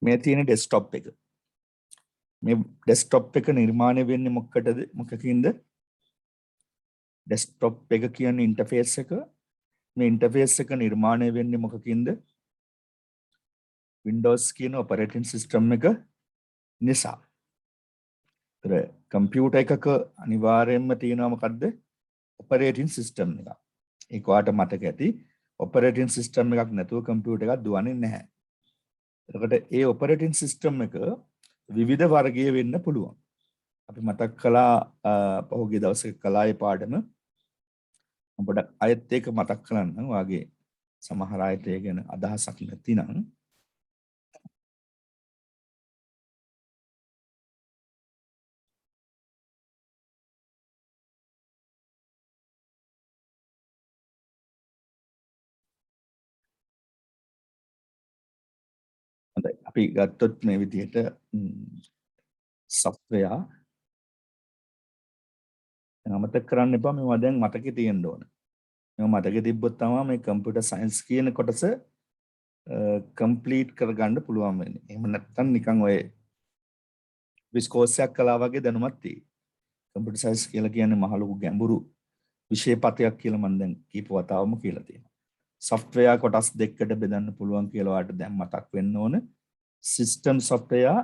මේ තියෙන ඩෙස්ක්ටොප් එක. මේ ඩෙස්ක්ටොප් එක නිර්මාණය වෙන්නේ මොකකින්ද? ඩෙස්ක්ටොප් එක කියන්නේ ඉන්ටර්ෆේස් එක. මේ ඉන්ටර්ෆේස් එක නිර්මාණය වෙන්නේ මොකකින්ද? Windows කියන ඔපරේටින් සිස්ටම් එක නිසා. ඒතර කම්පියුටර් එකක අනිවාර්යයෙන්ම තියෙනවා මොකද්ද? ඔපරේටින් සිස්ටම් එක. ඒක ඔයාලට මතක ඇති. ඔපරේටින් සිස්ටම් එකක් නැතුව කම්පියුටර් එකක් දුවන්නේ නැහැ. එතකොට ඒ ඔපරේටින් සිස්ටම් එක විවිධ වර්ගීය වෙන්න පුළුවන්. අපි මතක් කළා පහුගිය දවසේ කළා ඒ පාඩම. අපිට අයත් ඒක මතක් කරන්න වාගේ සමහර අයට ඒ ගැන අදහසක් නැතිනම් හොඳයි. අපි ගත්තොත් මේ විදිහට software අමතක කරන්න එපා. මේවා දැන් මතකේ තියෙන්න ඕන. මේවා මතකේ තිබ්බොත් තමයි මේ කම්පියුටර් සයන්ස් කියන කොටස කම්ප්ලීට් කරගන්න පුළුවන් වෙන්නේ. එහෙම නැත්නම් නිකන් ඔය විස්කෝස් එකක් කළා වගේ දැනුමක් තියෙයි. කම්පියුටර් සයන්ස් කියලා කියන්නේ මහ ලොකු ගැඹුරු විෂය පතයක් කියලා මම දැන් කීප වතාවම කියලා තියෙනවා. software කොටස් දෙකකට බෙදන්න පුළුවන් කියලා ඔයාලට දැන් මතක් වෙන්න ඕන. system software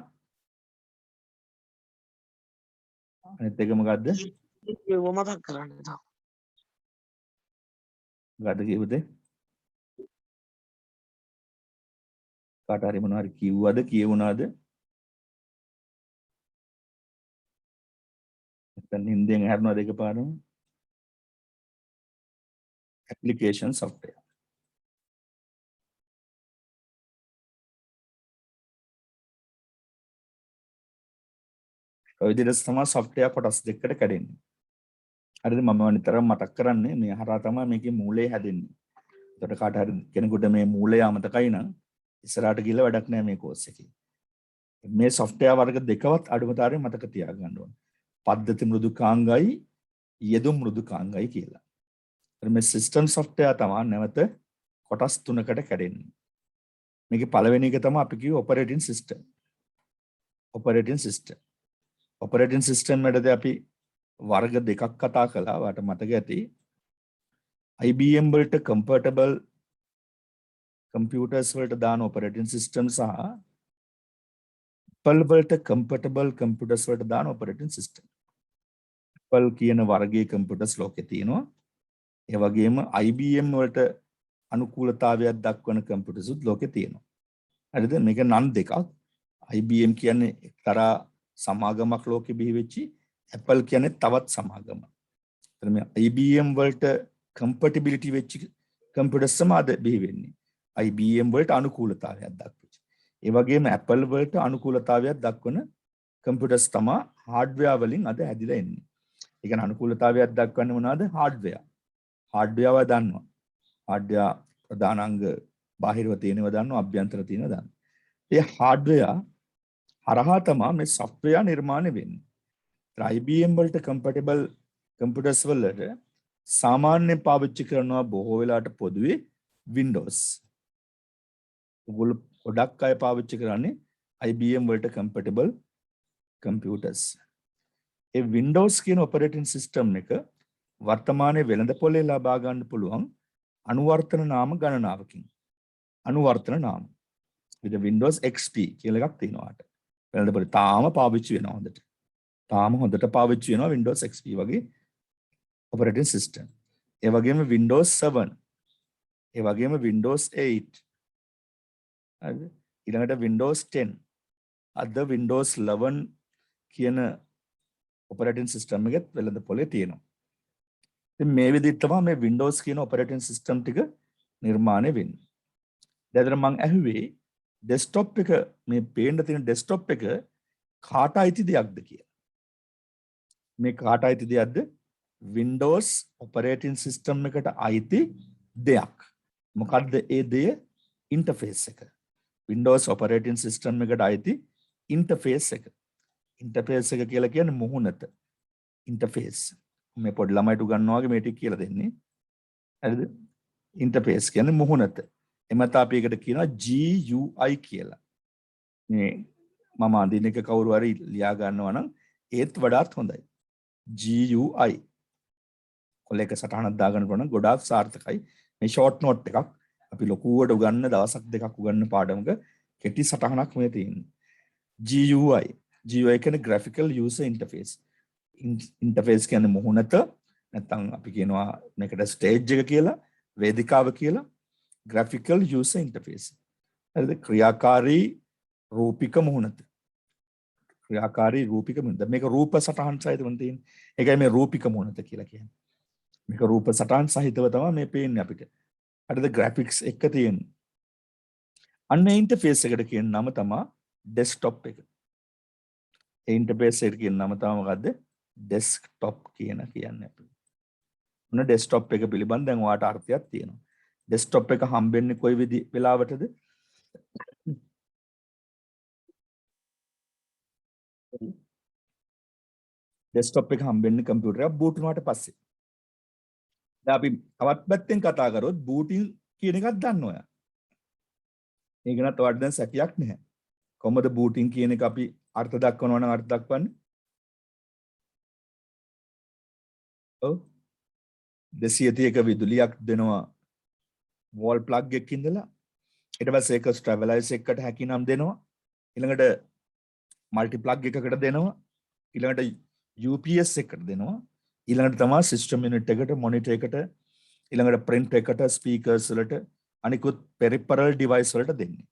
අනිත් එක මොකද්ද? ඒක මතක් කරන්න තා. මොකද්ද කිව්වද? කාට හරි මොනවා හරි කිව්වද කියවුණාද? නැත්නම් හින්දෙන් අහනවාද එකපාරම? application software. ඔය විදිහට තමයි software කොටස් දෙකකට කැඩෙන්නේ. හරිද? මම නිතරම මතක් කරන්නේ මේ හරහා තමයි මේකේ මූලය හැදෙන්නේ. එතකොට කාට හරි කෙනෙකුට මේ මූලය අමතකයි නම් ඉස්සරහට ගිහලා වැඩක් නැහැ මේ කෝස් එකේ. මේ software වර්ග දෙකවත් අඩුම තරමේ මතක තියාගන්න ඕනේ. පද්ධති මෘදුකාංගයි යෙදුම් මෘදුකාංගයි කියලා. මේ system software තමයි නැවත කොටස් තුනකට කැඩෙන්නේ. මේකේ පළවෙනි එක තමයි අපි කිව්ව operating system. operating system. operating system වලදී අපි වර්ග දෙකක් කතා කළා. වාට මතක ඇති. IBM වලට compatible computers වලට දාන operating system සහ Apple වලට compatible computers වලට දාන operating system. Apple කියන වර්ගයේ computers ලෝකේ තියෙනවා. ඒ වගේම IBM වලට අනුකූලතාවයක් දක්වන computers උත් ලෝකේ තියෙනවා. හරිද? මේක නම් දෙකක්. IBM කියන්නේ එක්තරා සමාගමක් ලෝකෙ බිහි වෙච්චි, Apple කියන්නේ තවත් සමාගමක්. එතන මේ IBM වලට compatibility වෙච්ච computers සමාද බිහි වෙන්නේ. IBM වලට අනුකූලතාවයක් දක්වච්ච. ඒ වගේම Apple වලට අනුකූලතාවයක් දක්වන computers තමයි hardware වලින් අද හැදිලා එන්නේ. ඒ කියන්නේ අනුකූලතාවයක් දක්වන්නේ මොනවාද? hardware. hardware දන්නවා. hardware ප්‍රධානාංග බාහිරව තියෙනවා දන්නවා, අභ්‍යන්තර තියෙනවා දන්නවා. ඒ hardware හරහා තමයි මේ software නිර්මාණය වෙන්නේ. IBM වලට compatible computers වලට සාමාන්‍යයෙන් පාවිච්චි කරනවා බොහෝ වෙලාවට පොදුවේ Windows. ඔගොල්ලෝ ගොඩක් අය පාවිච්චි කරන්නේ IBM වලට compatible computers. ඒ Windows කියන operating system එක වර්තමානයේ වෙළඳපොලේ ලබා ගන්න පුළුවන් අනුවර්තන නාම ගණනාවකින්. අනුවර්තන නාම. විදිහ Windows XP කියලා එකක් තියෙනවා. වෙළඳපොලේ තාම පාවිච්චි වෙනවා හොඳට. තාම හොඳට පාවිච්චි වෙනවා Windows XP වගේ operating system. ඒ වගේම Windows 7. ඒ වගේම Windows 8. හරිද? ඊළඟට Windows 10. අද Windows 11 කියන operating system එකත් වෙළඳපොලේ තියෙනවා. ඉතින් මේ විදිහට තමයි මේ Windows කියන operating system ටික නිර්මාණය වෙන්නේ. දැන් මම ඇහුවේ desktop එක මේ පේන්න තියෙන desktop එක කාට අයිති දෙයක්ද කියලා. මේ කාට අයිති දෙයක්ද? Windows operating system එකට අයිති දෙයක්. මොකද්ද ඒ දෙය? interface එක. Windows operating system එකට අයිති interface එක. interface එක කියලා කියන්නේ මුහුණත. interface. මේ පොඩි ළමයිට උගන්වනවා වගේ මේ ටික කියලා දෙන්නේ. හරිද? interface කියන්නේ මුහුණත. එමත් අපි ඒකට කියනවා GUI කියලා. මේ මම අඳින එක කවුරු හරි ලියා ගන්නවා නම් ඒත් වඩාත් හොඳයි. GUI කොලේක සටහනක් දාගන්න පුළුවන් ගොඩාක් සාර්ථකයි. මේ ෂෝට් නෝට් එකක් අපි ලොකුවට උගන්න දවසක් දෙකක් උගන්න පාඩමක කෙටි සටහනක් මේ තියෙන්නේ. GUI කියන්නේ graphical user interface. ඉන්ටර්ෆේස් කියන්නේ මුහුණත නැත්නම් අපි කියනවා මේකට ස්ටේජ් එක කියලා, වේදිකාව කියලා. graphical user interface. හරිද? ක්‍රියාකාරී රූපික මුහුණත. ක්‍රියාකාරී රූපික මුහුණත. මේක රූප සටහන් සහිතව තියෙන්නේ. ඒකයි මේ රූපික මුහුණත කියලා කියන්නේ. මේක රූප සටහන් සහිතව තමයි මේ පේන්නේ අපිට. හරිද? graphics එක තියෙන්නේ. අන්න ඉන්ටර්ෆේස් එකට කියන නම තමයි desktop එක. ඒ ඉන්ටර්ෆේස් එකට කියන නම තමයි මොකද්ද? desktop කියන්නේ අපි. මොන desktop එක පිළිබඳ දැන් ඔයාට අර්ථයක් තියෙනවා. desktop එක හම්බෙන්නේ කොයි වෙලාවටද? desktop එක හම්බෙන්නේ කම්පියුටර් එක boot වුණාට පස්සේ. දැන් අපි තවත් පැත්තෙන් කතා කරොත් booting කියන එකක් දන්න ඔයා. ඒක නත් ඔයාට දැන් සැකයක් නැහැ. කොහොමද booting කියන එක අපි අර්ථ දක්වනවා නම් අර්ථ දක්වන්නේ? ඔව් 230ක විදුලියක් දෙනවා wall plug එකක ඉඳලා ඊට පස්සේ ඒක stabilize එකකට හැකිනම් දෙනවා ඊළඟට multi plug එකකට දෙනවා ඊළඟට UPS එකකට දෙනවා ඊළඟට තමයි system unit එකට monitor එකට ඊළඟට print එකට speakers වලට අනිකුත් peripheral device වලට දෙන්නේ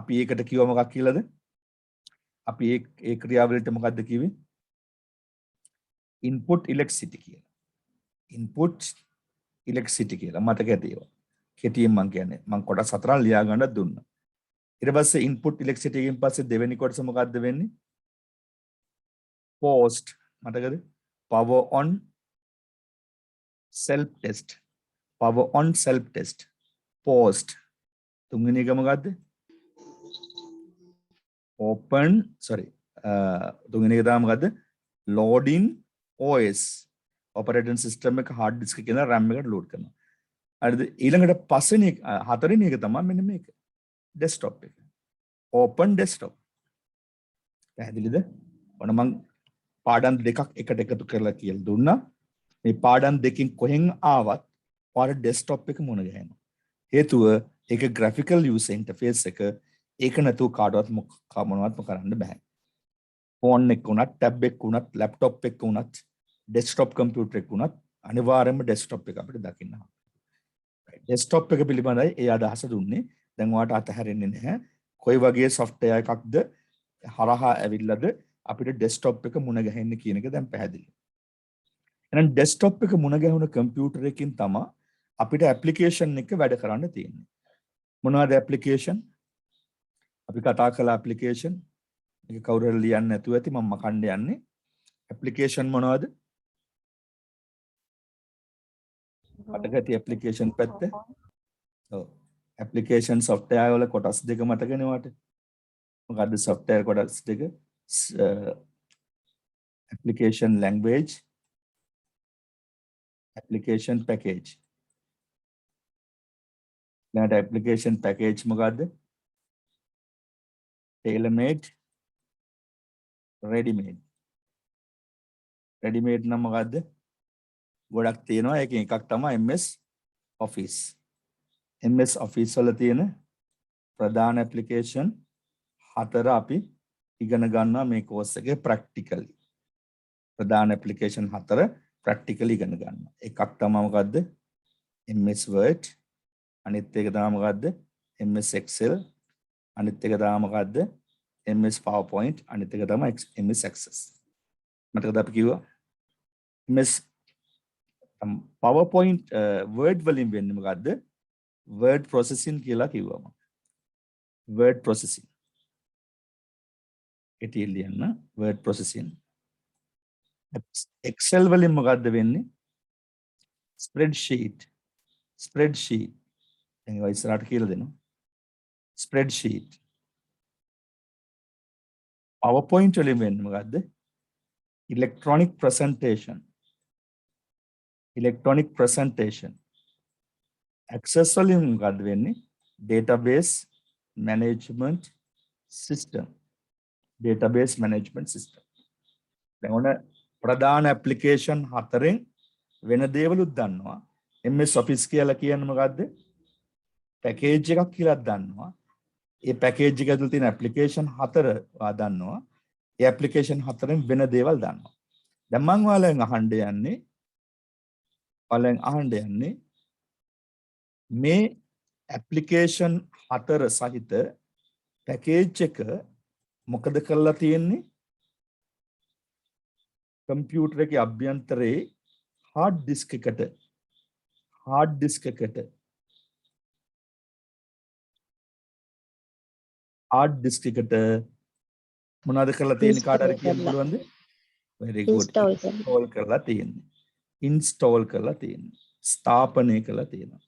අපි ඒකට කිව්ව මොකක් කියලාද අපි ඒ ක්‍රියාවලියට මොකද්ද කිව්වේ input electricity කියලා input electricity කියලා මතක ඇති ඒවා කෙටියෙන් මම කියන්නේ මම කොටස් හතරක් ලියා ගන්න දුන්නා ඊට පස්සේ input electricity එකෙන් පස්සේ දෙවෙනි කොටස මොකද්ද වෙන්නේ post මතකද power on self test post තුන්වෙනි එක මොකද්ද තුන්වෙනි එක තමයි මොකද්ද loading OS operating system එක hard disk එක කියන RAM එකට load කරනවා හරිද ඊළඟට පස්වෙනි හතරවෙනි එක තමයි මෙන්න මේක desktop එක open desktop පැහැදිලිද ඔන්න මම පාඩම් දෙකක් එකට එකතු කරලා කියලා දුන්නා මේ පාඩම් දෙකෙන් කොහෙන් ආවත් ඔයාලා desktop එක මුණ ගැහෙනවා හේතුව ඒක graphical user interface එක ඒක නැතුව කාටවත් මොනවත් කරන්න බෑ ෆෝන් එක උනත් ටැබ් එක උනත් ලැප්ටොප් එක උනත් desktop computer එක උනත් අනිවාර්යයෙන්ම desktop එක අපිට දකින්න desktop එක පිළිබඳයි ඒ අදහස දුන්නේ දැන් ඔයාලට අතහැරෙන්නේ නැහැ කොයි වගේ software එකක්ද හරහා ඇවිල්ලාද අපිට desktop එක මුණ ගැහෙන්න කියන එක දැන් පැහැදිලි. එහෙනම් desktop එක මුණ ගැහුණ කම්පියුටර් එකකින් තමයි අපිට application එක වැඩ කරන්න තියෙන්නේ. මොනවද application? අපි කතා කළා application. මේක කවුරු හරි ලියන්න නැතුව ඇති මම මකන්න යන්නේ. application මොනවද? මතකයි application පැත්ත. ඔව්. application software වල කොටස් දෙක මතකනේ ඔයාලට. මොකද්ද software කොටස් දෙක? application language application package ඊළඟට application package මොකද්ද tailor made ready made නම් මොකද්ද ගොඩක් තියෙනවා ඒකෙන් එකක් තමයි MS Office වල තියෙන ප්‍රධාන application හතර අපි ඉගෙන ගන්නවා මේ course එකේ practically ප්‍රධාන application හතර practically ඉගෙන ගන්නවා. එකක් තමයි මොකද්ද? MS Word. අනිත් එක තමයි මොකද්ද? MS Excel. අනිත් එක තමයි මොකද්ද? MS PowerPoint. අනිත් එක තමයි MS Access. මතකද අපි කිව්වා? MS PowerPoint Word වලින් වෙන්නේ මොකද්ද? Word processing කියලා කිව්වම. Word processing. කෙටියෙන් ලියන්න word processing. Excel වලින් මොකද්ද වෙන්නේ? spreadsheet. දැන් ඒවා ඉස්සරහට කියලා දෙනවා. spreadsheet. PowerPoint වලින් වෙන්නේ මොකද්ද? electronic presentation. Access වලින් මොකද්ද වෙන්නේ? database management system, database management system. දැන් ඔන්න ප්‍රධාන application හතරෙන් වෙන දේවලුත් දන්නවා. MS Office කියලා කියන්නේ මොකද්ද? පැකේජ් එකක් කියලා දන්නවා. ඒ පැකේජ් එක ඇතුළේ තියෙන application හතර දන්නවා. ඒ application හතරෙන් වෙන දේවල් දන්නවා. දැන් මම ඔයාලෙන් අහන්න යන්නේ මේ application හතර සහිත පැකේජ් එක මොකද කරලා තියෙන්නේ? කම්පියුටර් එකේ අභ්‍යන්තරයේ hard disk එකට මොනවද කරලා තියෙන්නේ කාට හරි කියන්න පුළුවන්ද? very good. install කරලා තියෙන්නේ. ස්ථාපනය කරලා තියෙනවා.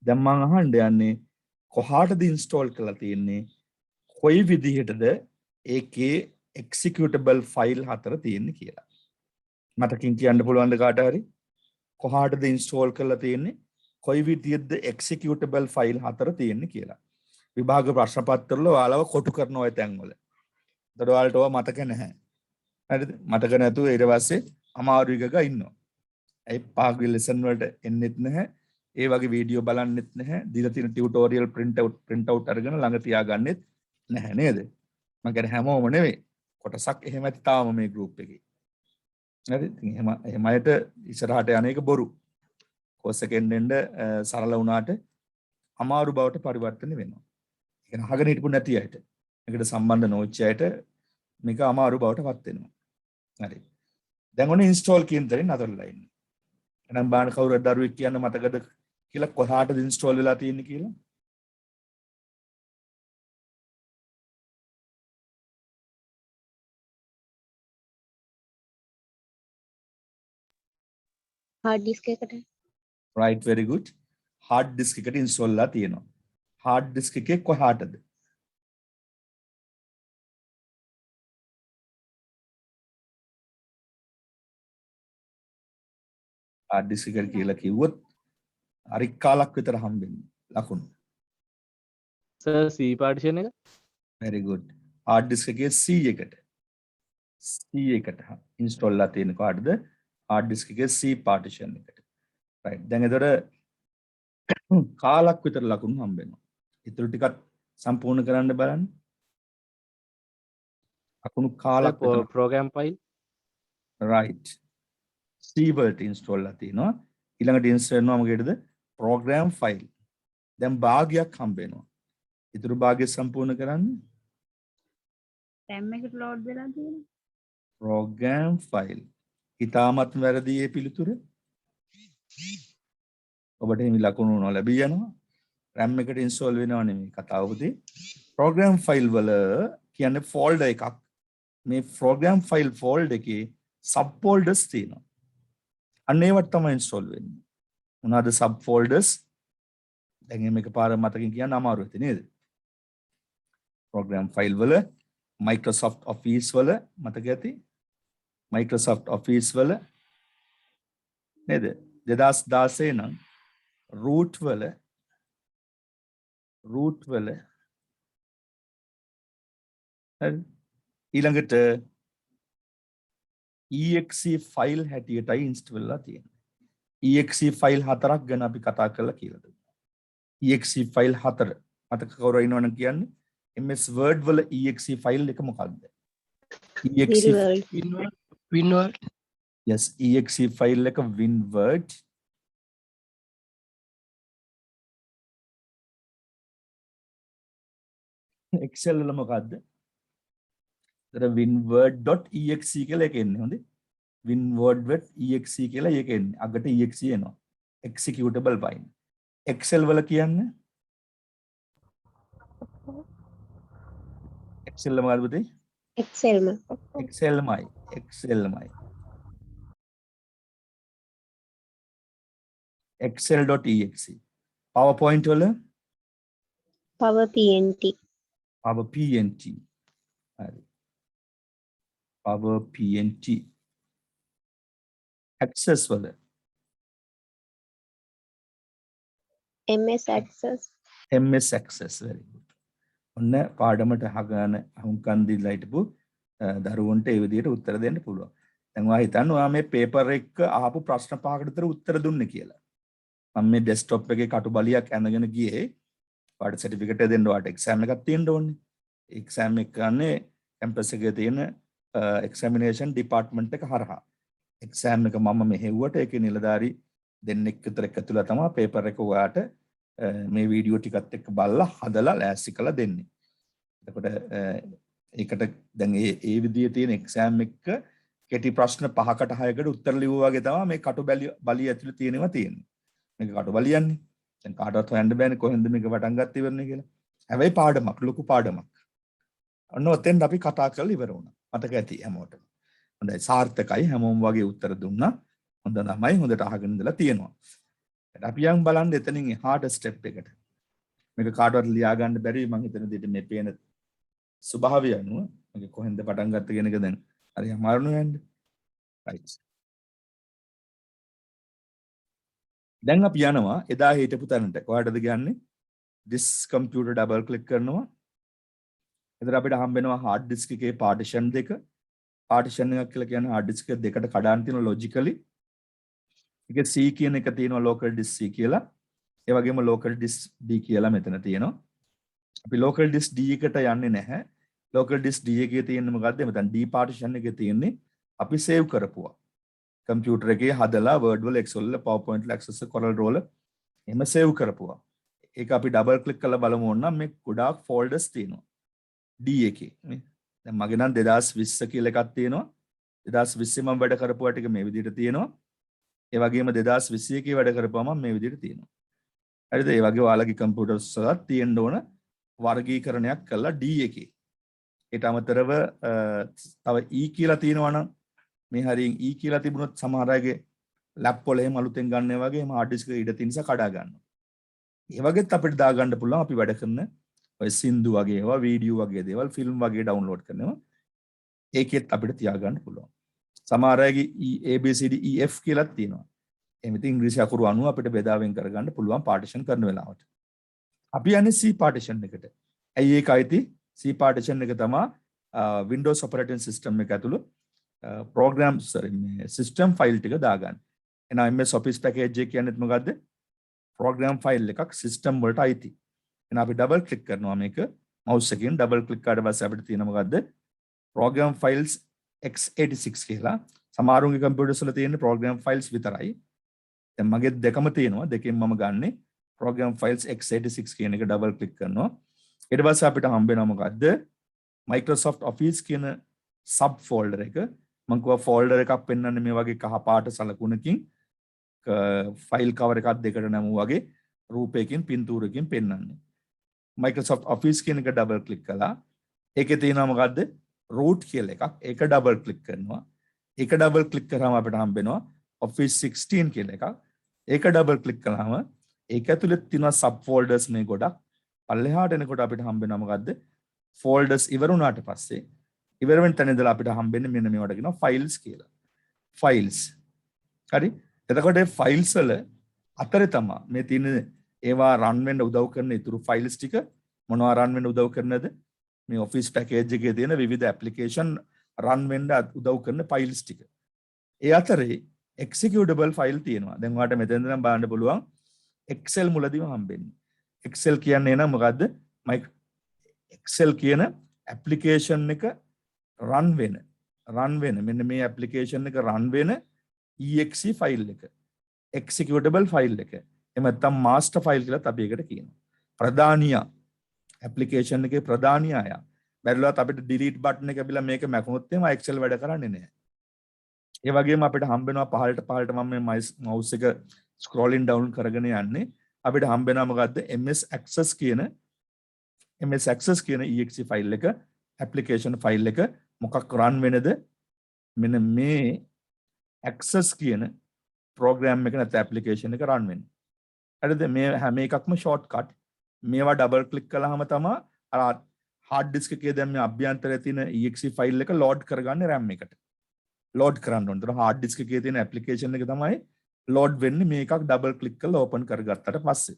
දැන් මම අහන්න යන්නේ කොහාටද install කරලා තියෙන්නේ? කොයි විදිහටද ඒකේ executable file හතර තියෙන්නේ කියලා. මතකින් කියන්න පුළුවන්ද කාට හරි? කොහාටද install කරලා තියෙන්නේ? කොයි විදිහටද executable file හතර තියෙන්නේ කියලා. විභාග ප්‍රශ්න පත්‍රවල ඔයාලව කොටු කරන ඔය තැන්වල. ඒතර ඔයාලට ඔය මතක නැහැ. හරිද? මතක නැතුව ඊට පස්සේ අමාරු එකක ඉන්නවා. ඒ පාග්ගේ ලෙසන් වලට එන්නෙත් නැහැ. ඒ වගේ වීඩියෝ බලන්නෙත් නැහැ. දීලා තියෙන ටියුටෝරියල් print out අරගෙන ළඟ තියාගන්නෙත් නැහැ නේද? මම කියන්නේ හැමෝම නෙවෙයි. කොටසක් එහෙම ඇති තාම මේ group එකේ. හරි? ඉතින් එහෙම අයට ඉස්සරහට යන එක බොරු. course එකෙන් එන්න සරල වුණාට අමාරු බවට පරිවර්තන වෙනවා. ඒ කියන්නේ අහගෙන හිටපු නැති අයට, මේකට සම්බන්ධ නොවෙච්ච අයට මේක අමාරු බවට පත් වෙනවා. හරි. දැන් ඔන්න install කියන දරින් අතල්ලා ඉන්නේ. එහෙනම් බාන කවුරුද දරුවෙක් කියන්න මතකද කියලා කොහාටද install වෙලා තියෙන්නේ කියලා? hard disk එකට. right, very good. hard disk එකට install ලා තියෙනවා. hard disk එකේ කොහාටද? hard disk එකට කියලා කිව්වොත් හරි කාලක් විතර හම්බෙන්නේ ලකුණු. සර් C partition එක. very good. hard disk එකේ C එකට install ලා තියෙන කාටද? hard disk එකේ C partition එකට. right. දැන් එතකොට කාලක් විතර ලකුණු හම්බෙනවා. ඊටු ටිකක් සම්පූර්ණ කරන්න බලන්න. ලකුණු කාලක් විතර program file. right. C වලට install ලා තියෙනවා. ඊළඟට install වෙනවා මොකේද? program file. දැන් භාගයක් හම්බෙනවා. ඊටු භාගය සම්පූර්ණ කරන්න. RAM එකට load වෙලා තියෙනවා. program file. ඊටමත් වැරදි ඒ පිළිතුර. ඔබට මේ ලකුණු නොලැබී යනවා. RAM එකට install වෙනව නෙමෙයි කතාව පුතේ. program file වල කියන්නේ folder එකක්. මේ program file folder එකේ subfolders තියෙනවා. අන්න ඒවට තමයි install වෙන්නේ. මොනවාද subfolders? දැන් මේක පාර මතකින් කියන්න අමාරු වෙති නේද? program file වල Microsoft Office වල මතක ඇති? Microsoft Office වල නේද? 2016 නම් root වල හරි ඊළඟට exe file හැටියටයි install වෙලා තියෙන්නේ. exe file හතරක් ගැන අපි කතා කරලා කියලා දුන්නා. exe file හතර මතක කවුරු ඉන්නවනම් කියන්නේ MS Word වල exe file එක මොකක්ද? exe WinWorld. yes, exe file එක WinWord. Excel වල මොකද්ද? ඒතර winword.exe කියලා එක එන්නේ හොඳේ. winword.exe කියලා එක එන්නේ. අගට exe එනවා. executable file. Excel වල කියන්නේ Excel වල මොකද්ද පුතේ? Excelමයි. excel.exe. PowerPoint වල Power PNT. Power PNT. හරි. Power PNT. Access වල MS Access. MS Access, very good. ඔන්න පාඩමට අහගෙන අහුම්කන් දීලා හිටපු දරුවන්ට ඒ විදිහට උත්තර දෙන්න පුළුවන්. දැන් ඔයා හිතන්න ඔයා මේ පේපර් එක අහපු ප්‍රශ්න පහකට විතර උත්තර දුන්නේ කියලා. මම මේ ඩෙස්ක්ටොප් එකේ කටුබලියක් අරගෙන ගියේ. ඔයාට සර්ටිෆිකේට් එක දෙන්න ඔයාට එක්සෑම් එකක් තියෙන්න ඕනේ. එක්සෑම් එක ගන්නේ කැම්පස් එකේ තියෙන එක්සැමිනේෂන් ඩිපාර්ට්මන්ට් එක හරහා. එක්සෑම් එක මම මෙහෙව්වට ඒකේ නිලධාරි දෙන්නෙක් විතර එකතුලා තමයි පේපර් එක ඔයාට මේ වීඩියෝ ටිකත් එක්ක බලලා හදලා ලෑස්ති කරලා දෙන්නේ. එතකොට ඒකට දැන් ඒ විදිහේ තියෙන එක්සෑම් එක කෙටි ප්‍රශ්න 5කට 6කට උත්තර ලියුවා වගේ තමයි මේ කටුබලිය ඇතුලේ තියෙනවා තියෙන්නේ. මේක කටුබලියන්නේ. දැන් කාටවත් හොයන්න බෑනේ කොහෙන්ද මේක පටන් ගත්තේ ඉවරනේ කියලා. හැබැයි පාඩමක් ලොකු පාඩමක්. ඔන්න ඔතෙන් අපි කතා කරලා ඉවර වුණා. මතක ඇති හැමෝටම. හොඳයි සාර්ථකයි හැමෝම වගේ උත්තර දුන්නා. හොඳ ළමයි හොඳට අහගෙන ඉඳලා තියෙනවා. අපි යන් බලන්න එතනින් එහාට ස්ටෙප් එකට. මේක කාටවත් ලියා ගන්න බැරි මම හිතන දෙයට මේ පේන ස්වභාවය අනුව මේක කොහෙන්ද පටන් ගත්ත කියන එක දැන් හරි අමාරුනේ යන්නේ. right. දැන් අපි යනවා එදා හිටපු තැනට. කොහටද ගියන්නේ? this computer double click කරනවා. එතන අපිට හම්බ වෙනවා hard disk එකේ partition දෙක. partition එකක් කියලා කියන්නේ hard disk එක දෙකට කඩාන තියෙන logically. ඒකේ C කියන එක තියෙනවා local disk C කියලා. ඒ වගේම local disk D කියලා මෙතන තියෙනවා. අපි local disk D එකට යන්නේ නැහැ. local disk D එකේ තියෙන්නේ මොකද්ද? මෙතන D partition එකේ තියෙන්නේ අපි save කරපුවා. computer එකේ හදලා word වල excel වල powerpoint වල access corel draw වල එහෙම save කරපුවා. ඒක අපි double click කරලා බලමු ඕනනම් මේ ගොඩාක් folders තියෙනවා. D එකේ නේ. දැන් මගේ නම් 2020 කියලා එකක් තියෙනවා. 2020 මම වැඩ කරපුවා ටික මේ විදිහට තියෙනවා. ඒ වගේම 2021 වැඩ කරපුවම මේ විදිහට තියෙනවා. හරිද? ඒ වගේ ඔයාලගේ කම්පියුටර්ස් වලත් තියෙන්න ඕන වර්ගීකරණයක් කරලා D එකේ. ඊට අමතරව තව E කියලා තියෙනවා නම් මේ හරියෙන් E කියලා තිබුණොත් සමහර අයගේ ලැප් වල එහෙම අලුතෙන් ගන්න වගේ එහෙම hard disk එක ඉඩ තියෙන නිසා කඩා ගන්නවා. ඒ වගේත් අපිට දා ගන්න පුළුවන් අපි වැඩ කරන ඔය සින්දු වගේ ඒවා වීඩියෝ වගේ දේවල් ෆිල්ම් වගේ ඩවුන්ලෝඩ් කරනවා. ඒකෙත් අපිට තියා ගන්න පුළුවන්. සමහර අයගේ ABCD EF කියලාත් තියෙනවා. එහෙම ඉතින් ඉංග්‍රීසි අකුරු අනුව අපිට බෙදාවෙන් කරගන්න පුළුවන් පාර්ටිෂන් කරන වෙලාවට. අපි යන්නේ C පාර්ටිෂන් එකට. ඇයි ඒක අයිති? C පාර්ටිෂන් එක තමයි Windows operating system එක ඇතුළු system file ටික දාගන්න. එහෙනම් MS Office package එක කියන්නේ මොකද්ද? program file එකක් system වලට අයිති. එහෙනම් අපි double click කරනවා මේක mouse එකෙන් double click කරලා පස්සේ අපිට තියෙන මොකද්ද? program files x86 කියලා. සමහරුන්ගේ කම්පියුටර්ස් වල තියෙන program files විතරයි. දැන් මගේ දෙකම තියෙනවා. දෙකෙන් මම ගන්නෙ program files x86 කියන එක double click කරනවා. ඊට පස්සේ අපිට හම්බ වෙනවා මොකද්ද? Microsoft Office කියන sub folder එක. මම කිව්වා folder එකක් පෙන්වන්නේ මේ වගේ කහ පාට සලකුණකින් file cover එකක් දෙකට නැමුවා වගේ රූපයකින් පින්තූරකින් පෙන්වන්නේ. Microsoft Office කියන එක double click කළා. ඒකේ තියෙනවා මොකද්ද? root කියලා එකක්. ඒක double click කරනවා. ඒක double click කරාම අපිට හම්බ වෙනවා Office 16 කියලා එකක්. ඒක double click කළාම ඒක ඇතුලේ තියෙනවා sub folders මේ ගොඩක්. පල්ලෙහාට එනකොට අපිට හම්බ වෙනවා මොකද්ද? folders ඉවර වුණාට පස්සේ ඉවර වෙන තැන ඉඳලා අපිට හම්බෙන්නේ මෙන්න මේවට කියනවා files කියලා. files. හරි? එතකොට මේ files වල අතරේ තමයි මේ තියෙන ඒවා run වෙන්න උදව් කරන ඉතුරු files ටික මොනවා run වෙන්න උදව් කරනද? මේ Office package එකේ තියෙන විවිධ application run වෙන්න උදව් කරන files ටික. ඒ අතරේ executable file තියෙනවා. දැන් ඔයාලට මෙතෙන්ද නම් බලන්න පුළුවන් Excel මුලදීම හම්බෙන්නේ. Excel කියන්නේ නේද මොකද්ද? Excel කියන application එක run වෙන මෙන්න මේ application එක run වෙන exe file එක. executable file එක. එහෙම නැත්නම් master file කියලා අපි ඒකට කියනවා. ප්‍රධානියා application එකේ ප්‍රධානියා. බැරිලවත් අපිට delete button එක බිලා මේක මැකුණොත් එහෙම Excel වැඩ කරන්නේ නැහැ. ඒ වගේම අපිට හම්බ වෙනවා පහළට මම මේ mouse එක scrolling down කරගෙන යන්නේ අපිට හම්බ වෙනවා මොකද්ද? MS Access කියන exe file එක application file එක මොකක් run වෙනද? මෙන්න මේ access කියන program එක නැත්නම් application එක run වෙන්නේ. හරිද? මේ හැම එකක්ම shortcut. මේවා double click කළාම තමයි අර hard disk එකේ දැන් මේ අභ්‍යන්තරයේ තියෙන exe file එක load කරගන්නේ RAM එකට. load කරන්න ඕන. ඒතර hard disk එකේ තියෙන application එක තමයි load වෙන්නේ මේ එකක් double click කරලා open කරගත්තට පස්සේ.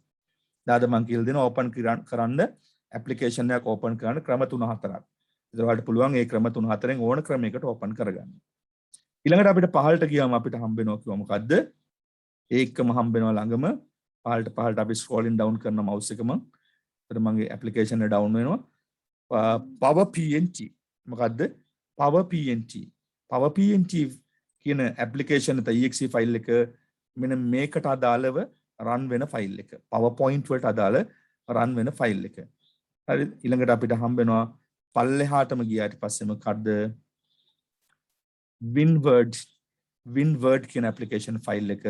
දාද මම කියලා දෙනවා open කරන්න ඇප්ලිකේෂන් එකක් ඕපන් කරන්න ක්‍රම 3-4ක්. ඒතර ඔයාලට පුළුවන් ඒ ක්‍රම 3-4න් ඕන ක්‍රමයකට ඕපන් කරගන්න. ඊළඟට අපිට පහළට ගියාම අපිට හම්බ වෙනවා කිව්වා මොකද්ද? ඒකම හම්බ වෙනවා ළඟම පහළට අපි ස්ක්‍රෝලින් ඩවුන් කරන මවුස් එකම. ඒතර මගේ ඇප්ලිකේෂන් එක ඩවුන් වෙනවා. Power PNG මොකද්ද? Power PNG. Power PNG කියන ඇප්ලිකේෂන් එක exe ෆයිල් එක මෙන්න මේකට අදාළව රන් වෙන ෆයිල් එක. PowerPoint වලට අදාළ රන් වෙන ෆයිල් එක. හරි ඊළඟට අපිට හම්බ වෙනවා පල්ලෙහාටම ගියාට පස්සේ මොකද්ද? WinWord කියන ඇප්ලිකේෂන් ෆයිල් එක.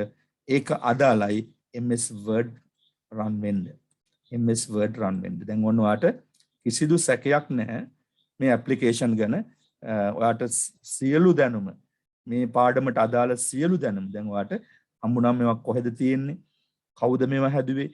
ඒක අදාළයි MS Word run වෙන්න. MS Word run වෙන්න. දැන් ඔන්න ඔයාට කිසිදු සැකයක් නැහැ මේ ඇප්ලිකේෂන් ගැන. ඔයාට සියලු දැනුම මේ පාඩමට අදාළ සියලු දැනුම දැන් ඔයාට හම්බුනම් මේවා කොහෙද තියෙන්නේ? කවුද මේවා හැදුවේ?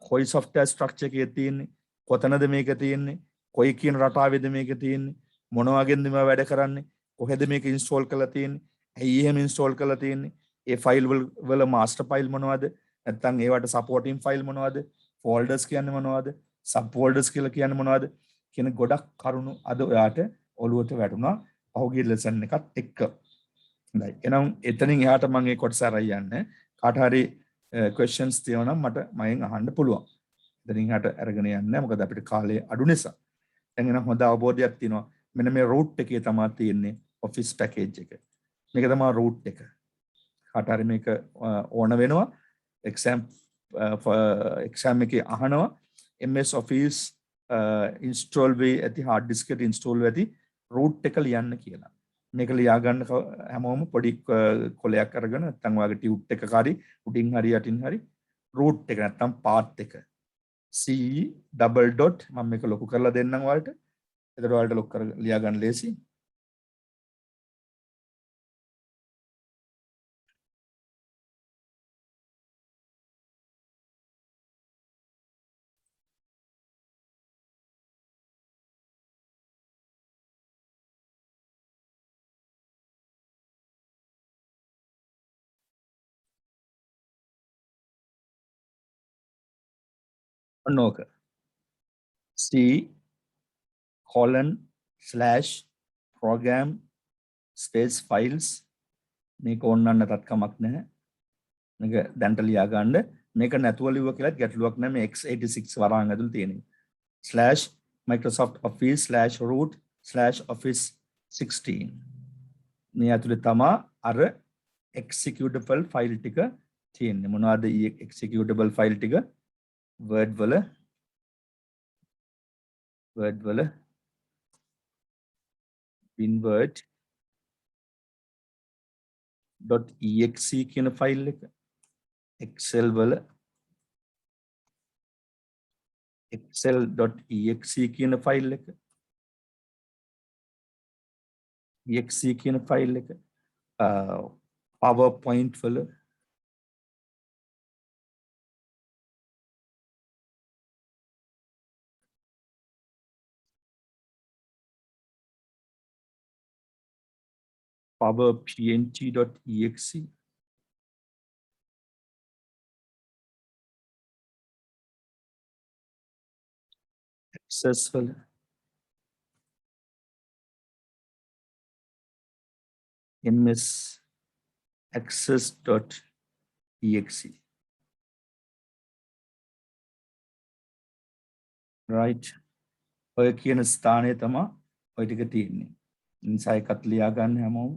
කොයි software structure එකේ තියෙන්නේ? කොතනද මේක තියෙන්නේ? කොයි කියන රටාවේද මේක තියෙන්නේ? මොන වගේද මේවා වැඩ කරන්නේ? කොහෙද මේක ඉන්ස්ටෝල් කරලා තියෙන්නේ? ඇයි එහෙම ඉන්ස්ටෝල් කරලා තියෙන්නේ? ඒ ෆයිල් වල මාස්ටර් ෆයිල් මොනවද? නැත්නම් ඒවට සපෝටින් ෆයිල් මොනවද? ෆෝල්ඩර්ස් කියන්නේ මොනවද? සබ් ෆෝල්ඩර්ස් කියලා කියන්නේ මොනවද? කියන ගොඩක් කරුණු අද ඔයාට ඔළුවට වැටුණා පහුගිය ලෙසන් එකත් එක්ක. හොඳයි. එහෙනම් එතනින් එහාට මම මේ කොටස අරයි යන්නේ. කාට හරි questions තියෙනවා නම් මගෙන් අහන්න පුළුවන්. එතනින් එහාට අරගෙන යන්නේ මොකද අපිට කාලය අඩු නිසා. දැන් එනම් හොඳ අවබෝධයක් තියෙනවා. මෙන්න මේ root එකේ තමයි තියෙන්නේ office package එක. මේක තමයි root එක. කාට හරි මේක ඕන වෙනවා exam එකේ අහනවා MS Office install වෙයි ඇති hard disk එකට install වෙති root එක ලියන්න කියලා. මේක ලියා ගන්න හැමෝම පොඩි කොලයක් අරගෙන නැත්නම් ඔයාගේ ටියුට් එකක හරි උඩින් හරි යටින් හරි root එක නැත්නම් path එක C double dot මම මේක ලොකු කරලා දෙන්නම් ඔයාලට. එතකොට ඔයාලට ලොක් කර ලියා ගන්න ලේසි. ඔන්නෝක C :/program space files මේක ඕන්නන්න තත්කමක් නැහැ. මේක දැන්ට ලියා ගන්න. මේක නැතුව ලිව්ව කියලාත් ගැටලුවක් නැහැ. මේ x86 වරහන් ඇතුළේ තියෙනවා. /Microsoft Office /root/Office 16 මේ ඇතුළේ තමා අර executable file ටික තියෙන්නේ. මොනවද මේ executable file ටික? Word වල winword.exe කියන ෆයිල් එක, excel වල excel.exe කියන ෆයිල් එක, exe කියන ෆයිල් එක, PowerPoint වල powerpng.exe access වල ms access.exe right ඔය කියන ස්ථානයේ තමයි ඔය ටික තියෙන්නේ. නිසා එකත් ලියා ගන්න හැමෝම.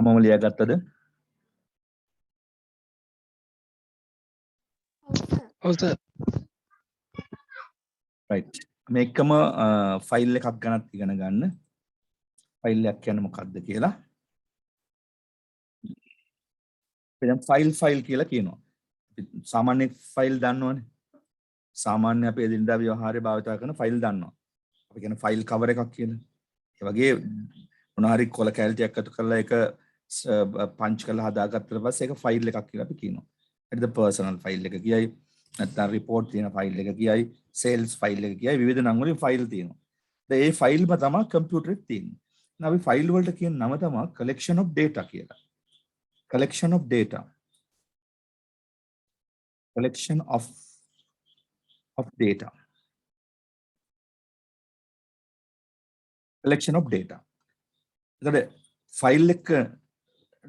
මම ලියාගත්තද? ඔව් සර්. right. මේකම ෆයිල් එකක් ගන්නත් ඉගෙන ගන්න. ෆයිල් එකක් කියන්නේ මොකක්ද කියලා. දැන් ෆයිල් කියලා කියනවා. සාමාන්‍ය ෆයිල් දන්නවනේ. සාමාන්‍ය අපේ එදිනදා ව්‍යවහාරයේ භාවිත කරන ෆයිල් දන්නවා. අපි කියන ෆයිල් කවර් එකක් කියලා. ඒ වගේ මොන හරි කොල කැලිටියක් එකතු කරලා ඒක පංච් කරලා හදාගත්තට පස්සේ ඒක ෆයිල් එකක් කියලා අපි කියනවා. හරිද? පර්සනල් ෆයිල් එක කියයි, නැත්නම් රිපෝට් තියෙන ෆයිල් එක කියයි, සේල්ස් ෆයිල් එක කියයි, විවිධ නම් වලින් ෆයිල් තියෙනවා. දැන් මේ ෆයිල්ම තමයි කම්පියුටරේ තියෙන්නේ. දැන් අපි ෆයිල් වලට කියන නම තමයි collection of data කියලා. collection of data. collection of data. collection of data. එතකොට ෆයිල් එක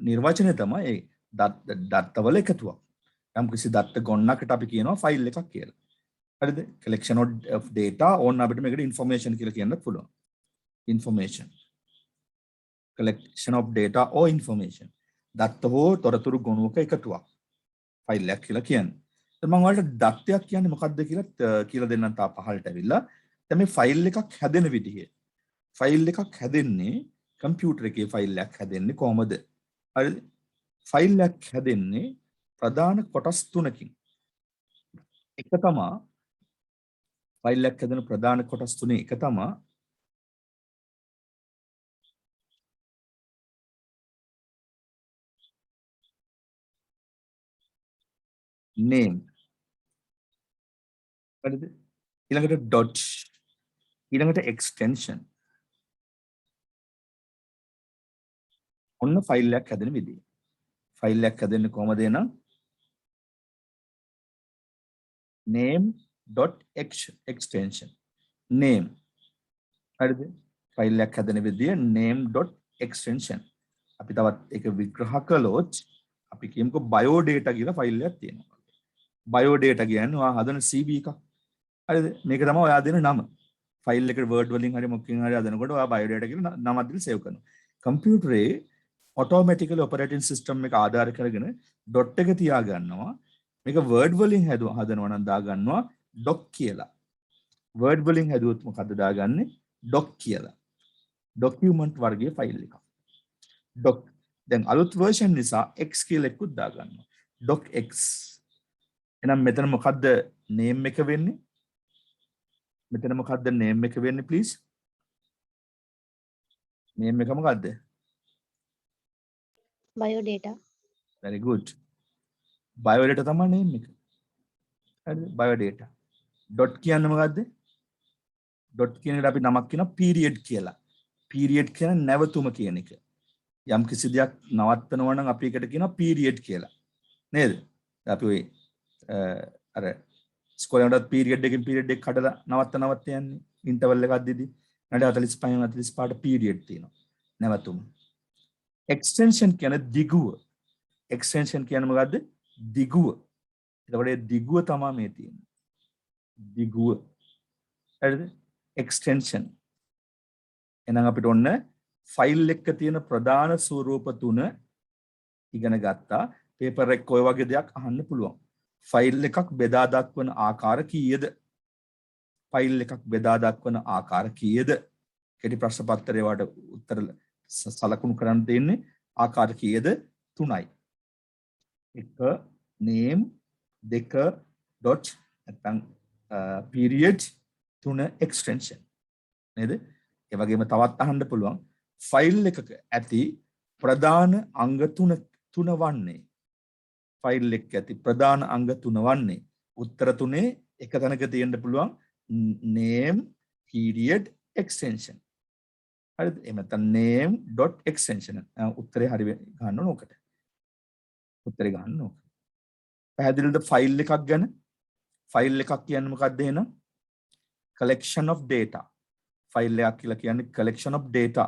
නිර්වචනය තමයි ඒ දත්තවල එකතුවක්. යම් කිසි දත්ත ගොන්නකට අපි කියනවා ෆයිල් එකක් කියලා. හරිද? collection of data ඕන අපිට මේකට information කියලා කියන්න පුළුවන්. information. collection of data or information. දත්ත හෝ තොරතුරු ගොනුවක එකතුවක්. ෆයිල් එකක් කියලා කියන්නේ. මම ඔයාලට දත්තයක් කියන්නේ මොකක්ද කියලා දෙන්නම් තා පහළට ඇවිල්ලා. දැන් මේ ෆයිල් එකක් හැදෙන විදිහ. ෆයිල් එකක් හැදෙන්නේ කම්පියුටර් එකේ ෆයිල් එකක් හැදෙන්නේ කොහොමද? හරිද? ෆයිල් එකක් හැදෙන්නේ ප්‍රධාන කොටස් තුනකින්. එක තමයි ෆයිල් එකක් හැදෙන ප්‍රධාන කොටස් තුනේ එක තමයි name. හරිද? ඊළඟට dot, ඊළඟට extension. ඔන්න ෆයිල් එකක් හැදෙන විදිය. ෆයිල් එකක් හැදෙන්නේ කොහමද එහෙනම්? name.extension. name. හරිද? ෆයිල් එකක් හැදෙන විදිය name.extension. අපි තවත් ඒක විග්‍රහ කළොත් අපි කියමුකෝ biodata කියලා ෆයිල් එකක් තියෙනවා. biodata කියන්නේ ඔයා හදන CV එකක්. හරිද? මේක තමයි ඔයා දෙන නම. ෆයිල් එකට Word වලින් හරි මොකකින් හරි හදනකොට ඔයා biodata කියලා නමක් දීලා සේව් කරනවා. කම්පියුටරේ automatically operating system එක ආධාර කරගෙන dot එක තියා ගන්නවා. මේක Word වලින් හදනවා නම් දා ගන්නවා doc කියලා. Word වලින් හදුවොත් මොකද්ද දාගන්නේ? doc කියලා. document වර්ගයේ ෆයිල් එකක්. doc. දැන් අලුත් version නිසා x කියලා එකකුත් දා ගන්නවා. docx. එහෙනම් මෙතන මොකද්ද name එක වෙන්නේ? මෙතන මොකද්ද name එක වෙන්නේ please? name එක මොකද්ද? biodata. Very good. biodata තමයි name එක. හරිද? biodata. dot කියන්නේ මොකද්ද? dot කියන එකට අපි නමක් කියනවා period කියලා. period කියන නැවතුම කියන එක. යම් කිසි දෙයක් නවත්තනවා නම් අපි ඒකට කියනවා period කියලා. නේද? අපි ඔය අර ස්කෝලේ වලට period එකකින් period එක කඩලා නවත්ත යන්නේ ඉන්ටර්වල් එකක් දීදී. නැඩ 45 45ට period තියෙනවා. නැවතුම. extension කියන්නේ දිගුව. extension කියන්නේ මොකද්ද? දිගුව. එතකොට ඒ දිගුව තමයි මේ තියෙන්නේ. දිගුව. හරිද? extension. එහෙනම් අපිට ඔන්න ෆයිල් එකක තියෙන ප්‍රධාන ස්වරූප තුන ඉගෙන ගත්තා. පේපර් එක ඔය වගේ දෙයක් අහන්න පුළුවන්. ෆයිල් එකක් බෙදා දක්වන ආකාර කීයද? ෆයිල් එකක් බෙදා දක්වන ආකාර කීයද? කෙටි ප්‍රශ්න පත්‍රයේ වට උත්තර සලකුණු කරන්න තියෙන්නේ ආකාර කීයද? 3යි. 1 name 2 dot නැත්නම් period 3 extension. නේද? ඒ වගේම තවත් අහන්න පුළුවන් ෆයිල් එකක ඇති ප්‍රධාන අංග තුන වන්නේ. ෆයිල් එකක ඇති ප්‍රධාන අංග තුන වන්නේ. උත්තර තුනේ එක තැනක තියෙන්න පුළුවන් name period extension. හරිද? එහෙම නැත්නම් name.extension. උත්තරේ හරි ගන්න ඕන ඕකට. උත්තරේ ගන්න ඕක. පැහැදිලිද ෆයිල් එකක් ගැන? ෆයිල් එකක් කියන්නේ මොකක්ද එහෙනම්? collection of data. ෆයිල් එකක් කියලා කියන්නේ collection of data.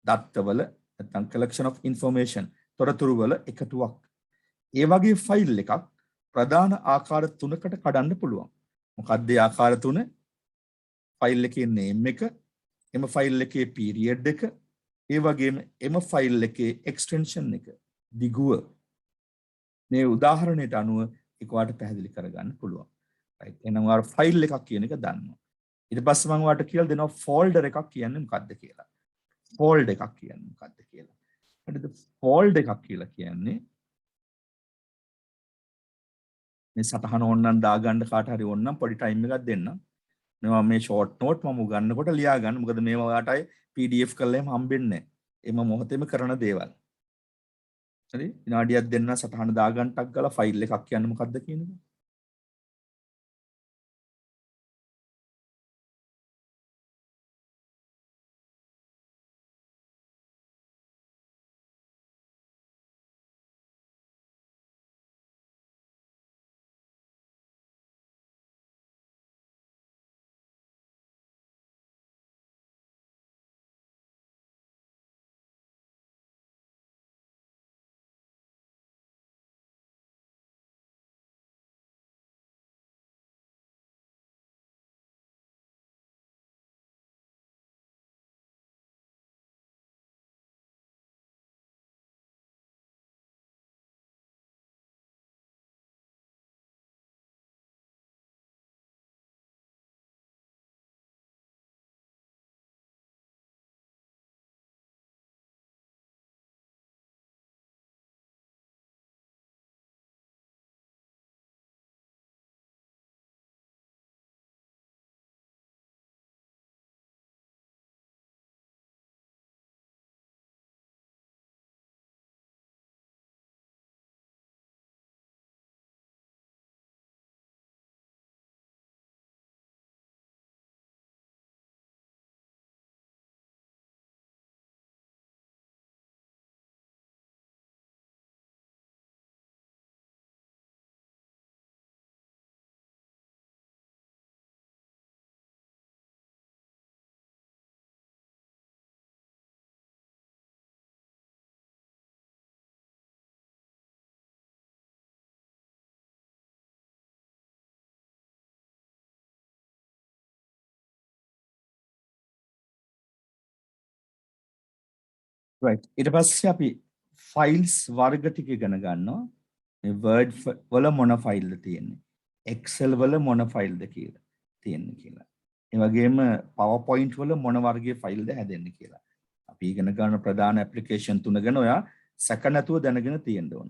දත්තවල නැත්නම් collection of information. තොරතුරු වල එකතුවක්. ඒ වගේ ෆයිල් එකක් ප්‍රධාන ආකාර තුනකට කඩන්න පුළුවන්. මොකක්ද ඒ ආකාර තුන? ෆයිල් එකේ name එක, එම ෆයිල් එකේ period එක, ඒ වගේම එම ෆයිල් එකේ එක්ස්ටෙන්ෂන් එක දිගුව මේ උදාහරණයට අනුව එකවට පැහැදිලි කරගන්න පුළුවන්. right එහෙනම් ඔයාලා ෆයිල් එකක් කියන එක දන්නවා. ඊට පස්සේ මම ඔයාලට කියලා දෙනවා ෆෝල්ඩර් එකක් කියන්නේ මොකක්ද කියලා. ෆෝල්ඩ් එකක් කියන්නේ මොකක්ද කියලා. හරිද? ෆෝල්ඩ් එකක් කියලා කියන්නේ මේ සටහන ඕනනම් දාගන්න කාට හරි ඕනනම් පොඩි ටයිම් එකක් දෙන්න. මේවා මේ ෂෝට් නෝට් මම උගන්නකොට ලියා ගන්න. මොකද මේවා ඔයාලට අය PDF කරලා එහෙම හම්බෙන්නේ නැහැ. එම මොහොතේම කරන දේවල්. හරි? විනාඩියක් දෙන්න සටහන දාගන්නටක් ගාලා ෆයිල් එකක් කියන්නේ මොකක්ද කියන එක. right ඊට පස්සේ අපි ෆයිල්ස් වර්ග ටික ඉගෙන ගන්නවා. මේ Word වල මොන ෆයිල්ද තියෙන්නේ? Excel වල මොන ෆයිල්ද කියලා තියෙන්නේ කියලා. ඒ වගේම PowerPoint වල මොන වර්ගයේ ෆයිල්ද හැදෙන්නේ කියලා. අපි ඉගෙන ගන්න ප්‍රධාන ඇප්ලිකේෂන් තුන ගැන ඔයා සැක නැතුව දැනගෙන තියෙන්න ඕන.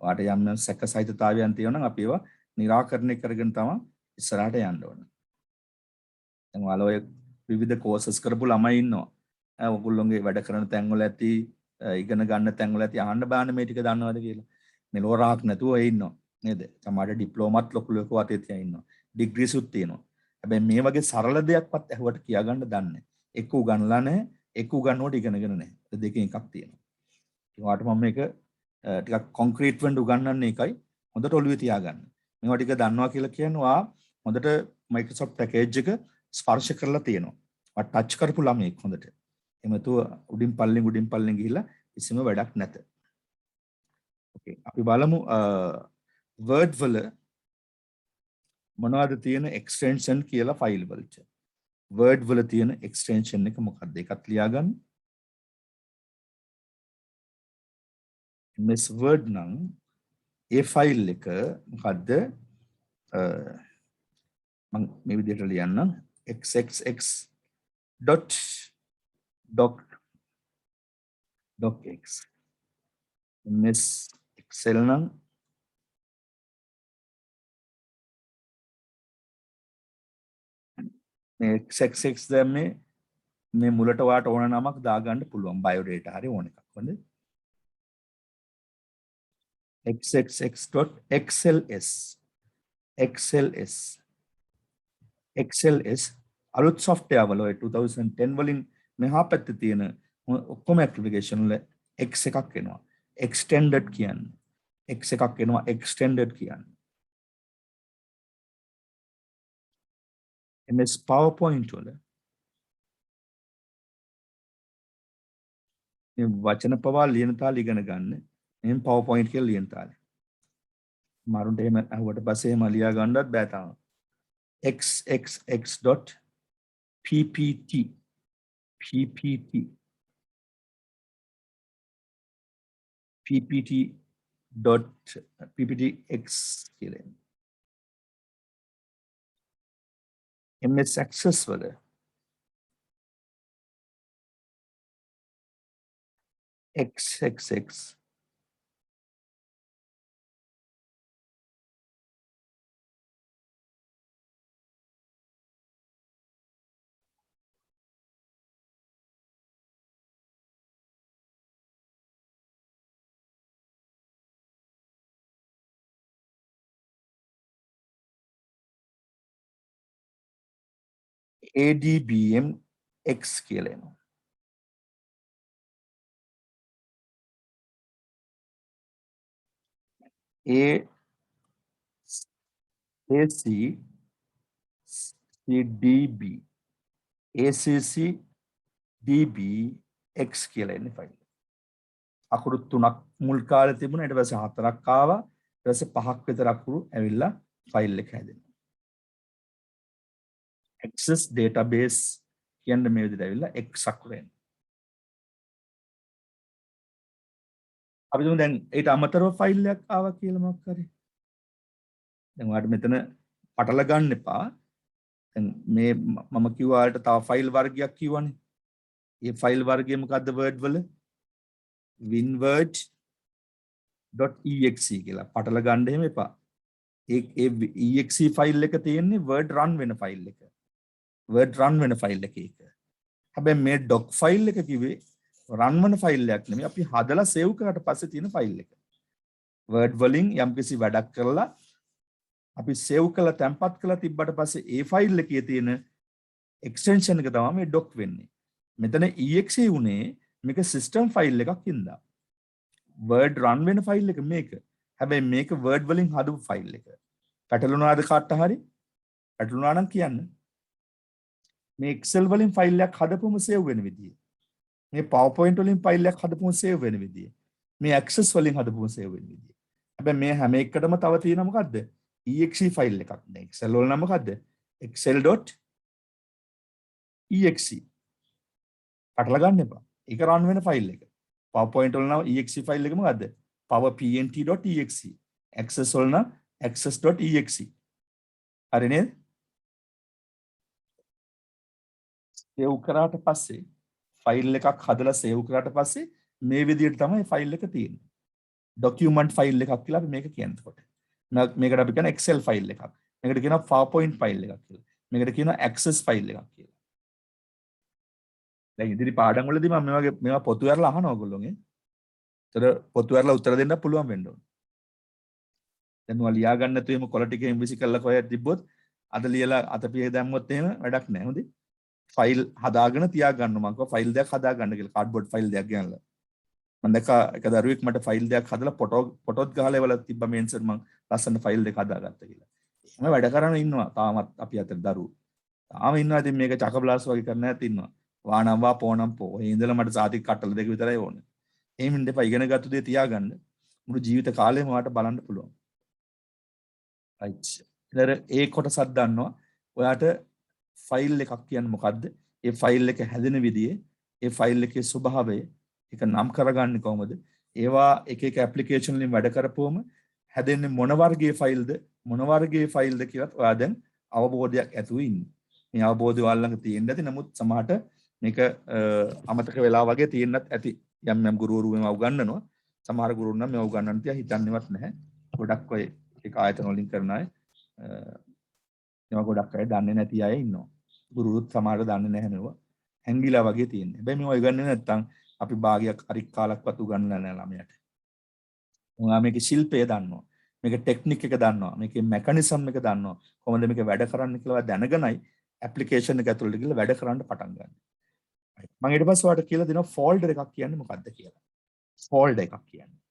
ඔයාට යම් සැක සහිතතාවයන් තියෙනවා නම් අපි ඒවා निराකරණය කරගෙන තමයි ඉස්සරහට යන්න ඕන. දැන් ඔයාලා ඔය විවිධ කෝසස් කරපු ළමයි ඉන්නවා. ඔයගොල්ලෝගේ වැඩ කරන තැන්වල ඇති ඉගෙන ගන්න තැන්වල ඇති අහන්න බෑනේ මේ ටික දන්නවද කියලා. මෙලොරාක් නැතුව ඒ ඉන්නවා නේද? සමහරට ඩිප්ලෝමාත් ලොකු ලොකු අතේ තියා ඉන්නවා. ඩිග්‍රීසුත් තියෙනවා. හැබැයි මේ වගේ සරල දෙයක්වත් ඇහුවට කියාගන්න දන්නේ නැහැ. එක්ක උගන්ලා නැහැ, එක්ක උගන්වුවට ඉගෙනගෙන නැහැ. ඒ දෙකෙන් එකක් තියෙනවා. ඒකට මම මේක ටිකක් කොන්ක්‍රීට් වෙන්න උගන්වන්නේ එකයි හොඳට ඔළුවේ තියාගන්න. මේවා ටික දන්නවා කියලා කියනවා හොඳට Microsoft පැකේජ් එක ස්පර්ශ කරලා තියෙනවා. වා ටච් කරපු ළමෙක් හොඳට. එමෙතු උඩින් පල්ලෙන් ගිහිල්ලා කිසිම වැඩක් නැත. ඕකේ අපි බලමු Word වල මොනවද තියෙන එක්ස්ටෙන්ෂන් කියලා ෆයිල් වලට. Word වල තියෙන එක්ස්ටෙන්ෂන් එක මොකක්ද? ඒකත් ලියාගන්න. MS Word නම් ඒ ෆයිල් එක මොකද්ද? මම මේ විදිහට ලියන්නම් xxx.docx MS Excel නම් මේ xxx දැම්මේ මේ මුලට ඔයාට ඕන නමක් දාගන්න පුළුවන් බයෝඩේටා හරි ඕන එකක්. හොඳයි. xxx.xls XLS අලුත් software වල 2010 වලින් මෙහා පැත්තේ තියෙන ඔක්කොම ඇප්ලිකේෂන් වල X එකක් එනවා. extended කියන්නේ. X එකක් එනවා extended කියන්නේ. MS PowerPoint වල මේ වචන පවා ලියන තාල ඉගෙන ගන්න. එහෙනම් PowerPoint කියලා ලියන තාලේ. මාරුන්ට එහෙම අහුවට පස්සේ එහෙම ලියා ගන්නවත් බෑ තාම. xxx.ppt ppt.pptx කියලා එනවා. MS Access වල xxx ADBM X කියලා එනවා. ACCDB ACCDB X කියලා එන්නේ ෆයිල්. අකුරු 3ක් මුල් කාලේ තිබුණා. ඊට පස්සේ 4ක් ආවා. ඊට පස්සේ 5ක් විතර අකුරු ඇවිල්ලා ෆයිල් එක හැදෙනවා. Access database කියන්නේ මේ විදිහට ඇවිල්ලා X අකුර එනවා. අපි දුන්න දැන් ඊට අමතරව ෆයිල් එකක් ආවා කියලා මොකක් හරි. දැන් ඔයාලට මෙතන පටල ගන්න එපා. දැන් මේ මම කිව්වාට තව ෆයිල් වර්ගයක් කිව්වනේ. මේ ෆයිල් වර්ගය මොකද්ද Word වල? winword.exe කියලා. පටල ගන්න එහෙම එපා. ඒ exe ෆයිල් එක තියෙන්නේ Word run වෙන ෆයිල් එක. Word run වෙන ෆයිල් එකක. හැබැයි මේ doc ෆයිල් එක කිව්වේ run වෙන ෆයිල් එකක් නෙමෙයි. අපි හදලා save කරාට පස්සේ තියෙන ෆයිල් එක. Word වලින් යම්කිසි වැඩක් කරලා අපි save කරලා තැම්පත් කරලා තිබ්බට පස්සේ ඒ ෆයිල් එකේ තියෙන extension එක තමයි මේ doc වෙන්නේ. මෙතන exe උනේ මේක system ෆයිල් එකක් ඉඳලා. Word run වෙන ෆයිල් එක මේක. හැබැයි මේක Word වලින් හදපු ෆයිල් එක. පැටලුණාද කාට හරි? පැටලුණා නම් කියන්න. මේ Excel වලින් ෆයිල් එකක් හදපුවම save වෙන විදිය. මේ PowerPoint වලින් ෆයිල් එකක් හදපුවම save වෙන විදිය. මේ Access වලින් හදපුවම save වෙන විදිය. හැබැයි මේ හැම එකකටම තව තියෙන මොකද්ද? exe ෆයිල් එකක්. දැන් Excel වල නම් මොකද්ද? excel.exe. පටල ගන්න එපා. ඒක run වෙන ෆයිල් එක. PowerPoint වල නම් exe ෆයිල් එක මොකද්ද? powerpnt.exe. Access වල නම් access.exe. හරි නේද? සේව් කරාට පස්සේ ෆයිල් එකක් හදලා සේව් කරාට පස්සේ මේ විදිහට තමයි ෆයිල් එක තියෙන්නේ. ડોකියුමන්ට් ෆයිල් එකක් කියලා අපි මේක කියනකොට. මේකට අපි කියන Excel ෆයිල් එකක්. මේකට කියනවා PowerPoint ෆයිල් එකක් කියලා. මේකට කියනවා Access ෆයිල් එකක් කියලා. දැන් ඉදිරි පාඩම් වලදී මම මේවා පොතු ඇරලා අහනවා ඔයගොල්ලෝගෙන්. ඒතර පොතු ඇරලා උත්තර දෙන්න පුළුවන් වෙන්න ඕන. දැන් ඔයාලා ලියා ගන්න නැතුව එහෙම කොළ ටිකෙන් විසි කරලා කොහෙද තිබ්බොත් අද ලියලා අතපියේ දැම්මොත් එහෙම වැඩක් නැහැ. හොඳේ. ෆයිල් හදාගෙන තියාගන්න මම කිව්වා ෆයිල් දෙකක් හදාගන්න කියලා කාඩ්බෝඩ් ෆයිල් දෙකක් ගෙනල්ලා මම දැක්කා එක දරුවෙක් මට ෆයිල් දෙකක් හදලා ෆොටෝත් ගහලා ඒවල තිබ්බා මේන්සර් මම ලස්සන ෆයිල් දෙක හදාගත්තා කියලා. එහෙම වැඩ කරන ඉන්නවා තාමත් අපි අතර දරුවෝ. තාම ඉන්නවා ඉතින් මේක චකබ්ලාස් වගේ කරන්න නැත් ඉන්නවා. වානම් වා පෝනම් පෝ. ඒ ඉඳලා මට සාතික කට්ටල දෙක විතරයි ඕනේ. එහෙම ඉන්න එපා ඉගෙන ගත්ත දේ තියාගන්න. මුළු ජීවිත කාලෙම ඔයාලට බලන්න පුළුවන්. right. ඊළඟ ඒ කොටසක් දන්නවා. ඔයාට ෆයිල් එකක් කියන්නේ මොකද්ද? ඒ ෆයිල් එක හැදෙන විදිය, ඒ ෆයිල් එකේ ස්වභාවය, ඒක නම් කරගන්නේ කොහොමද? ඒවා එක එක ඇප්ලිකේෂන් වලින් වැඩ කරපුවම හැදෙන්නේ මොන වර්ගයේ ෆයිල්ද, මොන වර්ගයේ ෆයිල්ද කියලා ඔයා දැන් අවබෝධයක් ඇතුව ඉන්නේ. මේ අවබෝධය ඔයාලා ළඟ තියෙන්න ඇති. නමුත් සමහරට මේක අමතක වෙලා වගේ තියෙන්නත් ඇති. යම් යම් ගුරුවරු මේවා උගන්වනවා. සමහර ගුරුවරු නම් මේවා උගන්වන්න තියා හිතන්නේවත් නැහැ. ගොඩක් ඔය ඒක ආයතන වලින් කරන අය මේවා ගොඩක් අය දන්නේ නැති අය ඉන්නවා. ගුරුවරුත් සමහර දන්නේ නැහැ මේවා. හැංගිලා වගේ තියෙන්නේ. හැබැයි මේවා ඉගන්නේ නැත්තම් අපි භාගයක් හරි කාලක්වත් උගන්වලා නැහැ ළමයට. ඔයා මේකේ ශිල්පය දන්නවා. මේකේ ටෙක්නික් එක දන්නවා. මේකේ මෙකනිසම් එක දන්නවා. කොහොමද මේක වැඩ කරන්නේ කියලා දැනගෙනයි ඇප්ලිකේෂන් එක ඇතුළට ගිහලා වැඩ කරන්න පටන් ගන්න. මම ඊට පස්සේ ඔයාලට කියලා දෙනවා ෆෝල්ඩර් එකක් කියන්නේ මොකක්ද කියලා. ෆෝල්ඩර් එකක් කියන්නේ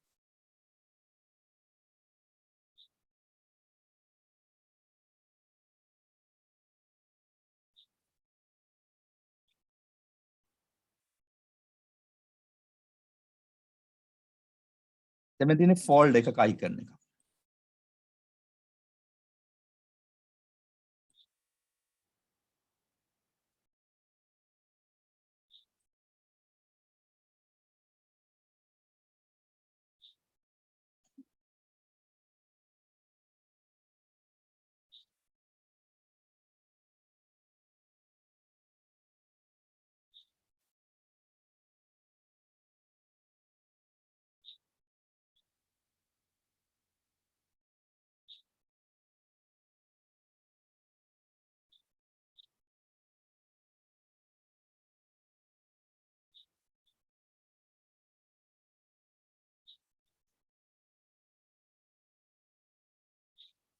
එතන තියෙන ෆෝල්ඩර් එකක අයිකන් එක.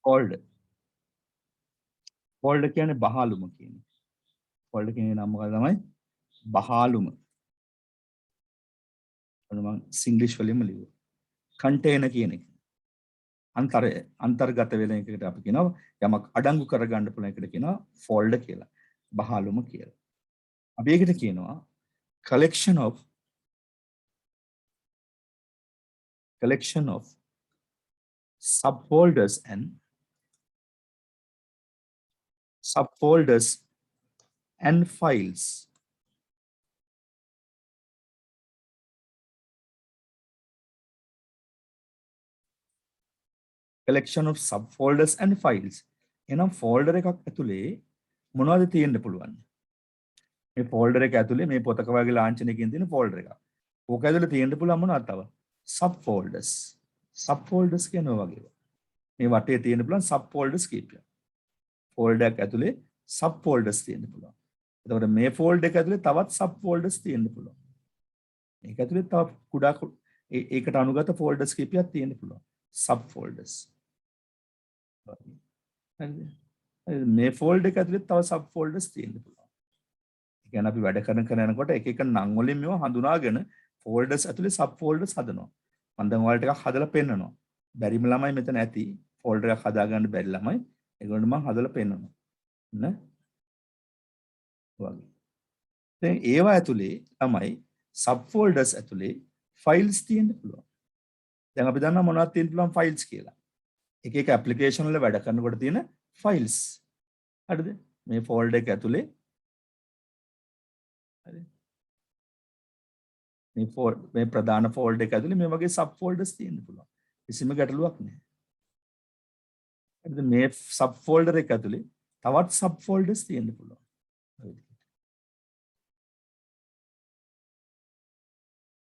ෆෝල්ඩර් කියන්නේ බහලුම කියන්නේ. ෆෝල්ඩර් කියන්නේ නම මොකක්ද තමයි? බහලුම. මම සිංග්ලිෂ් වලින්ම ලියුවා. කන්ටේනර් කියන එක. අන්තර්ගත වෙන එකට අපි කියනවා යමක් අඩංගු කරගන්න පුළුවන් එකට කියනවා ෆෝල්ඩර් කියලා. බහලුම කියලා. අපි ඒකට කියනවා collection of subfolders and files. Collection of subfolders and files. එහෙනම් ෆෝල්ඩර් එකක් ඇතුලේ මොනවද තියෙන්න පුළුවන්? මේ ෆෝල්ඩර් එක ඇතුලේ මේ පොතක වගේ ලාංඡනයකින් තියෙන ෆෝල්ඩර් එකක්. ඕක ඇතුලේ තියෙන්න පුළුවන් මොනවද තව? subfolders. subfolders කියනවා වගේ. මේ වටේ තියෙන්න පුළුවන් subfolders කීපයක්. ෆෝල්ඩර් එක ඇතුලේ subfolders තියෙන්න පුළුවන්. එතකොට මේ ෆෝල්ඩර් එක ඇතුලේ තවත් subfolders තියෙන්න පුළුවන්. මේක ඇතුලේ තව කුඩා ඒකට අනුගත ෆෝල්ඩර්ස් කීපයක් තියෙන්න පුළුවන්. subfolders. මේ ෆෝල්ඩර් එක ඇතුලේ තව subfolders තියෙන්න පුළුවන්. ඒ කියන්නේ අපි වැඩ කරන යනකොට එක එක නම් වලින් මේවා හඳුනාගෙන ෆෝල්ඩර්ස් ඇතුලේ subfolders හදනවා. මම දැන් ඔයාලට එකක් හදලා පෙන්නනවා. බැරිම ළමයි මෙතන ඇති. ෆෝල්ඩර් එකක් හදාගන්න බැරි ළමයි. ඒගොල්ලෝ මම හදලා පෙන්නනවා. නේ? වගේ. දැන් ඒවා ඇතුලේ තමයි subfolders ඇතුලේ files තියෙන්න පුළුවන්. දැන් අපි දන්නවා මොනවද තියෙන්න පුළුවන් files කියලා. එක එක ඇප්ලිකේෂන් වල වැඩ කරනකොට තියෙන files. හරිද? මේ ෆෝල්ඩර් එක ඇතුලේ හරි. මේ ප්‍රධාන ෆෝල්ඩර් එක ඇතුලේ මේ වගේ subfolders තියෙන්න පුළුවන්. කිසිම ගැටලුවක් නැහැ. හරිද? මේ subfolder එක ඇතුලේ තවත් subfolders තියෙන්න පුළුවන්.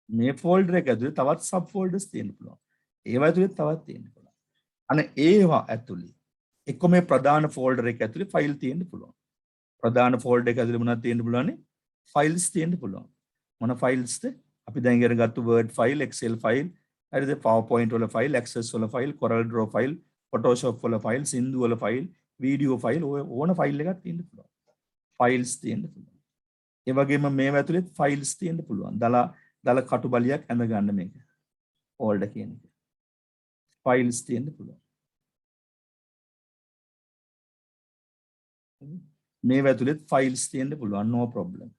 මේ ෆෝල්ඩර් එක ඇතුලේ තවත් subfolders තියෙන්න පුළුවන්. ඒවා ඇතුලේ තවත් තියෙන්න පුළුවන්. අනේ ඒවා ඇතුලේ එක්ක මේ ප්‍රධාන ෆෝල්ඩර් එක ඇතුලේ ෆයිල් තියෙන්න පුළුවන්. ප්‍රධාන ෆෝල්ඩර් එක ඇතුලේ මොනවද තියෙන්න පුළුවන්නේ? ෆයිල්ස් තියෙන්න පුළුවන්. මොන ෆයිල්ස්ද? අපි දැන් ඉගෙන ගත්තු Word ෆයිල්, Excel ෆයිල්, හරිද? PowerPoint වල ෆයිල්, Access වල file, Corel Draw file, Photoshop වල ෆයිල්, Sindu වල ෆයිල්, වීඩියෝ ෆයිල් ඕන ෆයිල් එකක් තියෙන්න පුළුවන්. ෆයිල්ස් තියෙන්න පුළුවන්. ඒ වගේම මේව ඇතුලේ ෆයිල්ස් තියෙන්න පුළුවන්. දල කටුබලියක් ඇඳ ගන්න මේක. ෆෝල්ඩර් කියන එක. ෆයිල්ස් තියෙන්න පුළුවන්. මේ ඇතුලේ ෆයිල්ස් තියෙන්න පුළුවන්. no problem.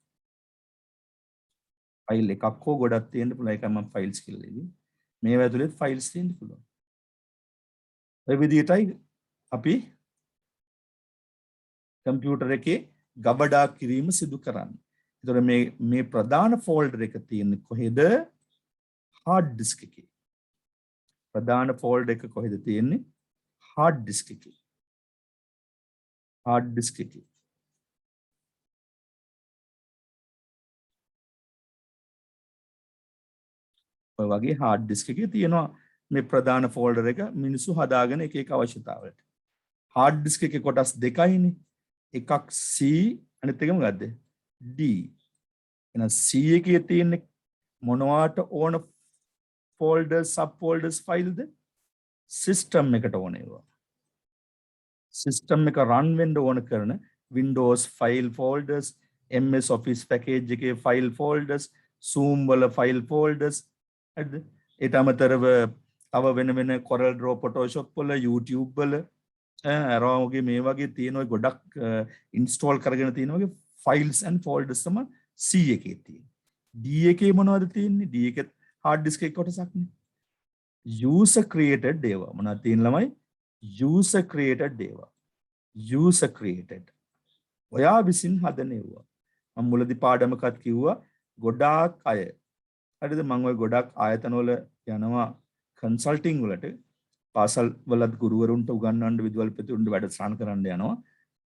ෆයිල් එකක් හෝ ගොඩක් තියෙන්න පුළුවන්. ඒකයි මම ෆයිල්ස් කියලා ලිව්වේ. මේ ඇතුලේ ෆයිල්ස් තියෙන්න පුළුවන්. ඔය විදිහටයි අපි කම්පියුටර් එකේ ගබඩා කිරීම සිදු කරන්නේ. ඒතකොට මේ ප්‍රධාන ෆෝල්ඩර් එක තියෙන්නේ කොහෙද? hard disk එකේ. ප්‍රධාන ෆෝල්ඩර් එක කොහෙද තියෙන්නේ? hard disk එකේ. hard disk එකේ. ඔය වගේ hard disk එකේ තියෙනවා මේ ප්‍රධාන ෆෝල්ඩර් එක මිනිස්සු හදාගෙන එක එක අවශ්‍යතාවලට. hard disk එකේ කොටස් දෙකයිනේ. එකක් C අනිත් එක මොකද්ද? D. එහෙනම් C එකේ තියෙන මොනවාට ඕන ෆෝල්ඩර්ස් සබ්ෆෝල්ඩර්ස් ෆයිල්ද? සිස්ටම් එකට ඕන ඒවා. සිස්ටම් එක රන් වෙන්න ඕන කරන Windows file folders, MS Office package එකේ ෆයිල් ෆෝල්ඩර්ස්, Zoom වල ෆයිල් ෆෝල්ඩර්ස්, හරිද? ඊට අමතරව තව වෙන Corel Draw, Photoshop වල, YouTube වල අරෝගේ මේ වගේ තියෙන ඔය ගොඩක් ඉන්ස්ටෝල් කරගෙන තියෙන වගේ ෆයිල්ස් ඇන්ඩ් ෆෝල්ඩර්ස් තමයි C එකේ තියෙන්නේ. D එකේ මොනවද තියෙන්නේ? D එකේ hard disk එක කොටසක් නේ. user created ඒවා මොනවද තියෙන ළමයි? user created ඒවා. user created. ඔයා විසින් හදන ඒවා. මම මුලදී පාඩමකත් කිව්වා ගොඩාක් අය. හරිද? මම ඔය ගොඩක් ආයතන වල යනවා කන්සල්ටිං වලට. පාසල් වලත් ගුරුවරුන්ට උගන්වන්න විදුහල්පතිවරුන්ට වැඩසටහන් කරන්න යනවා.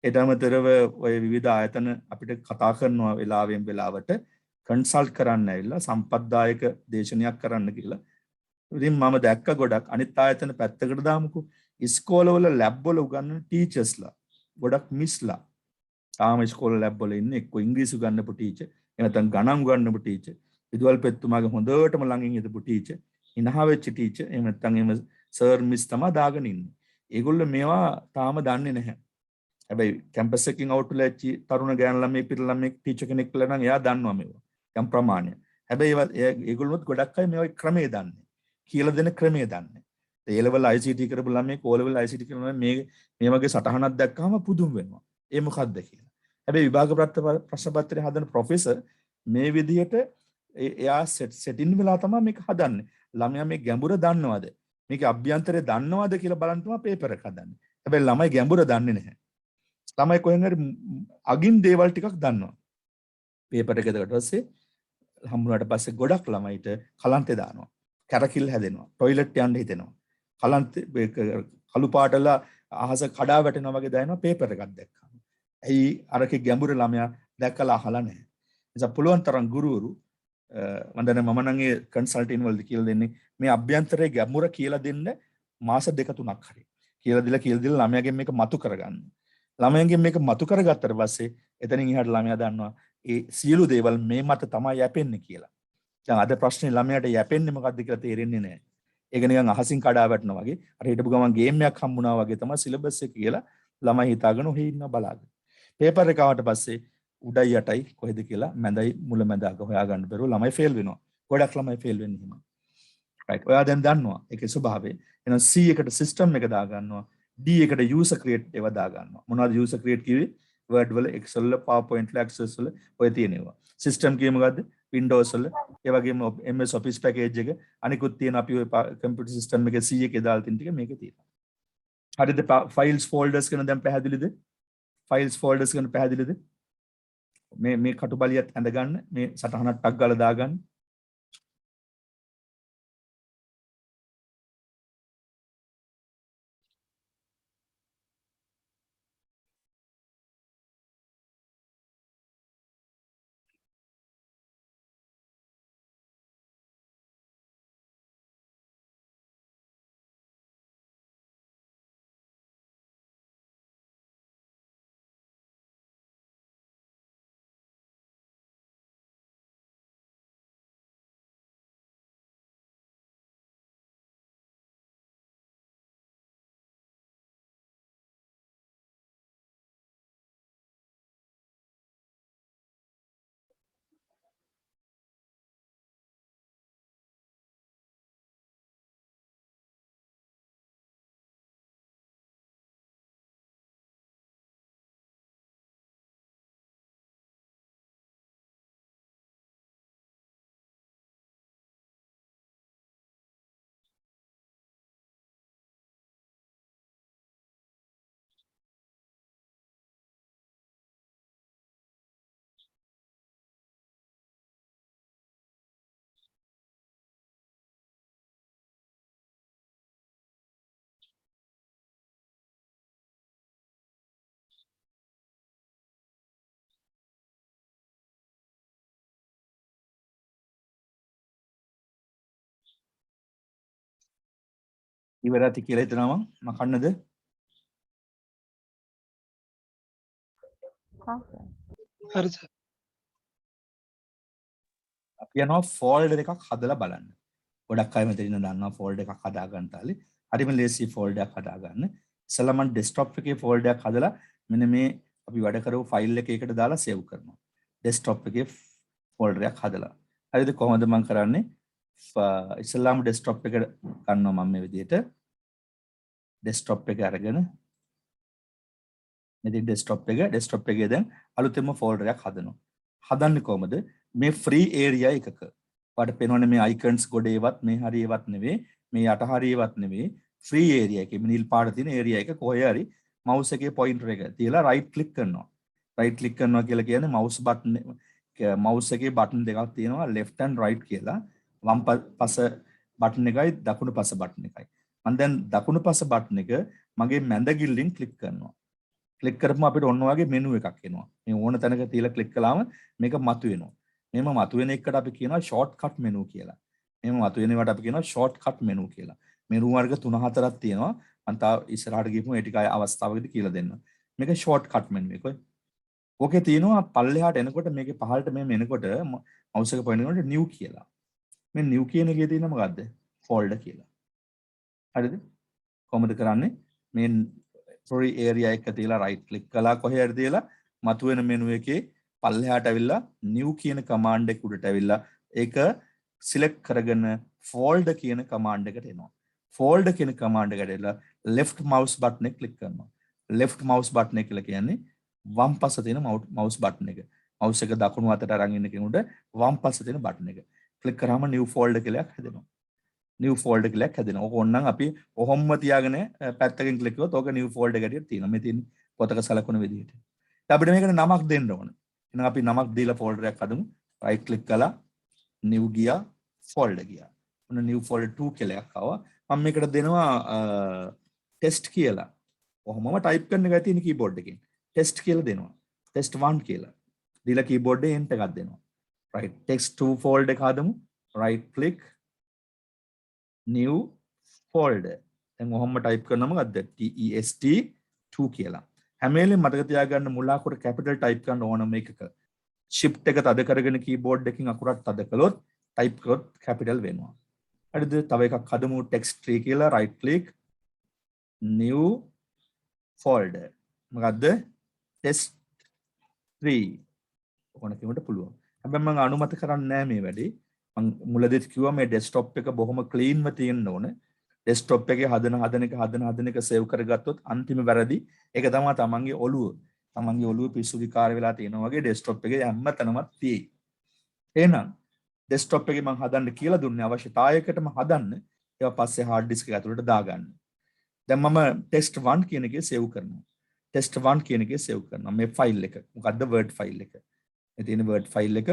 ඊට අමතරව ඔය විවිධ ආයතන අපිට කතා කරනවා වෙලාවෙන් වෙලාවට කන්සල්ට් කරන්න ඇවිල්ලා සම්පත්දායක දේශනයක් කරන්න කියලා. ඉතින් මම දැක්ක ගොඩක් අනිත් ආයතන පැත්තකට දාමුකෝ. ඉස්කෝලවල ලැබ් වල උගන්වන ටීචර්ස්ලා ගොඩක් මිස්ලා. තාම ඉස්කෝල ලැබ් වල ඉන්නේ එක්ක ඉංග්‍රීසි උගන්වපු ටීචර්, එහෙනම් ගණන් උගන්වපු ටීචර්, විදුහල්පතිතුමාගේ හොඳටම ළඟින් ඉඳපු ටීචර්, ඉනහා වෙච්ච ටීචර්, එහෙම නැත්නම් එහෙම සර් මිස් තමයි දාගෙන ඉන්නේ. ඒගොල්ලෝ මේවා තාම දන්නේ නැහැ. හැබැයි කැම්පස් එකකින් අවුට් වෙලා ඇච්චි තරුණ ගෑනු ළමයි පිට ළමයි ටීචර් කෙනෙක් කියලා නම් එයා දන්නවා මේවා. යම් ප්‍රමාණය. හැබැයි ඒගොල්ලොත් ගොඩක් අය මේවා ක්‍රමයේ දන්නේ. කියලා දෙන ක්‍රමයේ දන්නේ. ඒ ලෙවල් ICT කරපු ළමයි කෝ ලෙවල් ICT කරන ළමයි මේ වගේ සටහනක් දැක්කම පුදුම වෙනවා. ඒ මොකක්ද කියලා. හැබැයි විභාග ප්‍රශ්න පත්‍රය හදන ප්‍රොෆෙසර් මේ විදිහට එයා සෙටින් වෙලා තමයි මේක හදන්නේ. ළමයා මේ ගැඹුර දන්නවද? මේක අභ්‍යන්තරේ දන්නවද කියලා බලන්න තමයි පේපර් එක හදන්නේ. හැබැයි ළමයි ගැඹුර දන්නේ නැහැ. ළමයි කොහෙන් හරි අගින් දේවල් ටිකක් දන්නවා. පේපර් එක දාට පස්සේ හම්බුනාට පස්සේ ගොඩක් ළමයිට කලන්තේ දානවා. කැරකිල් හැදෙනවා. টয়ලට් යන්න හිතෙනවා. කළු පාටලා අහස කඩා වැටෙනවා වගේ දැනෙනවා පේපර් එකක් දැක්කම. ඇයි අරකේ ගැඹුරු ළමයා දැක්කලා අහලා නැහැ. නිසා පුළුවන් තරම් ගුරුවරු මම දැන් මම නම් ඒ කන්සල්ටින් වලදී කියලා දෙන්නේ මේ අභ්‍යන්තරයේ ගැඹුර කියලා දෙන්න මාස 2-3ක් හරි. කියලා දීලා ළමයාගෙන් මේක මතු කරගන්න. ළමයාගෙන් මේක මතු කරගත්තට පස්සේ එතනින් එහාට ළමයා දන්නවා ඒ සියලු දේවල් මේ මත තමයි යැපෙන්නේ කියලා. දැන් අද ප්‍රශ්නේ ළමයාට යැපෙන්නේ මොකද්ද කියලා තේරෙන්නේ නැහැ. ඒක නිකන් අහසින් කඩා වැටෙනවා වගේ. අර හිටපු ගමන් ගේම් එකක් හම්බුණා වගේ තමයි සිලබස් එක කියලා ළමයි හිතාගෙන ඔහේ ඉන්න බලාගෙන. පේපර් එක ආවට පස්සේ උඩයි යටයි කොහෙද කියලා මැදයි මුල මැද අග හොයාගන්න බැරුව ළමයි ෆේල් වෙනවා. ගොඩක් ළමයි ෆේල් වෙන්නේ එහෙම. රයිට්. ඔයා දැන් දන්නවා ඒකේ ස්වභාවය. එහෙනම් C එකට සිස්ටම් එක දා ගන්නවා. D එකට යූසර් ක්‍රියේට් ඒවා දා ගන්නවා. මොනවද යූසර් ක්‍රියේට් කිව්වේ? Word වල Excel වල PowerPoint වල Access වල ඔය තියෙනවා. සිස්ටම් කියේ මොකද්ද? Windows වල ඒ වගේම MS Office package එක අනිකුත් තියෙන අපි ඔය කම්පියුටර් සිස්ටම් එකේ C එකේ දාලා තියෙන ටික මේකේ තියෙනවා. හරිද? ෆයිල්ස් ෆෝල්ඩර්ස් කියන දැන් පැහැදිලිද? ෆයිල්ස් ෆෝල්ඩර්ස් කියන පැහැදිලිද? මේ කටුබලියත් ඇඳ ගන්න මේ සටහනක් ටක් ගාලා දාගන්න. ඉවරයි කියලා හිතනවා මම කන්නද? හරි සර්. අපි යනවා ෆෝල්ඩර් එකක් හදලා බලන්න. ගොඩක් අය මෙතන ඉන්න දන්නවා ෆෝල්ඩර් එකක් හදා ගන්න තාලේ. හරිම ලේසි ෆෝල්ඩර් එකක් හදා ගන්න. ඉස්සෙල්ලා මම ඩෙස්ක්ටොප් එකේ ෆෝල්ඩර් එකක් හදලා මෙන්න මේ අපි වැඩ කරපු ෆයිල් එකකට දාලා සේව් කරනවා. ඩෙස්ක්ටොප් එකේ ෆෝල්ඩර් එකක් හදලා. හරිද? කොහොමද මම කරන්නේ? ඉස්සෙල්ලාම ඩෙස්ක්ටොප් එක ගන්නවා මම මේ විදිහට. ඩෙස්ක්ටොප් එක අරගෙන මෙතන ඩෙස්ක්ටොප් එකේ දැන් අලුතෙන්ම ෆෝල්ඩර් එකක් හදනවා. හදන්නේ කොහමද? මේ ෆ්‍රී ඒරියා එකක. ඔයාලට පේනවනේ මේ අයිකන්ස් ගොඩේවත් මේ හරියවත් නෙවෙයි, මේ යට හරියවත් නෙවෙයි. ෆ්‍රී ඒරියා එකේ නිල් පාට තියෙන ඒරියා එක කොහේ හරි මවුස් එකේ පොයින්ටර් එක තියලා රයිට් ක්ලික් කරනවා. රයිට් ක්ලික් කරනවා කියලා කියන්නේ මවුස් එකේ බටන් දෙකක් තියෙනවා left and right කියලා. වම් පස බටන් එකයි දකුණු පස බටන් එකයි. මම දැන් දකුණු පස බටන් එක මගේ මැද ගිල්ලෙන් ක්ලික් කරනවා. ක්ලික් කරපුවම අපිට ඔන්න ඔයගේ මෙනු එකක් එනවා. මේ ඕන තැනක තියලා ක්ලික් කළාම මේක මතුවෙනවා. මෙහෙම මතුවෙන එකට අපි කියනවා ෂෝට් කට් මෙනු කියලා. මෙහෙම මතුවෙන ඒවාට අපි කියනවා ෂෝට් කට් මෙනු කියලා. මෙනු වර්ග 3-4ක් තියෙනවා. මම තා ඉස්සරහට ගිහපුවම ඒ ටික අවස්ථාවකදී කියලා දෙන්න. මේක ෂෝට් කට් මෙනු එක. ඕකේ තියෙනවා පල්ලෙහාට එනකොට මේකේ පහළට මෙහෙම එනකොට මවුස් එක පොයින්ට් කරනකොට නිව් කියලා. මේ නිව් කියන එකේ තියෙන මොකද්ද? ෆෝල්ඩර් කියලා. හරිද? කොහොමද කරන්නේ? මේ free area එක තියලා right click කළා කොහේ හරි තියලා මතුවෙන menu එකේ පල්ලෙහාට ඇවිල්ලා new කියන command එක උඩට ඇවිල්ලා ඒක select කරගෙන fold කියන command එකට එනවා. fold කියන command එකට ඇවිල්ලා left mouse button එක click කරනවා. left mouse button එක කියලා කියන්නේ වම් පස තියෙන mouse button එක. mouse එක දකුණු අතට අරන් ඉන්න කෙනෙකුට වම් පස තියෙන button එක. click කරාම new folder කියලා හැදෙනවා. new folder කියලා හැදෙනවා. ඕක ඕනනම් අපි ඔහොම්ම තියාගෙන පැත්තකින් click කරොත් ඕක new folder එකකට තියෙනවා. මේ තියෙන පොතක සලකුණු විදිහට. අපිට මේකට නමක් දෙන්න ඕන. එහෙනම් අපි නමක් දීලා folder එකක් හදමු. right click කළා new ගියා folder ගියා. ඔන්න new folder 2 කියලා එකක් ආවා. මම මේකට දෙනවා test කියලා. ඔහොමම type කරන එකයි තියෙන keyboard එකෙන්. test කියලා දෙනවා. test 1 කියලා. දීලා keyboard එකේ enter එකක් දෙනවා. right text 2 folder එක හදමු. right click new folder. දැන් ඔහොම type කරනම ගත්ත test 2 කියලා. හැම වෙලේම මතක තියාගන්න මුලාකුර capital type කරන්න ඕන මේකක. shift එක තද කරගෙන keyboard එකකින් අකුරක් තද කළොත් type කරොත් capital වෙනවා. හරිද? තව එකක් හදමු text 3 කියලා right click new folder. මොකද්ද? test 3. ඕන කෙනෙකුට පුළුවන්. හැබැයි මම අනුමත කරන්නේ නැහැ මේ වැඩේ. මම මුලදීත් කිව්වා මේ desktop එක බොහොම cleanව තියෙන්න ඕන. desktop එකේ හදන එක save කරගත්තොත් අන්තිම වැරදි ඒක තමයි තමන්ගේ ඔළුව. තමන්ගේ ඔළුව පිස්සු විකාර වෙලා තියෙනවා වගේ desktop එකේ හැම තැනම තියෙයි. එහෙනම් desktop එකේ මම හදන්න කියලා දුන්නේ අවශ්‍යතාවයකටම හදන්න. ඒවා පස්සේ hard disk එක ඇතුළට දාගන්න. දැන් මම test 1 කියන එකේ save කරනවා. test 1 කියන එකේ save කරනවා. මේ file එක. මොකද්ද word file එක. මේ තියෙන word file එක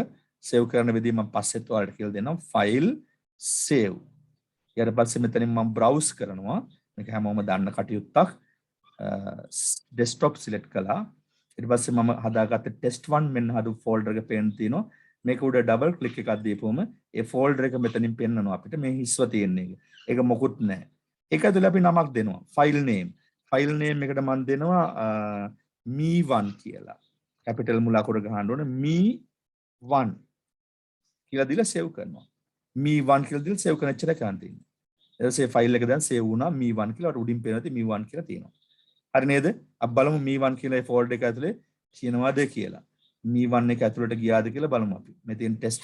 save කරන විදිහ මම පස්සෙත් ඔයාලට කියලා දෙනවා. file save. ඊට පස්සේ මෙතනින් මම browse කරනවා. මේක හැමෝම දන්න කටයුත්තක්. desktop select කළා. ඊට පස්සේ මම හදාගත්ත test 1 මෙන්න හදු folder එක පේන්න තියෙනවා. මේක උඩ double click එකක් දීපුවම ඒ folder එක මෙතනින් පෙන්නනවා අපිට මේ හිස්ව තියෙන එක. ඒක මොකුත් නැහැ. ඒක ඇතුළේ අපි නමක් දෙනවා. file name. file name එකට මම දෙනවා me1 කියලා. capital මුල අකුර ගහන්න ඕනේ me1 කියලා දීලා save කරනවා. me1 කියලා දීලා save කරන එච්චර කරන් තියෙනවා. ඊට පස්සේ file එක දැන් save වුණා me1 කියලා උඩින් පේනවා me1 කියලා තියෙනවා. හරි නේද? අපි බලමු me1 කියලා ඒ folder එක ඇතුලේ තියෙනවද කියලා. me1 එක ඇතුළට ගියාද කියලා බලමු අපි. මේ තියෙන test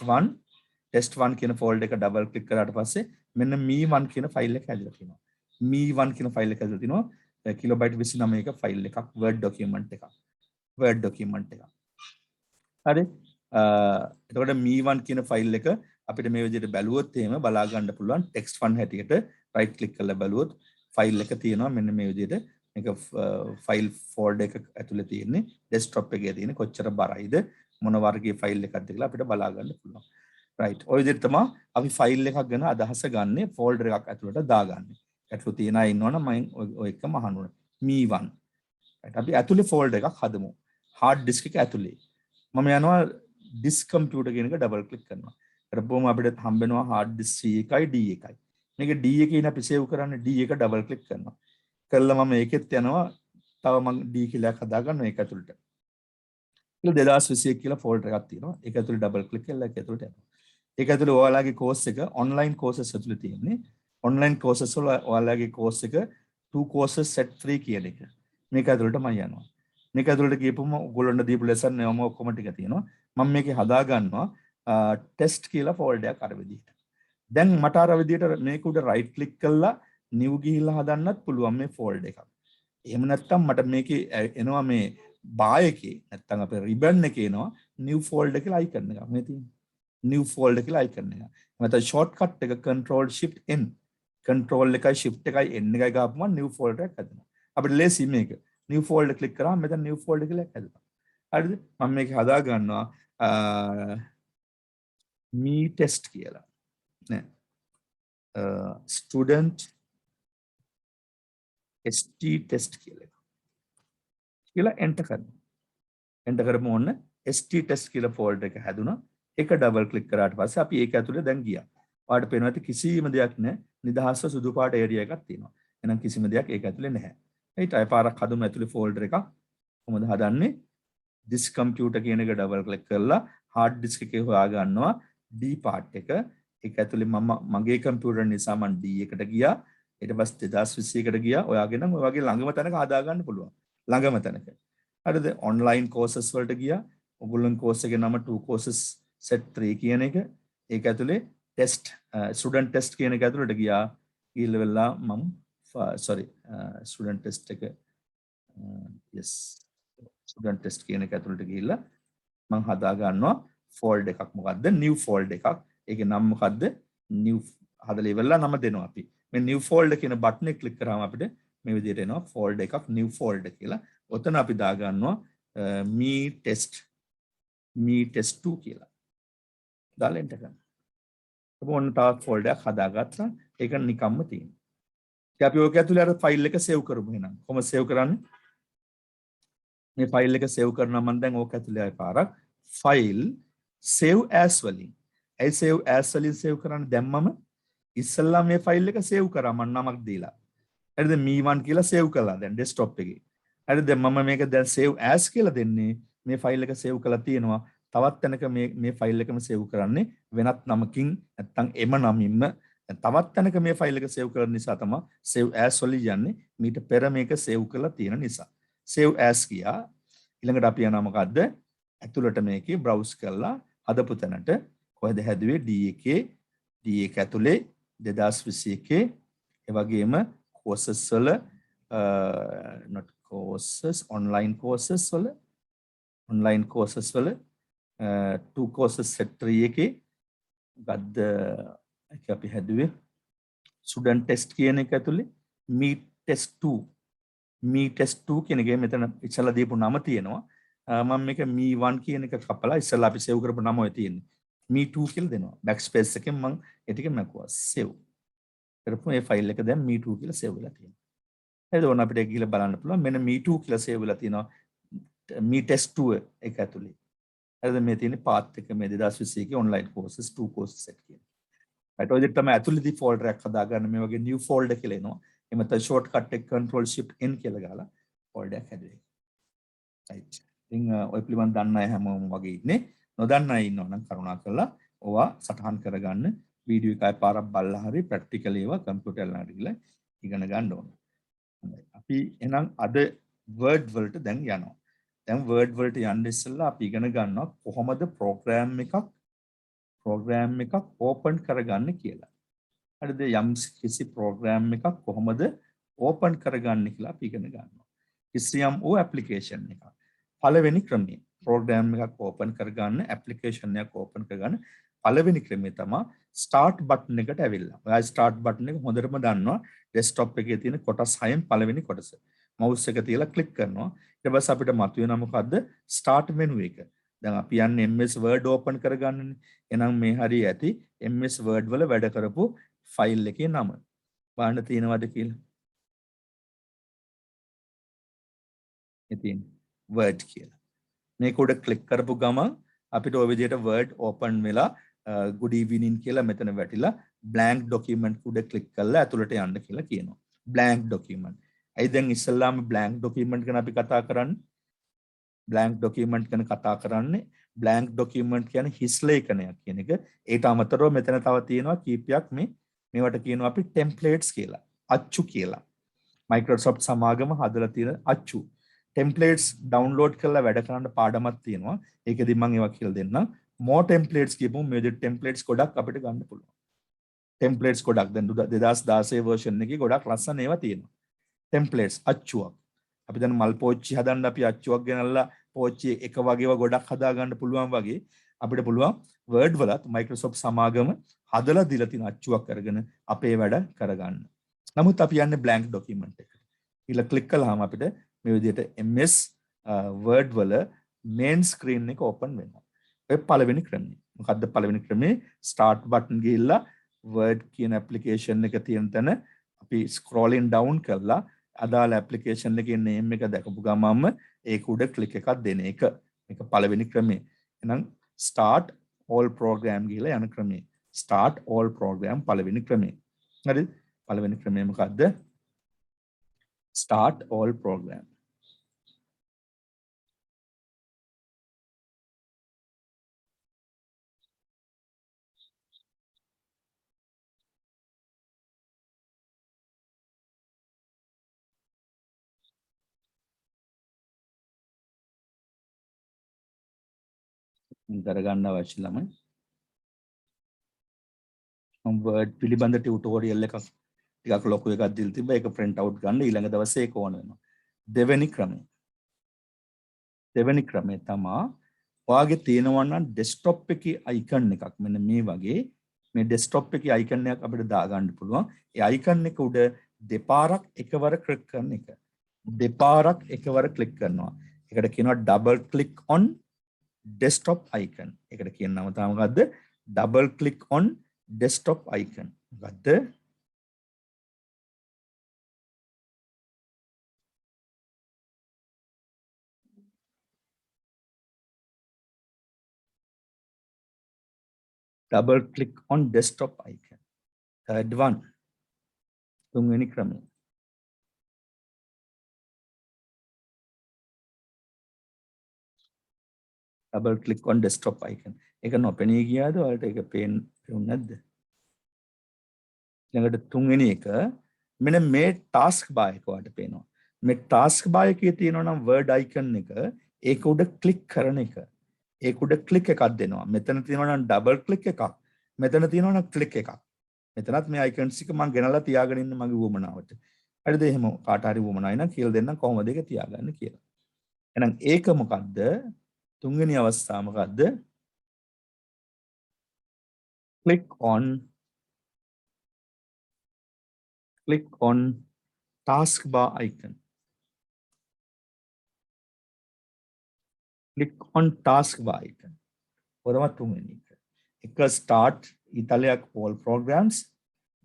1 කියන folder එක double click කරාට පස්සේ මෙන්න me1 කියන file එක ඇදලා තියෙනවා. me1 කියන file එක ඇදලා තිනවා kilobyte 29 එක file එකක් word document එකක්. හරි. එතකොට me1 කියන file එක අපිට මේ විදිහට බැලුවොත් එහෙම බලා ගන්න පුළුවන් text 1 හැටියට right click කරලා බැලුවොත් file එක තියෙනවා මෙන්න මේ විදිහට. මේක file folder එක ඇතුලේ තියෙන්නේ desktop එකේ තියෙන කොච්චර බරයිද මොන වර්ගයේ file එකක්ද කියලා අපිට බලා ගන්න පුළුවන්. right. ඔය විදිහට තමයි අපි file එකක් ගැන අදහස ගන්න folder එකක් ඇතුලට දාගන්නේ. ඇතුළේ තියෙන අය ඉන්නවනම් මම ඔය එකම අහනවා. me1. right. අපි ඇතුලේ folder එකක් හදමු. hard disk එක ඇතුලේ. මම යනවා disk computer කියන එක double click කරනවා. කරපුවම අපිට හම්බෙනවා hard disk C එකයි D එකයි. මේක D එකේ ඉන්න අපි save කරන්නේ D එක double click කරනවා. කළා මම ඒකෙත් යනවා තව මම D කියලා හදා ගන්නවා ඒක ඇතුළට. ඒක 2021 කියලා folder එකක් තියෙනවා. ඒක ඇතුළේ double click කරලා ඒක ඇතුළට යනවා. ඒක ඇතුළේ ඔයාලගේ course එක online courses ඇතුළේ තියෙන්නේ. online courses වල ඔයාලගේ course එක 2 courses set 3 කියන එක. මේක ඇතුළට මම යනවා. මේක ඇතුළට ගියපුවම ඔයගොල්ලන්ට දීපු lesson එකම ඔක්කොම ටික තියෙනවා. මම මේකේ හදා ගන්නවා test කියලා folder එකක් අර විදිහට. දැන් මට අර විදිහට මේක උඩ right click කරලා new ගිහිල්ලා හදන්නත් පුළුවන් මේ folder එකක්. එහෙම නැත්නම් මට මේකේ එනවා මේ bar එකේ නැත්නම් අපේ ribbon එකේ එනවා new folder කියලා icon එකක්. මේ තියෙන new folder කියලා icon එක. නැත්නම් shortcut එක control shift n. control එකයි shift එකයි n එකයි ගාපුවම new folder එකක් හදනවා. අපිට ලේසි මේක. new folder click කරාම මෙතන new folder කියලා හැදෙනවා. හරිද? මම මේක හදා ගන්නවා me test කියලා. නෑ. student st test කියලා enter කරනවා. enter කරමු ඔන්න st test කියලා folder එක හැදුනා. ඒක double click කරාට පස්සේ අපි ඒක ඇතුලේ දැන් ගියා. ඔයාලට පේනවා ඇති කිසිම දෙයක් නැහැ. නිදහස්ව සුදු පාට area එකක් තියෙනවා. එහෙනම් කිසිම දෙයක් ඒක ඇතුලේ නැහැ. right අය පාරක් හදමු ඇතුලේ folder එකක්. කොහොමද හදන්නේ? this computer කියන එක double click කරලා hard disk එකේ හොයා ගන්නවා D part එක. ඒක ඇතුලේ මම මගේ computer නිසා මම D එකට ගියා. ඊට පස්සේ 2021කට ගියා. ඔයාගේ නම් ඔය වගේ ළඟම තැනක හදා ගන්න පුළුවන්. ළඟම තැනක. හරිද? ඔන්ලයින් කෝසස් වලට ගියා. ඔගොල්ලන් කෝස් එකේ නම 2 courses set 3 කියන එක. ඒක ඇතුලේ ටෙස්ට් ස්ටුඩන්ට් ටෙස්ට් කියන එක ඇතුලට ගියා. ඊළ වෙලා මම sorry ස්ටුඩන්ට් ටෙස්ට් එක yes ස්ටුඩන්ට් ටෙස්ට් කියන එක ඇතුලට ගිහිල්ලා මම හදා ගන්නවා ෆෝල්ඩ් එකක්. මොකද්ද? new ෆෝල්ඩ් එකක්. ඒකේ නම මොකද්ද? new හදලා ඉවරලා නම දෙනවා අපි. මේ new ෆෝල්ඩර් කියන බටන් එක ක්ලික් කරාම අපිට මේ විදිහට එනවා ෆෝල්ඩර් එකක් new ෆෝල්ඩර් කියලා. ඔතන අපි දා ගන්නවා me test 2 කියලා. දාලා එන්ටර් කරනවා. ඔන්න තවත් ෆෝල්ඩර් එකක් හදාගත්තා. ඒක නිකම්ම තියෙනවා. ඉතින් අපි ඔක ඇතුලේ අර ෆයිල් එක සේව් කරමු එහෙනම්. කොහොමද සේව් කරන්නේ? මේ ෆයිල් එක සේව් කරනවා මම දැන් ඕක ඇතුලේ ආයෙ පාරක් ෆයිල් save as වලින්. ඒ save as වලින් සේව් කරන්න දැම්මම ඉස්සල්ලා මේ ෆයිල් එක සේව් කරා මම නමක් දීලා. හරිද? me1 කියලා සේව් කළා දැන් ඩෙස්ක්ටොප් එකේ. හරිද? මම මේක දැන් save as කියලා දෙන්නේ මේ ෆයිල් එක සේව් කරලා තියෙනවා. තවත් තැනක මේ ෆයිල් එකම සේව් කරන්නේ වෙනත් නමකින් නැත්නම් එම නමින්ම තවත් තැනක මේ ෆයිල් එක සේව් කරන නිසා තමයි save as වලින් යන්නේ. මීට පෙර මේක සේව් කරලා තියෙන නිසා. save as කියා ඊළඟට අපි යනවා මොකද්ද? ඇතුළට මේකේ browse කරලා හදපු තැනට කොහෙද හැදුවේ D1 ඇතුලේ 2021 ඒ වගේම courses වල not courses online courses වල 2 courses set 3 එකේ ගද්ද අපි හැදුවේ student test කියන එක ඇතුලේ me test 2 කියන එකේ මෙතන ඉස්සලා දීපු නම තියෙනවා. මම මේක me1 කියන එක කපලා ඉස්සලා අපි සේව් කරපු නම ඔය තියෙන්නේ. me2 කියලා දෙනවා. backspace එකෙන් මම ඒ ටික මැකුවා save. කරපු මේ ෆයිල් එක දැන් me2 කියලා සේව් වෙලා තියෙනවා. හරිද? ඕන අපිට ගිහලා බලන්න පුළුවන්. මෙන්න me2 කියලා සේව් වෙලා තියෙනවා. me test 2 එක ඇතුලේ. හරිද? මේ තියෙන්නේ path එක මේ 2021 online courses 2 courses set කියන. right ඔය විදිහට තමයි ඇතුලේදී ෆෝල්ඩර් එකක් හදාගන්න මේ වගේ new folder කියලා එනවා. එහෙම නැත්නම් shortcut එක control shift n කියලා ගාලා folder එකක් හැදුවේ. right. ඉතින් ඔය පිළිබඳව දන්න අය හැමෝම වගේ ඉන්නේ. නොදන්න අය ඉන්නවා නම් කරුණාකරලා ඔවා සටහන් කරගන්න වීඩියෝ එකයි පාරක් බලලා හරි ප්‍රැක්ටිකලි ඒවා කම්පියුටර් ළඟට ගිහලා ඉගෙන ගන්න ඕන. හොඳයි. අපි එහෙනම් අද වර්ඩ් වලට දැන් යනවා. දැන් වර්ඩ් වලට යන්න ඉස්සෙල්ලා අපි ඉගෙන ගන්නවා කොහොමද ප්‍රෝග්‍රෑම් එකක් ඕපන් කරගන්න කියලා. හරිද? යම් කිසි ප්‍රෝග්‍රෑම් එකක් කොහොමද ඕපන් කරගන්න කියලා අපි ඉගෙන ගන්නවා. කිසියම් ඇප්ලිකේෂන් එකක්. පළවෙනි ක්‍රමය ප්‍රෝග්‍රෑම් එකක් ඕපන් කරගන්න ඇප්ලිකේෂන් එකක් ඕපන් කරගන්න පළවෙනි ක්‍රමය තමයි ස්ටාර්ට් බටන් එකට ඇවිල්ලා. ඔයා ස්ටාර්ට් බටන් එක හොඳටම දන්නවා. ඩෙස්ක්ටොප් එකේ තියෙන කොටස් 6න් පළවෙනි කොටස. මවුස් එක තියලා ක්ලික් කරනවා. ඊට පස්සේ අපිට මතුවෙනවා මොකද්ද? ස්ටාර්ට් මෙනු එක. දැන් අපි යන්නේ MS Word ඕපන් කරගන්නනේ. එහෙනම් මේ හරිය ඇති MS Word වල වැඩ කරපු ෆයිල් එකේ නම. බලන්න තියෙනවද කියලා. ඉතින් Word කියලා. මේක උඩ ක්ලික් කරපු ගමන් අපිට ওই විදිහට Word open වෙලා good evening කියලා මෙතන වැටිලා blank document උඩ ක්ලික් කරලා ඇතුළට යන්න කියලා කියනවා. blank document. අයි දැන් ඉස්සල්ලාම blank document ගැන අපි කතා කරන්නේ. blank document ගැන කතා කරන්නේ blank document කියන්නේ හිස් ලේඛනයක් කියන එක. ඒට අමතරව මෙතන තව තියෙනවා කීපයක් මේවට කියනවා අපි templates කියලා. අච්චු කියලා. Microsoft සමාගම හදලා තියෙන අච්චු. templates download කරලා වැඩ කරන්න පාඩමක් තියෙනවා. ඒකෙදි මම ඒවා කියලා දෙන්නම්. more templates කියපුවම මේ විදිහට templates ගොඩක් අපිට ගන්න පුළුවන්. templates ගොඩක් දැන් 2016 version එකේ ගොඩක් ලස්සන ඒවා තියෙනවා. templates අච්චුවක්. අපි දැන් මල් පෝච්චි හදන්න අපි අච්චුවක් ගෙනල්ලා පෝච්චි එක වගේව ගොඩක් හදා ගන්න පුළුවන් වගේ අපිට පුළුවන් Word වලත් Microsoft සමාගම හදලා දීලා තියෙන අච්චුවක් අරගෙන අපේ වැඩ කරගන්න. නමුත් අපි යන්නේ blank document එකට. ඊළ ක්ලික් කළාම අපිට මේ විදිහට MS Word වල main screen එක open වෙනවා. ඔය පළවෙනි ක්‍රමය. මොකද්ද පළවෙනි ක්‍රමය? start button ගිහිල්ලා Word කියන application එක තියෙන තැන අපි scrolling down කරලා අදාළ application එකේ name එක දැකපු ගමන්ම ඒක උඩ click එකක් දෙන එක. මේක පළවෙනි ක්‍රමය. එහෙනම් start all program ගිහිල්ලා යන ක්‍රමය. start all program පළවෙනි ක්‍රමය. හරිද? පළවෙනි ක්‍රමය මොකද්ද? start all program. කරගන්න අවශ්‍ය ළමයි. මම Word පිළිබඳ ටියුටෝරියල් එකක් ටිකක් ලොකු එකක් දීලා තිබ්බා. ඒක print out ගන්න ඊළඟ දවසේ ඒක ඕන වෙනවා. දෙවෙනි ක්‍රමය තමයි ඔයාගේ තියෙනවා නම් desktop එකේ icon එකක් මෙන්න මේ වගේ මේ desktop එකේ icon එකක් අපිට දාගන්න පුළුවන්. ඒ icon එක උඩ දෙපාරක් එකවර ක්ලික් කරන එක. දෙපාරක් එකවර ක්ලික් කරනවා. ඒකට කියනවා double click on desktop icon. ඒකට කියන නම තමයි මොකද්ද? double click on desktop icon. මොකද්ද? double click on desktop icon. Third one. තුන්වෙනි ක්‍රමය. double click on desktop icon. ඒක නොපෙනී ගියාද? ඔයාලට ඒක පේන්නේ නැද්ද? ඊළඟට තුන්වෙනි එක මෙන්න මේ task bar එක ඔයාලට පේනවා. මේ task bar එකේ තියෙනවා නම් word icon එක ඒක උඩ click කරන එක. ඒක උඩ click එකක් දෙනවා. මෙතන තියෙනවා නම් double click එකක්. මෙතන තියෙනවා නම් click එකක්. මෙතනත් මේ icons එක මම ගෙනලා තියාගෙන ඉන්න මගේ වුමනාවට. හරිද? එහෙම කාට හරි වුමනයි නම් කියලා දෙන්නම් කොහොමද ඒක තියාගන්න කියලා. එහෙනම් ඒක මොකද්ද? තුන්වෙනි අවස්ථාව මොකද්ද? click on taskbar icon. Click on taskbar icon. ඔතම තුන්වෙනි එක. එක start ඉතාලියක් all programs.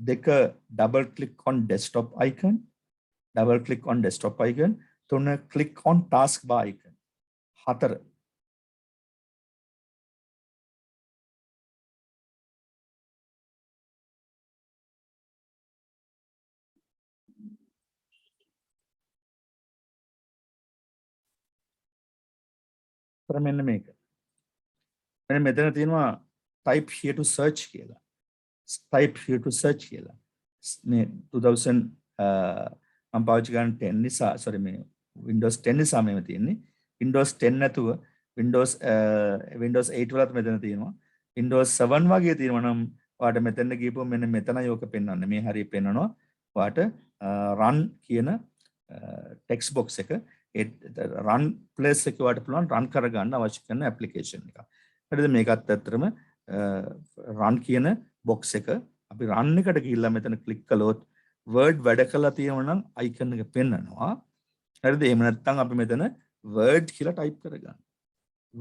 දෙක double click on desktop icon. double click on desktop icon. තුන click on taskbar icon. හතර මෙන්න මේක. මෙන්න මෙතන තියෙනවා type here to search කියලා. type here to search කියලා. මේ 2000 මම පාවිච්චි කරන 10 නිසා sorry මේ Windows 10 නිසා මේව තියෙන්නේ. Windows 10 නැතුව Windows 8 වලත් මෙතන තියෙනවා. Windows 7 වගේ තියෙනවා නම් ඔයාලට මෙතන ගිහපුවම මෙන්න මෙතනයි ඔක පෙන්වන්නේ. මේ හරිය පෙන්වනවා. ඔයාලට run කියන text box එක run place එක ඔයාලට පුළුවන් run කරගන්න අවශ්‍ය කරන application එක. හරිද? මේකත් ඇත්තටම run කියන box එක අපි run එකට ගිහිල්ලා මෙතන click කළොත් word වැඩ කරලා තියෙනවා නම් icon එක පෙන්වනවා. හරිද? එහෙම නැත්නම් අපි මෙතන word කියලා type කරගන්න.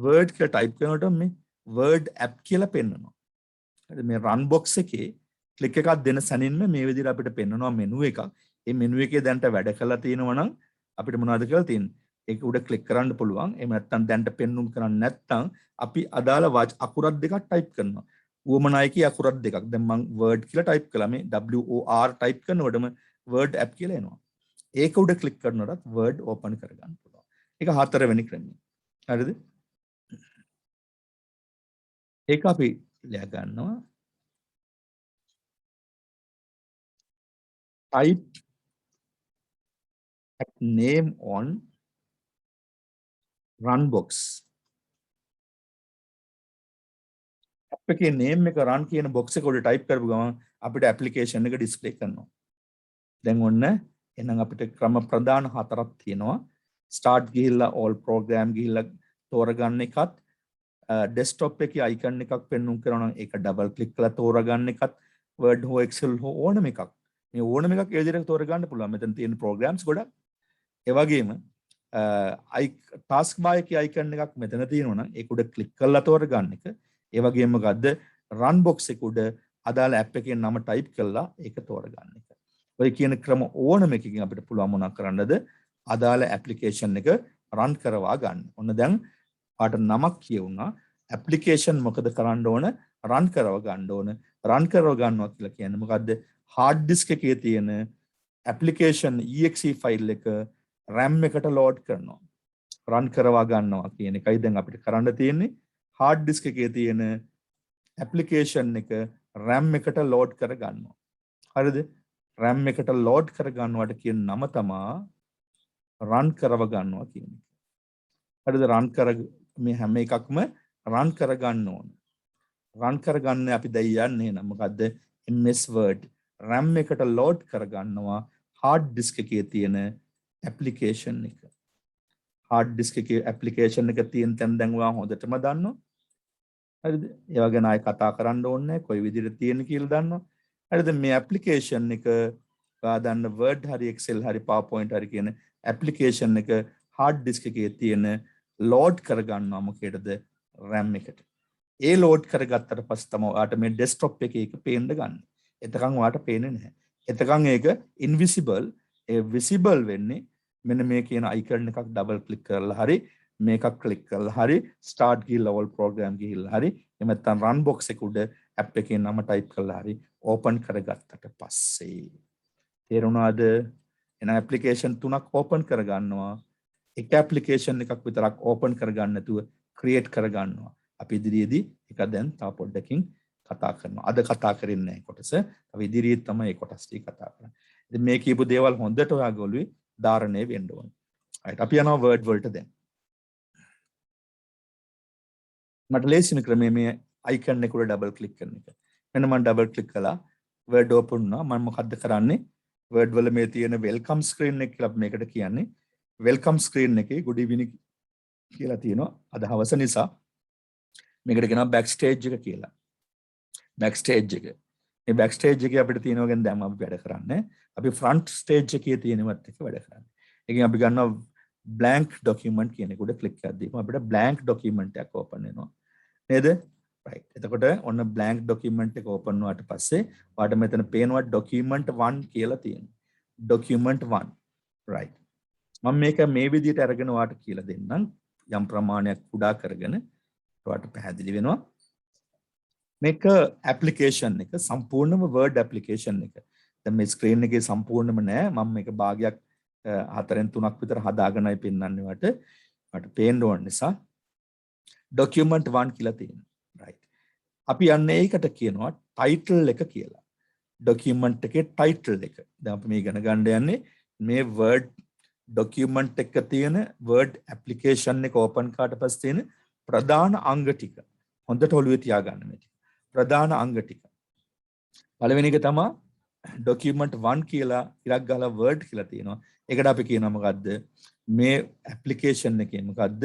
word කියලා type කරනකොට මේ word app කියලා පෙන්වනවා. හරිද? මේ run box එකේ click එකක් දෙන සැනින්ම මේ විදිහට අපිට පෙන්වනවා menu එකක්. මේ menu එකේ දැන්ට වැඩ කරලා තියෙනවා නම් අපිට මොනවද කියලා තියෙන්නේ? ඒක උඩ ක්ලික් කරන්න පුළුවන්. එහෙම නැත්නම් දැන්ට පෙන්눔 කරන්නේ නැත්නම් අපි අදාළ අකුරක් දෙකක් ටයිප් කරනවා. උවමනායකී අකුරක් දෙකක්. දැන් මම word කියලා ටයිප් කළා. මේ WOR ටයිප් කරනකොටම word app කියලා එනවා. ඒක උඩ ක්ලික් කරනකොටත් word open කරගන්න පුළුවන්. ඒක හතරවෙනි ක්‍රමය. හරිද? ඒක අපි ලියා ගන්නවා. type name on run box. app එකේ name එක run කියන box එක උඩ type කරපු ගමන් අපිට application එක display කරනවා. දැන් ඔන්න එහෙනම් අපිට ක්‍රම ප්‍රධාන හතරක් තියෙනවා. start ගිහිල්ලා all program ගිහිල්ලා තෝරගන්න එකත් desktop එකේ icon එකක් පෙන්වුම් කරනවා නම් ඒක double click කරලා තෝරගන්න එකත් word හෝ excel හෝ ඕනම එකක්. මේ ඕනම එකක් ඒ විදිහට තෝරගන්න පුළුවන්. මෙතන තියෙන programs ගොඩක්. ඒ වගේම task bar එකේ icon එකක් මෙතන තියෙනවා නම් ඒක උඩ click කරලා තෝරගන්න එක. ඒ වගේම මොකද්ද run box එක උඩ අදාළ app එකේ නම type කරලා ඒක තෝරගන්න එක. ඔය කියන ක්‍රම ඕනම එකකින් අපිට පුළුවන් මොනවක් කරන්නද අදාළ application එක run කරවා ගන්න. ඔන්න දැන් පාට නමක් කියවුණා. application මොකද කරන්න ඕන? run කරව ගන්න ඕන. run කරව ගන්නවා කියලා කියන්නේ මොකද්ද? hard disk එකේ තියෙන application exe file එක RAM එකට load කරනවා. run කරවා ගන්නවා කියන එකයි දැන් අපිට කරන්න තියෙන්නේ. hard disk එකේ තියෙන application එක RAM එකට load කර ගන්නවා. හරිද? RAM එකට load කර ගන්නවට කියන නම තමයි run කරව ගන්නවා කියන්නේ. හරිද? run කර මේ හැම එකක්ම රන් කරගන්න ඕන. රන් කරගන්න අපි දැන් යන්නේ නම් මොකද්ද? MS Word RAM එකට load කරගන්නවා hard disk එකේ තියෙන application එක. hard disk එකේ application එක තියෙන තැන දැන් ඔයා හොඳටම දන්නවා. හරිද? ඒවා ගැන ආයෙ කතා කරන්න ඕනේ නැහැ. කොයි විදිහට තියෙන කියලා දන්නවා. හරිද? මේ application එක ඔයා දන්න Word හරි Excel හරි PowerPoint හරි කියන application එක hard disk එකේ තියෙන load කරගන්නවා මොකේද? RAM එකට. ඒ load කරගත්තට පස්සේ තමයි ඔයාට මේ desktop එකේ එක පේන්න ගන්න. එතකන් ඔයාට පේන්නේ නැහැ. එතකන් ඒක invisible ඒ visible වෙන්නේ මෙන්න මේ කියන icon එකක් double click කරලා හරි මේකක් click කරලා හරි start ගිහිල්ලා all program ගිහිල්ලා හරි එහෙම නැත්නම් run box එක උඩ app එකේ නම type කරලා හරි open කරගත්තට පස්සේ තේරුණාද? එන application 3ක් open කරගන්නවා. එක application එකක් විතරක් open කරගන්න නැතුව create කරගන්නවා. අපි ඉදිරියේදී ඒක දැන් තව පොඩ්ඩකින් කතා කරනවා. අද කතා කරන්නේ නැහැ කොටස. අපි ඉදිරියේ තමයි මේ කොටස් ටික කතා කරන්නේ. ඉතින් මේ කියපු දේවල් හොඳට ඔයාගොල්ලෝ ධාරණය වෙන්න ඕනේ. right අපි යනවා word වලට දැන්. මට ලේසිම ක්‍රමයේ මේ icon එක උඩ double click කරන එක. මෙන්න මම double click කළා. word open වුණා. මම මොකද්ද කරන්නේ? word වල මේ තියෙන welcome screen එක කියලා මේකට කියන්නේ. welcome screen එකේ good evening කියලා තියෙනවා. අද හවස නිසා මේකට කියනවා backstage එක කියලා. backstage එක. මේ backstage එකේ අපිට තියෙනවා ගැන දැන් අපි වැඩ කරන්නේ. අපි front stage එකේ තියෙනවත් එක වැඩ කරන්නේ. ඒකෙන් අපි ගන්නවා blank document කියන එක උඩ click කරද්දී අපිට blank document එකක් open වෙනවා. නේද? right. එතකොට ඔන්න blank document එක open වුණාට පස්සේ ඔයාලට මෙතන පේනවා document 1 කියලා තියෙනවා. document 1. right. මම මේක මේ විදිහට අරගෙන ඔයාලට කියලා දෙන්නම්. යම් ප්‍රමාණයක් කුඩා කරගෙන ඔයාලට පැහැදිලි වෙනවා. මේක application එක සම්පූර්ණම word application එක. දැන් මේ screen එකේ සම්පූර්ණම නෑ. මම මේක භාගයක් 4න් 3ක් විතර හදාගෙනයි පෙන්නන්නේ වට. මට පේන්න ඕන නිසා document 1 කියලා තියෙනවා. right. අපි යන්නේ ඒකට කියනවා title එක කියලා. document එකේ title එක. දැන් අපි මේ ඉගෙන ගන්න යන්නේ මේ word document එක තියෙන word application එක open කරාට පස්සේ තියෙන ප්‍රධාන අංග ටික. හොඳට ඔළුවේ තියාගන්න මේ ටික. ප්‍රධාන අංග ටික. පළවෙනි එක තමයි document 1 කියලා ඉරක් ගහලා word කියලා තියෙනවා. ඒකට අපි කියනවා මොකද්ද? මේ application එකේ මොකද්ද?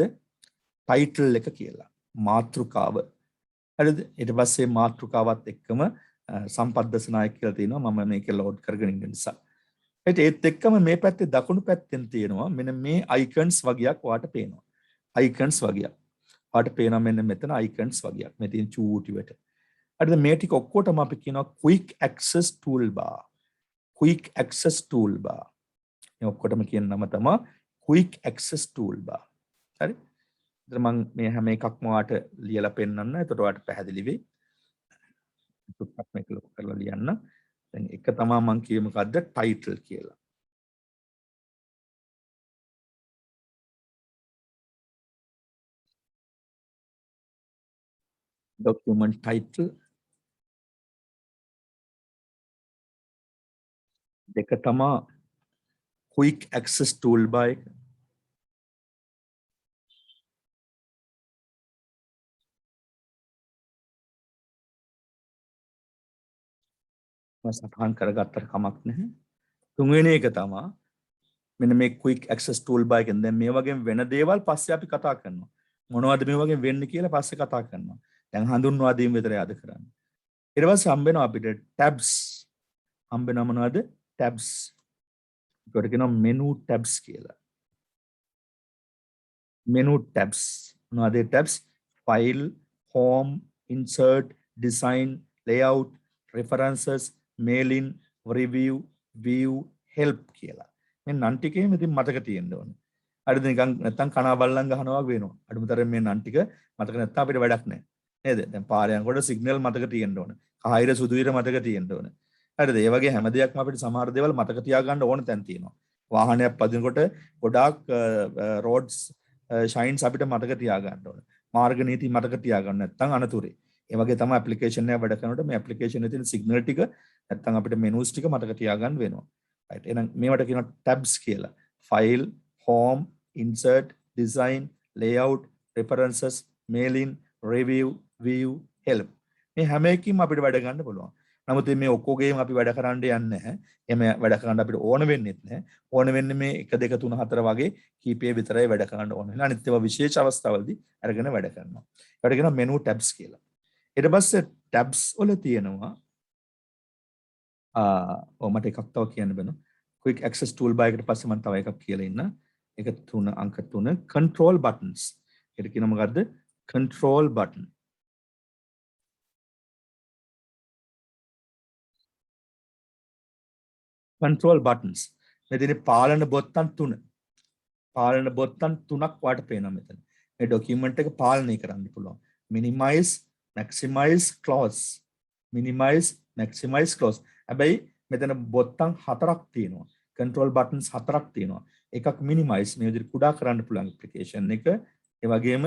title එක කියලා. මාතෘකාව. හරිද? ඊට පස්සේ මාතෘකාවත් එක්කම සම්පද්දසනායක කියලා තියෙනවා. මම මේක load කරගෙන ඉන්න නිසා. ඒත් එක්කම මේ පැත්තේ දකුණු පැත්තෙන් තියෙනවා මෙන්න මේ icons වගේක් ඔයාට පේනවා. icons වගේක්. ඔයාට පේනවා මෙන්න මෙතන icons වගේක්. මේ තියෙන චූටිවට. හරිද? මේ ටික ඔක්කොටම අපි කියනවා quick access toolbar. quick access toolbar. මේ ඔක්කොටම කියන නම තමයි quick access toolbar. හරි? ඉතින් මම මේ හැම එකක්ම ඔයාට ලියලා පෙන්නන්න. එතකොට ඔයාට පැහැදිලි වෙයි. ටිකක් මේක ලොකු කරලා ලියන්න. දැන් එක තමයි මම කියේ මොකද්ද? title කියලා. document title දෙක තමයි quick access toolbar එක. සටහන් කරගත්තට කමක් නැහැ. තුන්වෙනි එක තමයි මෙන්න මේ quick access toolbar එකෙන් දැන් මේ වගේ වෙන දේවල් පස්සේ අපි කතා කරනවා. මොනවද මේ වගේ වෙන්නේ කියලා පස්සේ කතා කරනවා. දැන් හඳුන්වා දීම විතරයි අද කරන්නේ. ඊට පස්සේ හම්බ වෙනවා අපිට tabs. හම්බ වෙනවා මොනවද? tabs. ඒකට කියනවා menu tabs කියලා. menu tabs. මොනවද tabs? file, home, insert, design, layout, references, mail-in, review, view, help කියලා. මේ නම් ටිකේම ඉතින් මතක තියෙන්න ඕනේ. හරිද? නිකන් නැත්තම් කනවා බල්ලන් ගහනවා වගේ වෙනවා. අඩුමතරම මේ නම් ටික මතක නැත්තම් අපිට වැඩක් නැහැ. නේද? දැන් පාරේ යනකොට සිග්නල් මතක තියෙන්න ඕනේ. කහිර සුදු ඉර මතක තියෙන්න ඕනේ. හරිද? ඒ වගේ හැම දෙයක්ම අපිට සමහර දේවල් මතක තියාගන්න ඕන තැන් තියෙනවා. වාහනයක් පදිනකොට ගොඩාක් roads signs අපිට මතක තියාගන්න ඕනේ. මාර්ග නීති මතක තියාගන්න නැත්තම් අනතුරේ. ඒ වගේ තමයි ඇප්ලිකේෂන් එක වැඩ කරනකොට මේ ඇප්ලිකේෂන් එකේ තියෙන සිග්නල් ටික නැත්තම් අපිට මෙනුස් ටික මතක තියාගන්න වෙනවා. right එහෙනම් මේවට කියනවා tabs කියලා. file, home, insert, design, layout, references, mail-in, review, view, help. මේ හැම එකකින්ම අපිට වැඩ ගන්න පුළුවන්. නමුත් මේ ඔක්කොගේම අපි වැඩ කරන්න යන්නේ නැහැ. එමෙ වැඩ කරන්න අපිට ඕන වෙන්නේ නැහැ. ඕන වෙන්නේ මේ 1 2 3 4 වගේ කීපය විතරයි වැඩ කරන්න ඕන වෙනවා. අනිත් ඒවා විශේෂ අවස්ථාවලදී අරගෙන වැඩ කරනවා. ඒකට කියනවා menu tabs කියලා. ඊට පස්සේ tabs වල තියෙනවා මට එකක් තව කියන්න බෑ. quick access toolbar එකට පස්සේ මම තව එකක් කියලා ඉන්න. ඒක 3 අංක 3 control buttons. ඒකට කියනවා මොකද්ද? control button. control buttons. මෙතන පාලන බොත්තම් 3. පාලන බොත්තම් 3ක් වාට පේනවා මෙතන. මේ ડોකියුමන්ට් එක පාලනය කරන්න පුළුවන්. minimize, maximize, close. minimize, maximize, close. හැබැයි මෙතන බොත්තම් 4ක් තියෙනවා. control buttons 4ක් තියෙනවා. එකක් minimize මේ විදිහට කුඩා කරන්න පුළුවන් application එක. ඒ වගේම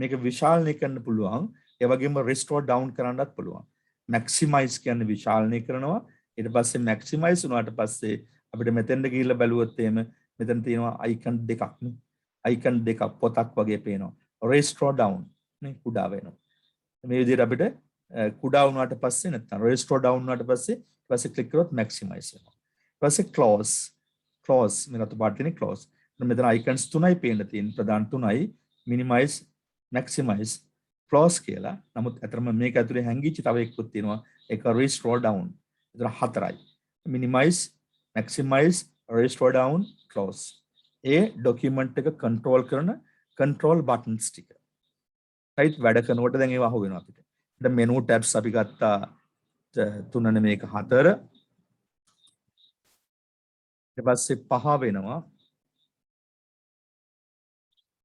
මේක විශාලනය කරන්න පුළුවන්. ඒ වගේම restore down කරන්නත් පුළුවන්. maximize කියන්නේ විශාලනය කරනවා. ඊට පස්සේ maximize වුණාට පස්සේ අපිට මෙතෙන්ද ගිහිල්ලා බැලුවොත් එහෙම මෙතන තියෙනවා icon දෙකක් නේ. icon දෙකක් පොතක් වගේ පේනවා. restore down නේ කුඩා වෙනවා. මේ විදිහට අපිට කුඩා වුණාට පස්සේ නැත්නම් restore down වුණාට පස්සේ click කරොත් maximize වෙනවා. ඊට පස්සේ close මේ රතු පාට තියෙන close. මෙතන icons තුනයි පේන්න තියෙන ප්‍රධාන තුනයි minimize, maximize, close කියලා. නමුත් අතරම මේක ඇතුලේ හැංගිච්ච තව එකකුත් තියෙනවා. ඒක restore down. ඒතර හතරයි. minimize, maximize, restore down, close. ඒ document එක control කරන control buttons ටික. right වැඩ කරනකොට දැන් ඒව අහු වෙනවා අපිට. දැන් menu tabs අපි ගත්තා 3 මේක 4. ඊට පස්සේ 5 වෙනවා.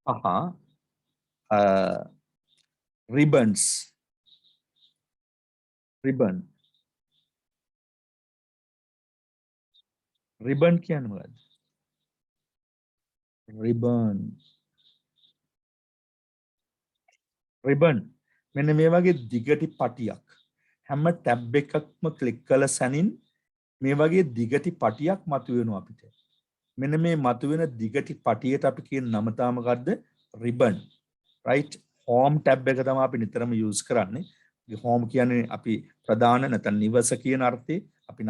5 ribbons. ribbon කියන්නේ මොකද්ද? ribbon මෙන්න මේ වගේ දිගටි පටියක් හැම ටැබ් එකක්ම ක්ලික් කළ සැනින් මේ වගේ දිගටි පටියක් මතුවෙනවා අපිට. මෙන්න මේ මතුවෙන දිගටි පටියට අපි කියන නම තමයි මොකද්ද? ribbon. right home tab එක තමයි අපි නිතරම use කරන්නේ. home කියන්නේ අපි ප්‍රධාන නැත්නම් නිවස කියන අර්ථේ අපි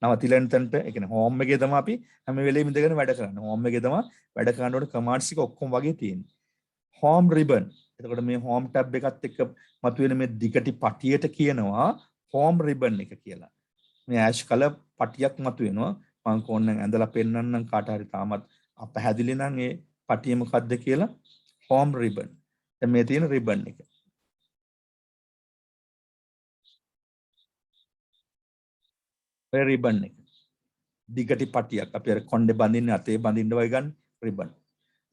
නවතිලෙන් තන්ට ඒ කියන්නේ home එකේ තමයි අපි හැම වෙලේම ඉඳගෙන වැඩ කරන්නේ. home එකේ තමයි වැඩ කරන්න ඕන commands ටික ඔක්කොම වගේ තියෙන්නේ. home ribbon. එතකොට මේ home tab එකත් එක්ක මතුවෙන මේ දිගටි පටියට කියනවා home ribbon එක කියලා. මේ ඇෂ් කලර් පටියක් මතුවෙනවා. මම කොන්නම් ඇඳලා පෙන්නන්නම් කාට හරි තාමත් අපහැදිලි නම් ඒ පටිය මොකද්ද කියලා home ribbon. දැන් මේ තියෙන ribbon එක. ඔය ribbon එක. දිගටි පටියක් අපි අර කොණ්ඩේ බඳින්නේ අතේ බඳින්න වයි ගන්න ribbon.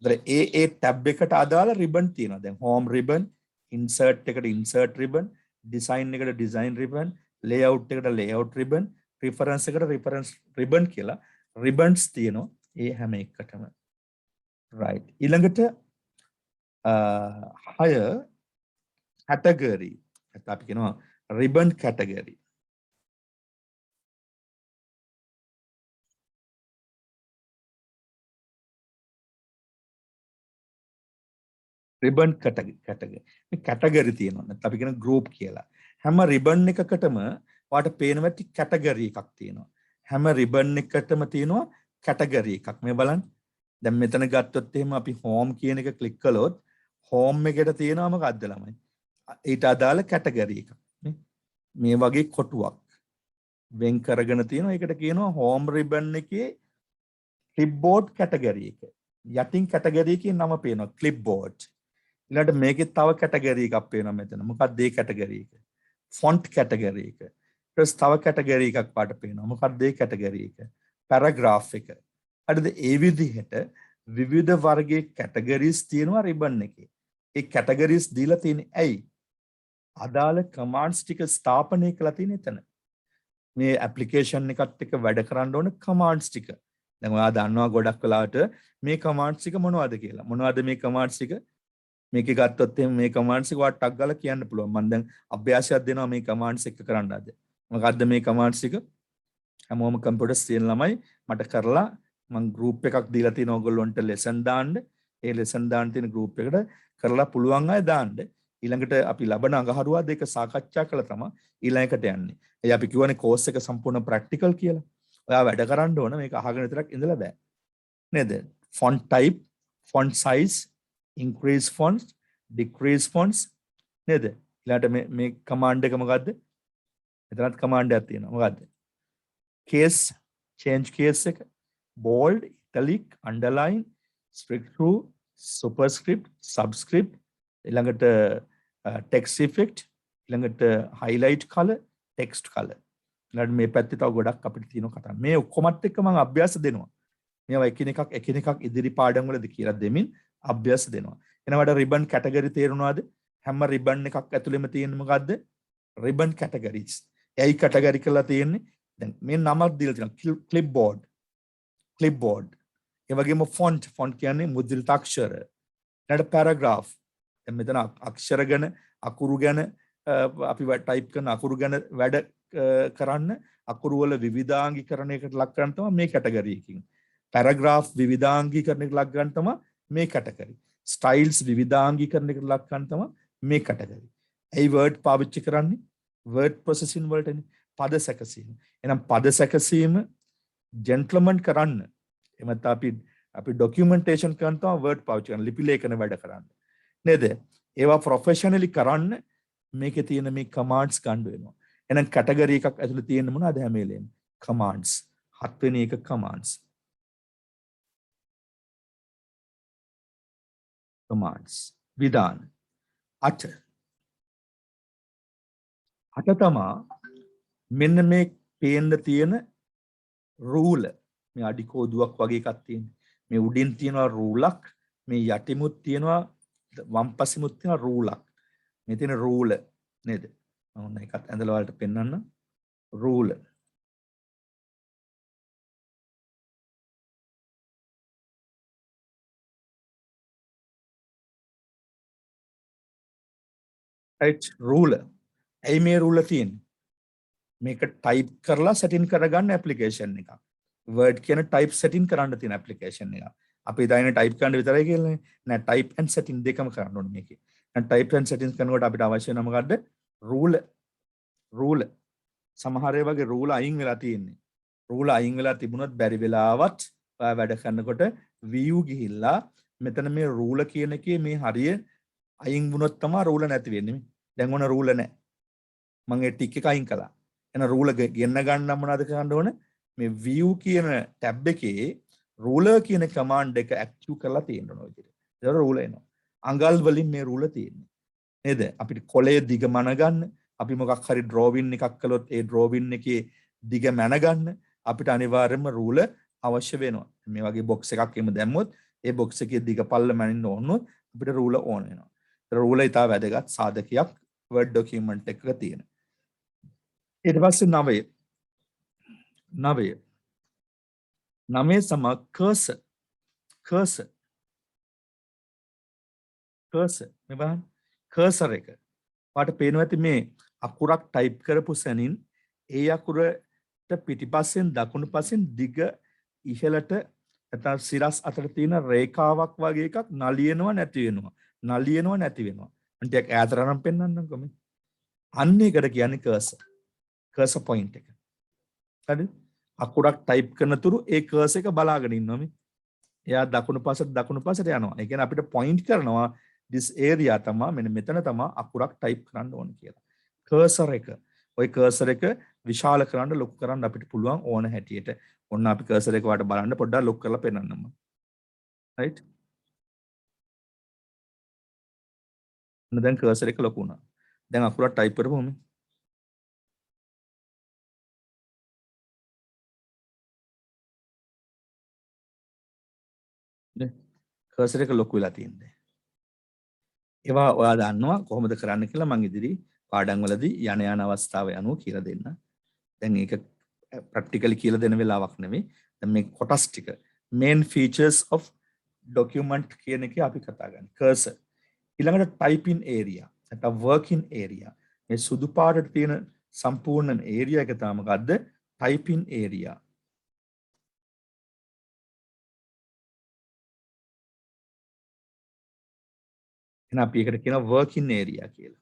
ඒතර ඒ tab එකට අදාළ ribbon තියෙනවා. දැන් home ribbon, insert එකට insert ribbon, design එකට design ribbon, layout එකට layout ribbon, reference එකට reference ribbon කියලා ribbons තියෙනවා ඒ හැම එකටම. right ඊළඟට 6 category. නැත්නම් අපි කියනවා ribbon category. ribbon category. මේ category තියෙනවා. නැත්නම් අපි කියන group කියලා. හැම ribbon එකකටම ඔයාට පේන වැටි category එකක් තියෙනවා. හැම ribbon එකකටම තියෙනවා category එකක්. මේ බලන්න. දැන් මෙතන ගත්තොත් එහෙම අපි home කියන එක click කළොත් home එකට තියෙනවා මොකද්ද ළමයි? ඊට අදාළ category එකක්. මේ වගේ කොටුවක් වෙන් කරගෙන තියෙනවා. ඒකට කියනවා home ribbon එකේ clipboard category එක. යටින් category එකේ නම පේනවා clipboard. ඊළඟට මේකේ තව category එකක් පේනවා මෙතන. මොකක්ද ඒ category එක? font category එක. ඊට තව category එකක් පාට පේනවා. මොකක්ද ඒ category එක? paragraph එක. හරිද? ඒ විදිහට විවිධ වර්ගයේ categories තියෙනවා ribbon එකේ. ඒ categories දීලා තියෙන්නේ ඇයි? අදාළ commands ටික ස්ථාපනය කරලා තියෙන එතන. මේ application එකත් එක්ක වැඩ කරන්න ඕන commands ටික. දැන් ඔයා දන්නවා ගොඩක් වෙලාවට මේ commands ටික මොනවද කියලා. මොනවද මේ commands ටික? මේකේ ගත්තොත් එහෙනම් මේ commands එක වට ටක් ගාලා කියන්න පුළුවන්. මම දැන් අභ්‍යාසයක් දෙනවා මේ commands එක කරන්න අද. මොකද්ද මේ commands එක? හැමෝම computers තියෙන ළමයි මට කරලා මම group එකක් දීලා තියෙන ඕගොල්ලන්ට lesson දාන්න. ඒ lesson දාන්න තියෙන group එකට කරලා පුළුවන් අය දාන්න. ඊළඟට අපි ලබන අඟහරුවා දෙක සාකච්ඡා කළා තමයි ඊළඟට යන්නේ. එයි අපි කියවනේ කෝස් එක සම්පූර්ණ ප්‍රැක්ටිකල් කියලා. ඔයා වැඩ කරන්න ඕන මේක අහගෙන විතරක් ඉඳලා බෑ. නේද? font type, font size, increase fonts, decrease fonts නේද? ඊළඟට මේ command එක මොකද්ද? එතනත් command එකක් තියෙනවා. මොකද්ද? case, change case එක, bold, italic, underline, strict through, superscript, subscript, ඊළඟට text effect, ඊළඟට highlight color, text color. ඊළඟට මේ පැත්තේ තව ගොඩක් අපිට තියෙනවා කතා. මේ ඔක්කොමත් එක්ක මම අභ්‍යාස දෙනවා. මේවා එකිනෙකක් ඉදිරි පාඩම් වලදී කියලා දෙමින් අභ්‍යාස දෙනවා. එනවාට ribbon category තේරුණාද? හැම ribbon එකක් ඇතුළෙම තියෙන්නේ මොකද්ද? ribbon categories. එයි category කරලා තියෙන්නේ. දැන් මේ නමක් දීලා තියෙනවා clipboard. ඒ වගේම font කියන්නේ මුද්‍රිත අක්ෂර. ඊළඟට paragraph. දැන් මෙතන අක්ෂර ගැන අකුරු ගැන අපි ටයිප් කරන අකුරු ගැන වැඩ කරන්න අකුරු වල විවිධාංගීකරණයකට ලක් කරන්න තමයි මේ කැටගරි එකකින්. paragraph විවිධාංගීකරණයකට ලක් ගන්න තමයි මේ කැටගරි. styles විවිධාංගීකරණයකට ලක් ගන්න තමයි මේ කැටගරි. ඒ word පාවිච්චි කරන්නේ word processing වලටනේ. පද සැකසීම. එහෙනම් පද සැකසීම gentleman කරන්න. එමත් අපි documentation කරන තමයි word පාවිච්චි කරන ලිපි ලේඛන වැඩ කරන්න. නේද? ඒවා professionally කරන්න මේකේ තියෙන මේ commands ගන්න වෙනවා. එහෙනම් category එකක් ඇතුළේ තියෙන මොනවද හැම වෙලේම? commands. 7 වෙනි එක commands. විධාන 8 තමයි මෙන්න මේ පේන්න තියෙන රූල. මේ අඩි කෝදුවක් වගේ එකක් තියෙනවා. මේ උඩින් තියෙනවා රූලක්, මේ යටිමුත් තියෙනවා වම් පස්සෙමුත් තියෙනවා රූලක්. මේ තියෙන රූල නේද? මම එකත් ඇඳලා වලට පෙන්නන්න. රූල. right ruler. ඇයි මේ ruler තියෙන්නේ? මේක type කරලා setting කරගන්න application එකක්. word කියන type setting කරන්න තියෙන application එකක්. අපි ඉතින් type කරන්න විතරයි කියන්නේ. නෑ type and setting දෙකම කරන්න ඕනේ මේකේ. දැන් type and settings කරනකොට අපිට අවශ්‍ය වෙන මොකද්ද? ruler. සමහර ඒ වගේ ruler අයින් වෙලා තියෙන්නේ. ruler අයින් වෙලා තිබුණොත් බැරි වෙලාවත් ඔයා වැඩ කරනකොට view ගිහිල්ලා මෙතන මේ ruler කියන එකේ මේ හරිය අයින් වුණොත් තමයි ruler නැති වෙන්නේ. දැන් ඕන ruler නැහැ. මම ඒ ටික එක අයින් කළා. එන ruler ගෙන්න ගන්න මොනවද කරන්න ඕන? මේ view කියන tab එකේ ruler කියන command එක active කරලා තියෙන්න ඕන විදිහට. ඒක ruler එනවා. අඟල් වලින් මේ ruler තියෙන්නේ. නේද? අපිට කොලයේ දිග මන ගන්න, අපි මොකක් හරි drawing එකක් කළොත් ඒ drawing එකේ දිග මන ගන්න අපිට අනිවාර්යයෙන්ම ruler අවශ්‍ය වෙනවා. මේ වගේ box එකක් එම දැම්මොත් ඒ box එකේ දිග පල්ල මනින්න ඕන අපිට ruler ඕන වෙනවා. ruler ඉතා වැදගත් සාධකයක් word document එකක තියෙන. ඊට පස්සේ 9 සම cursor මේ බලන්න cursor එක. පාට පේනවා ඇති මේ අකුරක් type කරපු සැනින් ඒ අකුරට පිටිපස්සෙන් දකුණු පස්සෙන් දිග ඉහළට නැත්නම් සිරස් අතර තියෙන රේඛාවක් වගේ එකක් නලියනවා නැති වෙනවා. නැති වෙනවා. අන්ට ටිකක් ඈතට නම් පෙන්වන්නම්කො මේ. අන්න ඒකට කියන්නේ cursor point එක. හරිද? අකුරක් type කරන තුරු ඒ cursor එක බලාගෙන ඉන්නවා මේ. එයා දකුණු පස්සට යනවා. ඒ කියන්නේ අපිට point කරනවා this area තමයි මෙන්න මෙතන තමයි අකුරක් type කරන්න ඕන කියලා. cursor එක. ওই cursor එක විශාල කරන්න ලොකු කරන්න අපිට පුළුවන් ඕන හැටියට. ඔන්න අපි cursor එක වට බලන්න පොඩ්ඩක් ලොක් කරලා පෙන්නන්නම. right? දැන් cursor එක ලොකු වුණා. දැන් අකුරක් type කරපුවම cursor එක ලොකු වෙලා තියෙන්නේ. ඒවා ඔයා දන්නවා කොහොමද කරන්න කියලා මම ඉදිරි පාඩම් වලදී යන අවස්ථාව යනුව කියලා දෙන්න. දැන් ඒක ප්‍රැක්ටිකලි කියලා දෙන වෙලාවක් නෙමෙයි. දැන් මේ කොටස් ටික main features of document කියන එකේ අපි කතා කරන්නේ. cursor. ඊළඟට typing area. නැත්නම් working area. මේ සුදු පාටට තියෙන සම්පූර්ණ area එක තමයි මොකද්ද? typing area. එහෙනම් අපි ඒකට කියනවා working area කියලා.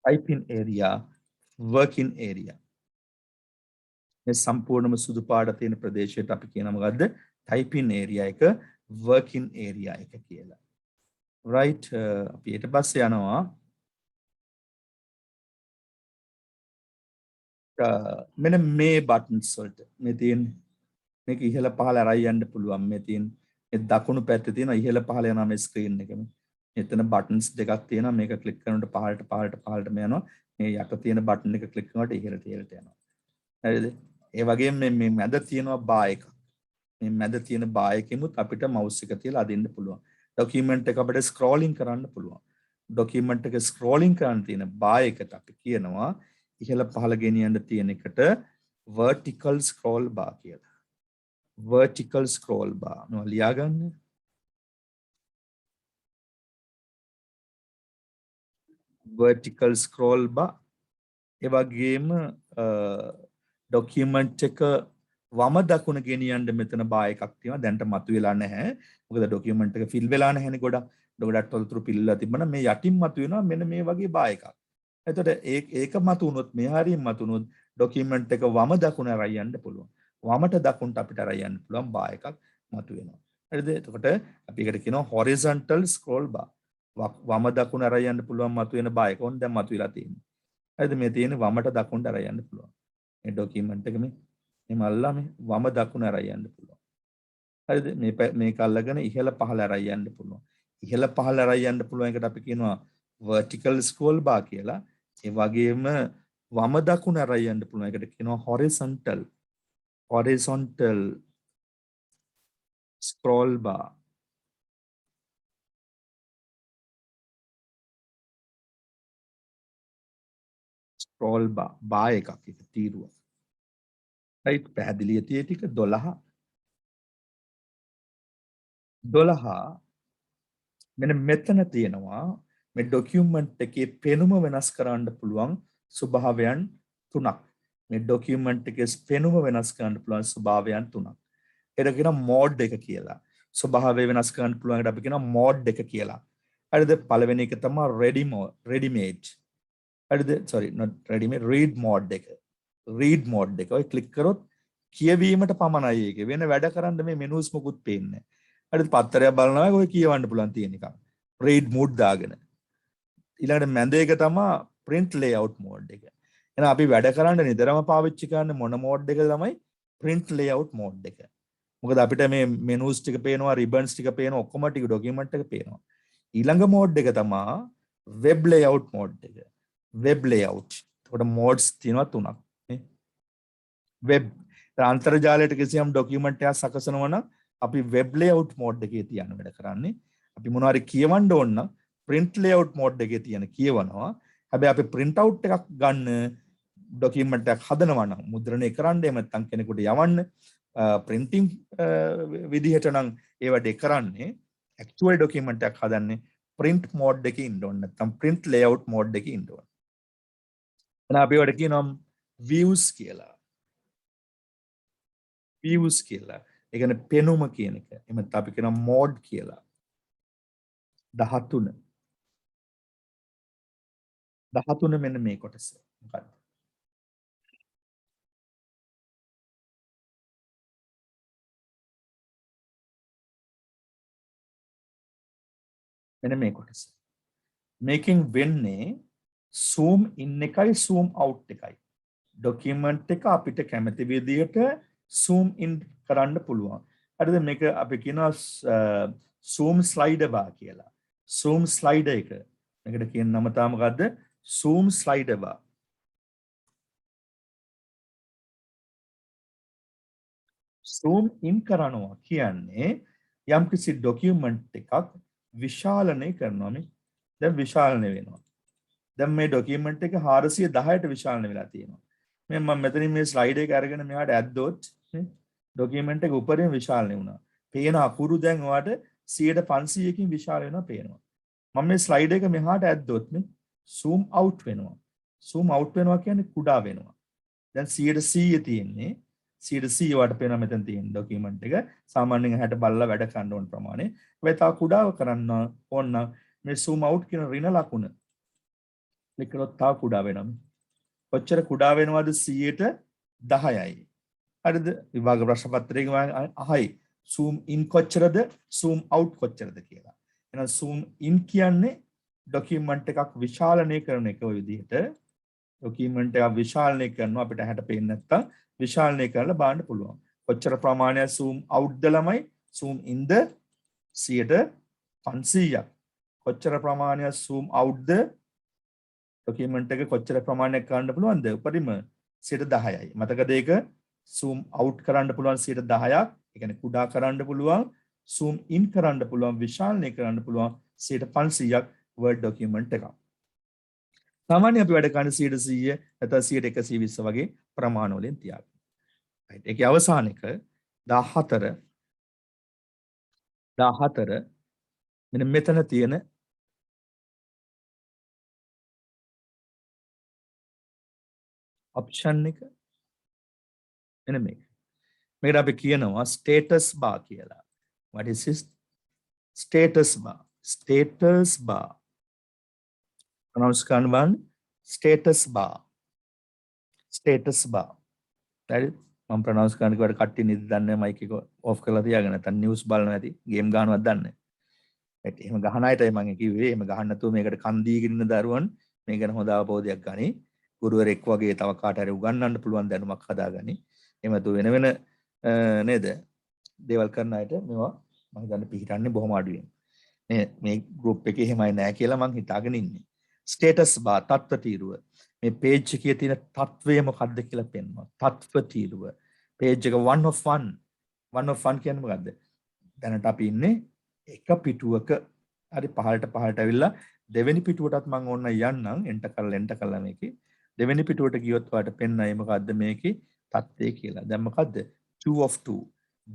typing area, working area. මේ සම්පූර්ණම සුදු පාට තියෙන ප්‍රදේශයට අපි කියනවා මොකද්ද? typing area එක, working area එක කියලා. right අපි ඊට පස්සේ යනවා මෙන්න මේ buttons වලට. මේ තියෙන මේක ඉහළ පහළ අරයි යන්න පුළුවන්. මේ තියෙන මේ දකුණු පැත්තේ තියෙන ඉහළ පහළ යනවා මේ screen එකෙම. මෙතන buttons දෙකක් තියෙනවා. මේක click කරනකොට පහළටම යනවා. මේ යට තියෙන button එක click කරනකොට ඉහළට යනවා. හරිද? ඒ වගේම මේ මැද තියෙනවා bar එකක්. මේ මැද තියෙන bar එකෙමුත් අපිට mouse එක තියලා අදින්න පුළුවන්. document එක අපිට scrolling කරන්න පුළුවන්. document එක scrolling කරන්න තියෙන bar එකට අපි කියනවා ඉහළ පහළ ගෙනියන්න තියෙන එකට vertical scroll bar කියලා. vertical scroll bar. නෝ ලියා ගන්න. vertical scroll bar. ඒ වගේම document එක වම දකුණ ගෙනියන්න මෙතන bar එකක් තියෙනවා. දැන්ට මතුවෙලා නැහැ. මොකද document එක fill වෙලා නැහැනේ ගොඩක්. ගොඩක් තොරතුරු fill වෙලා තිබුණා. මේ යටින් මතුවෙනවා මෙන්න මේ වගේ bar එකක්. එතකොට ඒක මතු වුණොත් මේ හරියෙන් මතු වුණොත් document එක වම දකුණ අරයි යන්න පුළුවන්. වමට දකුණට අපිට අරයි යන්න පුළුවන් bar එකක් මතු වෙනවා. හරිද? එතකොට අපි ඒකට කියනවා horizontal scroll bar. වම දකුණ අරයි යන්න පුළුවන් මතු වෙන bar එක. ඕන දැන් මතු වෙලා තියෙන්නේ. හරිද? මේ තියෙන්නේ වමට දකුණට අරයි යන්න පුළුවන්. මේ document එක මේ මල්ලා මේ වම දකුණ අරයි යන්න පුළුවන්. හරිද? මේක අල්ලගෙන ඉහළ පහළ අරයි යන්න පුළුවන්. ඉහළ පහළ අරයි යන්න පුළුවන් එකට අපි කියනවා vertical scroll bar කියලා. ඒ වගේම වම දකුණ අරයි යන්න පුළුවන් එකට කියනවා horizontal scroll bar. scroll bar එකක් එක තීරුවක්. right පැහැදිලිය tie ටික 12 මෙන්න මෙතන තියෙනවා මේ document එකේ පෙනුම වෙනස් කරන්න පුළුවන් ස්වභාවයන් තුනක්. මේ document එකේ පෙනුම වෙනස් කරන්න පුළුවන් ස්වභාවයන් තුනක්. ඒකට කියනවා mode එක කියලා. ස්වභාවය වෙනස් කරන්න පුළුවන් එකට අපි කියනවා mode එක කියලා. හරිද? පළවෙනි එක තමයි ready made. හරිද? sorry not ready made, read mode එක. read mode එක. ඔය click කරොත් කියවීමට පමණයි ඒක. වෙන වැඩ කරන්න මේ menus මොකුත් පේන්නේ නැහැ. හරිද? පත්තරයක් බලනවා ඔය කියවන්න පුළුවන් තියෙන එක. read mode දාගෙන. ඊළඟට මැද එක තමයි print layout mode එක. එහෙනම් අපි වැඩ කරන්න නිතරම පාවිච්චි කරන මොන mode එකද තමයි print layout mode එක. මොකද අපිට මේ menus ටික පේනවා, ribbons ටික පේනවා, ඔක්කොම ටික document එක පේනවා. ඊළඟ mode එක තමයි web layout mode එක. web layout. ඒකට modes තියෙනවා තුනක්. web අන්තර්ජාලයට කිසියම් document එකක් සකසනවා නම් අපි web layout mode එකේ තියන වැඩ කරන්නේ. අපි මොනවා හරි කියවන්න ඕන නම් print layout mode එකේ තියන කියවනවා. හැබැයි අපි print out එකක් ගන්න document එකක් හදනවා නම් මුද්‍රණය කරන්න එහෙම නැත්නම් කෙනෙකුට යවන්න printing විදිහට නම් ඒ වැඩේ කරන්නේ actual document එකක් හදන්නේ print mode එකේ ඉන්න ඕන නැත්නම් print layout mode එකේ ඉන්න ඕන. එහෙනම් අපි ඒවට කියනවා views කියලා. views කියලා. ඒ කියන්නේ පෙනුම කියන එක. එහෙම නැත්නම් අපි කියනවා mode කියලා. 13 මෙන්න මේ කොටස. මොකක්ද? මෙන්න මේ කොටස. මේකෙන් වෙන්නේ zoom in එකයි zoom out එකයි. document එක අපිට කැමති විදිහට zoom in කරන්න පුළුවන්. හරිද? මේක අපි කියනවා zoom slider bar කියලා. zoom slider එක. මේකට කියන නම තමයි මොකද්ද? zoom slider bar. zoom in කරනවා කියන්නේ යම්කිසි document එකක් විශාලනය කරනවා. මේ දැන් විශාලනය වෙනවා. දැන් මේ document එක 410ට විශාලනය වෙලා තියෙනවා. මම මෙතනින් මේ slide එක අරගෙන මෙහාට ඇද්දොත් document එක උඩරින් විශාලනය වුණා. පේන අකුරු දැන් ඔයාලට 100%කින් විශාල වෙනවා පේනවා. මම මේ slide එක මෙහාට ඇද්දොත් මේ zoom out වෙනවා. zoom out වෙනවා කියන්නේ කුඩා වෙනවා. දැන් 100% තියෙන්නේ C වට පේනවා මෙතන තියෙන ડોකියුමන්ට් එක. සාමාන්‍යයෙන් හැට බලලා වැඩ කරන්න ඕන ප්‍රමාණය. වෙයි තව කුඩාව කරන්න ඕන මේ zoom out කියන ඍණ ලකුණ. ක්ලික් කරොත් තව කුඩා වෙනවා. කොච්චර කුඩා වෙනවද 10%යි. හරිද? විභාග ප්‍රශ්න පත්‍රයේ අහයි zoom in කොච්චරද zoom out කොච්චරද කියලා. එහෙනම් zoom in කියන්නේ ડોකියුමන්ට් එකක් විශාලනය කරන එක ඔය විදිහට ડોකියුමන්ට් එකක් විශාලනය කරනවා අපිට හැට පේන්නේ නැත්තම් විශාලනය කරලා බලන්න පුළුවන්. කොච්චර ප්‍රමාණයක් zoom out ද ළමයි zoom in ද 500ක්. කොච්චර ප්‍රමාණයක් zoom out ද ડોකියුමන්ට් එක කොච්චර ප්‍රමාණයක් කරන්න පුළුවන්ද? උපරිම 10%යි. මතකද ඒක zoom out කරන්න පුළුවන් 10%ක්. ඒ කියන්නේ කුඩා කරන්න පුළුවන්, zoom in කරන්න පුළුවන්, විශාලනය කරන්න පුළුවන් 500ක් Word document එකක්. සාමාන්‍යයෙන් අපි වැඩ කරන 100 නැත්නම් 120 වගේ ප්‍රමාණ වලින් තියාගන්න. right. ඒකේ අවසාන එක 14 මෙන්න මෙතන තියෙන option එක මෙන්න මේක. මේකට අපි කියනවා status bar කියලා. What is this? Status bar. Status bar. Pronounce කරන්න status bar. Status bar. right? මම pronounce කරන්න කිව්වට කට්ටිය නිදි දන්නේ mic එක off කරලා තියාගෙන නැත්නම් news බලනවා ඇති. game ගන්නවත් දන්නේ නැහැ. right. එහෙම ගහන අයටයි මම කිව්වේ. එහෙම ගහන්න නැතුව මේකට කන් දීගෙන ඉන්න දරුවන් මේ ගැන හොඳ අවබෝධයක් ගනි. ගුරුවරයෙක් වගේ තව කාට හරි උගන්වන්න පුළුවන් දැනුමක් හදාගනි. එහෙම තු වෙන වෙන නේද? දේවල් කරන අයට මේවා මම හිතන්නේ පිළිගන්නේ බොහොම අඩුවෙන්. මේ group එකේ එහෙමයි නෑ කියලා මම හිතාගෙන ඉන්නේ. status bar තත්ත්ව තීරුව. මේ page එකේ තියෙන තත්වය මොකක්ද කියලා පෙන්වනවා. තත්ත්ව තීරුව. page එක 1 of 1. 1 of 1 කියන්නේ මොකද්ද? දැනට අපි ඉන්නේ එක පිටුවක හරි පහළට ඇවිල්ලා දෙවෙනි පිටුවටත් මම ඕන්න යන්නම් එන්ටර් කරලා මේකේ දෙවෙනි පිටුවට ගියොත් ඔයාලට පෙන්නයි මොකද්ද මේකේ තත්ත්වය කියලා. දැන් මොකද්ද? 2 of 2.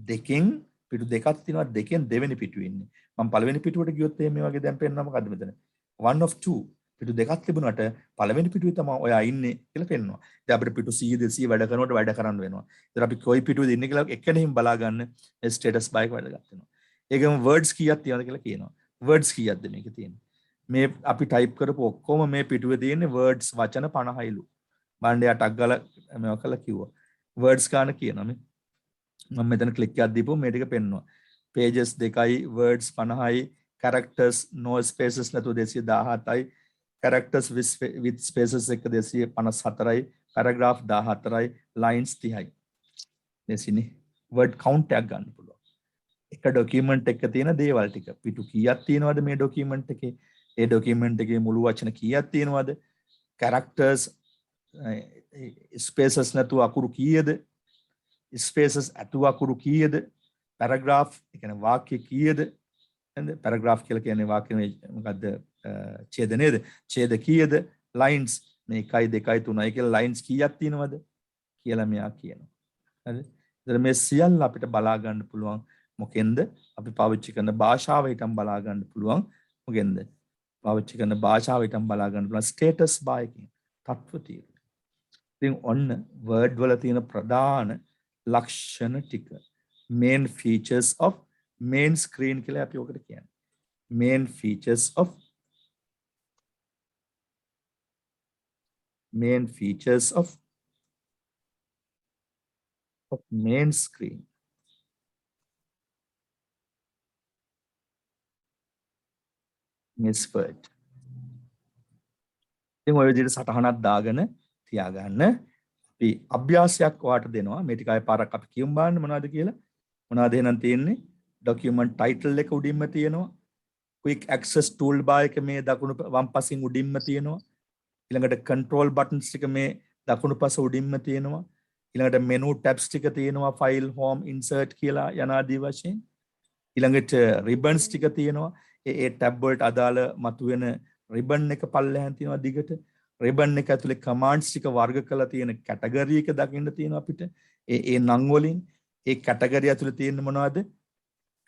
දෙකෙන් පිටු දෙකක් තියෙනවා දෙකෙන් දෙවෙනි පිටුවේ ඉන්නේ. මම පළවෙනි පිටුවට ගියොත් මේ වගේ දැන් පෙන්නනවා මොකද්ද මෙතන? 1 of 2. පිටු දෙකක් තිබුණාට පළවෙනි පිටුවේ තමයි ඔයා ඉන්නේ කියලා පෙන්නනවා. දැන් අපිට පිටු 100 200 වැඩ කරනකොට වැඩ කරන්න වෙනවා. ඉතින් අපි කොයි පිටුවේද ඉන්නේ කියලා එක්කෙනෙක්ම බලා ගන්න ස්ටේටස් බාර් එක වැඩගත් වෙනවා. ඒකම words කීයක් තියනවද කියලා කියනවා. words කීයක්ද මේකේ තියෙන්නේ? මේ අපි ටයිප් කරපු ඔක්කොම මේ පිටුවේ තියෙන්නේ words වචන 50යිලු. බණ්ඩේ අටක් ගාලා මේවා කළා කිව්වා. words ගන්න කියනවා මේ. මම මෙතන ක්ලික් එකක් දීපුවම මේ ටික පෙන්වනවා. pages 2යි words 50යි characters no spaces නැතුව 217යි characters with spaces එක 254යි paragraph 14යි lines 30යි. දෙසිනේ word count එකක් ගන්න පුළුවන්. එක document එකක තියෙන දේවල් ටික. පිටු කීයක් තියෙනවද මේ document එකේ? ඒ document එකේ මුළු වචන කීයක් තියෙනවද? characters spaces නැතුව අකුරු කීයද? spaces ඇතුව අකුරු කීයද? paragraph ඒ කියන්නේ වාක්‍ය කීයද? නේද? paragraph කියලා කියන්නේ වාක්‍ය මොකද්ද? ඡේද නේද? ඡේද කීයද? lines මේ 1 2 3යි කියලා lines කීයක් තියෙනවද කියලා මෙයා කියනවා. හරිද? ඉතින් මේ සියල්ල අපිට බලා ගන්න පුළුවන් මොකෙන්ද? අපි පාවිච්චි කරන භාෂාව හිටම් බලා ගන්න පුළුවන් මොකෙන්ද? පාවිච්චි කරන භාෂාව හිටම් බලා ගන්න පුළුවන් status bar එකකින් තත්ත්ව තීරුව. ඉතින් ඔන්න word වල තියෙන ප්‍රධාන ලක්ෂණ ටික main features of main screen කියලා අපි ඔකට කියන්නේ. main features of main screen. Miss Word. ඉතින් ඔය විදිහට සටහනක් දාගෙන තියාගන්න. අපි අභ්‍යාසයක් ඔයාලට දෙනවා. මේ ටික ආයෙ පාරක් අපි කියමු බලන්න මොනවද කියලා. මොනවද එහෙනම් තියෙන්නේ? document title එක උඩින්ම තියෙනවා. quick access toolbar එක මේ දකුණු වම් පසින් උඩින්ම තියෙනවා. ඊළඟට control buttons ටික මේ දකුණු පස උඩින්ම තියෙනවා. ඊළඟට menu tabs ටික තියෙනවා. file home insert කියලා යන ආදී වශයෙන්. ඊළඟට ribbons ටික තියෙනවා. ඒ tab වලට අදාළ මතුවෙන ribbon එක පල්ලෙහාන් තියෙනවා දිගට. ribbon එක ඇතුලේ commands ටික වර්ග කරලා තියෙන category එක දකින්න තියෙනවා අපිට. ඒ නම් වලින් ඒ category ඇතුලේ තියෙන මොනවද?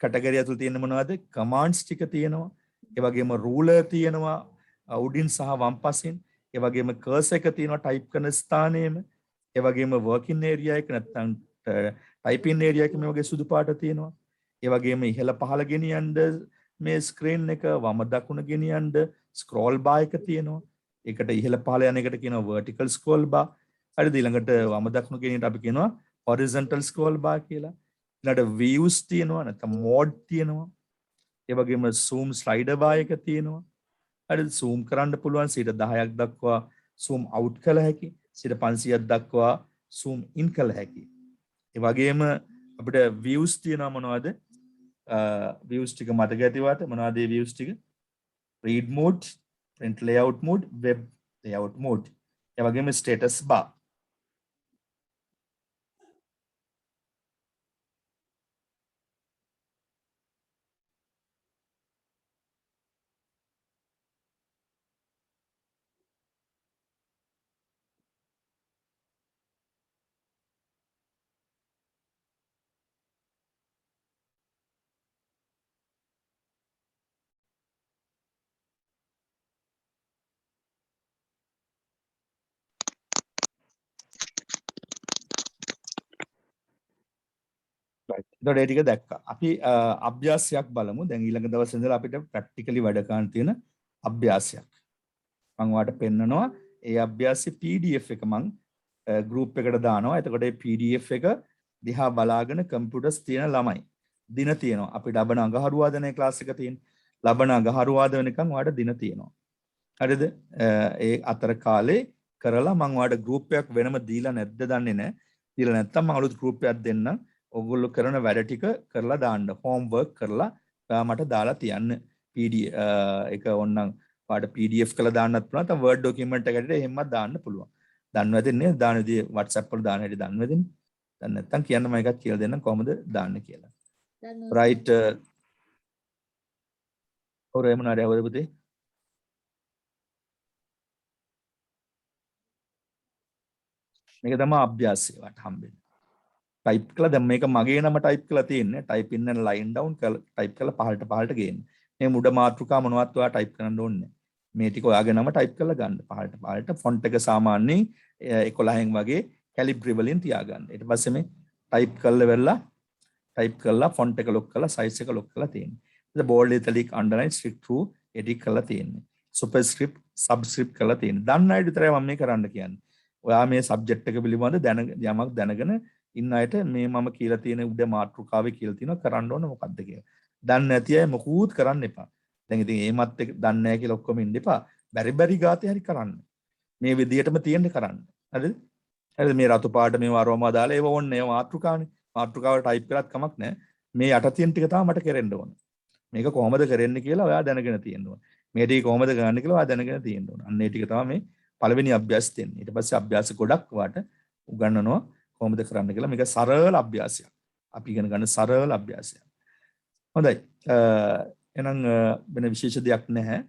category ඇතුලේ තියෙන මොනවද? commands ටික තියෙනවා. ඒ වගේම ruler තියෙනවා උඩින් සහ වම් පසින්. ඒ වගේම cursor එක තියෙනවා type කරන ස්ථානයේම. ඒ වගේම working area එක නැත්නම් ටයිපින් ඒරියා එකේ මේ වගේ සුදු පාට තියෙනවා. ඒ වගේම ඉහළ පහළ ගෙනියන්න මේ ස්ක්‍රීන් එක වම දකුණ ගෙනියන්න ස්ක්‍රෝල් බාර් එක තියෙනවා. ඒකට ඉහළ පහළ යන එකට කියනවා vertical scroll bar. හරිද? ඊළඟට වම දකුණ ගෙනියන්න අපි කියනවා horizontal scroll bar කියලා. ඊළඟට views තියෙනවා නැත්නම් mode තියෙනවා. ඒ වගේම zoom slider bar එක තියෙනවා. හරිද? zoom කරන්න පුළුවන් 10ක් දක්වා zoom out කළ හැකි. 500ක් දක්වා zoom in කළ හැකි. ඒ වගේම අපිට views තියෙනවා මොනවද? views ටික මතක ඇතිවට මොනවද මේ views ටික? read mode, print layout mode, web layout mode. ඒ වගේම status bar. එතකොට ඒ ටික දැක්කා. අපි අභ්‍යාසයක් බලමු. දැන් ඊළඟ දවසේ ඉඳලා අපිට ප්‍රැක්ටිකලි වැඩ කරන්න තියෙන අභ්‍යාසයක්. මම ඔයාලට පෙන්නනවා. ඒ අභ්‍යාසයේ PDF එක මම group එකට දානවා. එතකොට මේ PDF එක දිහා බලාගෙන කම්පියුටර්ස් තියෙන ළමයි දින තියෙනවා. අපි ලබන අඟහරුවාදනේ ක්ලාස් එක තියෙන. ලබන අඟහරුවාද වෙනකන් ඔයාලට දින තියෙනවා. හරිද? ඒ අතර කාලේ කරලා මම ඔයාලට group එකක් වෙනම දීලා නැද්ද දන්නේ නැහැ. දීලා නැත්තම් මම අලුත් group එකක් දෙන්නම්. ඔගොල්ලෝ කරන වැඩ ටික කරලා දාන්න homework කරලා ඔයා මට දාලා තියන්න PDF එක ඕනනම් ඔයාලට PDF කරලා දාන්නත් පුළුවන් නැත්නම් Word document එකකට එහෙමත් දාන්න පුළුවන්. දන්නවද නේ? දාන විදිය WhatsApp වල දාන හැටි දන්නවද නේ? දැන් නැත්තම් කියන්න මම එකක් කියලා දෙන්නම් කොහොමද දාන්න කියලා. right ඔර එහෙම නෑ අවුද පුතේ? මේක තමයි අභ්‍යාසය වට හම්බෙන්නේ. ටයිප් කළා දැන් මේක මගේ නම ටයිප් කරලා තියෙන්නේ type in and line down type කරලා පහළට ගේන්න මේ මුඩ මාතෘකා මොනවත් ඔයා ටයිප් කරන්න ඕනේ මේ ටික ඔයාගේ නම ටයිප් කරලා ගන්න පහළට ෆොන්ට් එක සාමාන්‍යයෙන් 11න් වගේ කැලිබ්‍රි වලින් තියාගන්න ඊට පස්සේ මේ ටයිප් කරලා ෆොන්ට් එක ලොක් කරලා සයිස් එක ලොක් කරලා තියෙන්නේ ඊට bold italic underline strikethrough edit කරලා තියෙන්නේ සුපර්ස්ක්‍රිප්ට් සබ්ස්ක්‍රිප්ට් කරලා තියෙන්නේ දන්න අය විතරයි මම මේ කරන්න කියන්නේ ඔයා මේ සබ්ජෙක්ට් එක පිළිබඳ යමක් දැනගෙන ඉන්න අයට මේ මම කියලා තියෙන උඩ මාතෘකාවේ කියලා තියෙනවා කරන්න ඕන මොකද්ද කියලා. දන්නේ නැති අය මොකුත් කරන්න එපා. දැන් ඉතින් ඒමත් එක දන්නේ නැහැ කියලා ඔක්කොම ඉන්න එපා. බැරි ගාතේ හරි කරන්න. මේ විදියටම තියෙන්නේ කරන්න. හරිද? හරිද මේ රතු පාට මේ වරවම දාලා ඒව ඕනේ මාතෘකාවනේ. මාතෘකාව ටයිප් කරත් කමක් නැහැ. මේ යට තියෙන ටික තමයි මට කරෙන්න ඕන. මේක කොහොමද කරන්නේ කියලා ඔයා දැනගෙන තියෙන්න ඕන. මේ ටික කොහොමද ගන්න කියලා ඔයා දැනගෙන තියෙන්න ඕන. අන්න ඒ ටික තමයි මේ පළවෙනි අභ්‍යාසය තියෙන්නේ. ඊට පස්සේ අභ්‍යාස ගොඩක් ඔයාට උගන්වනවා. කොහොමද කරන්න කියලා මේක සරල අභ්‍යාසයක්. අපි ඉගෙන ගන්න සරල අභ්‍යාසයක්. හොඳයි. එහෙනම් වෙන විශේෂ දෙයක් නැහැ.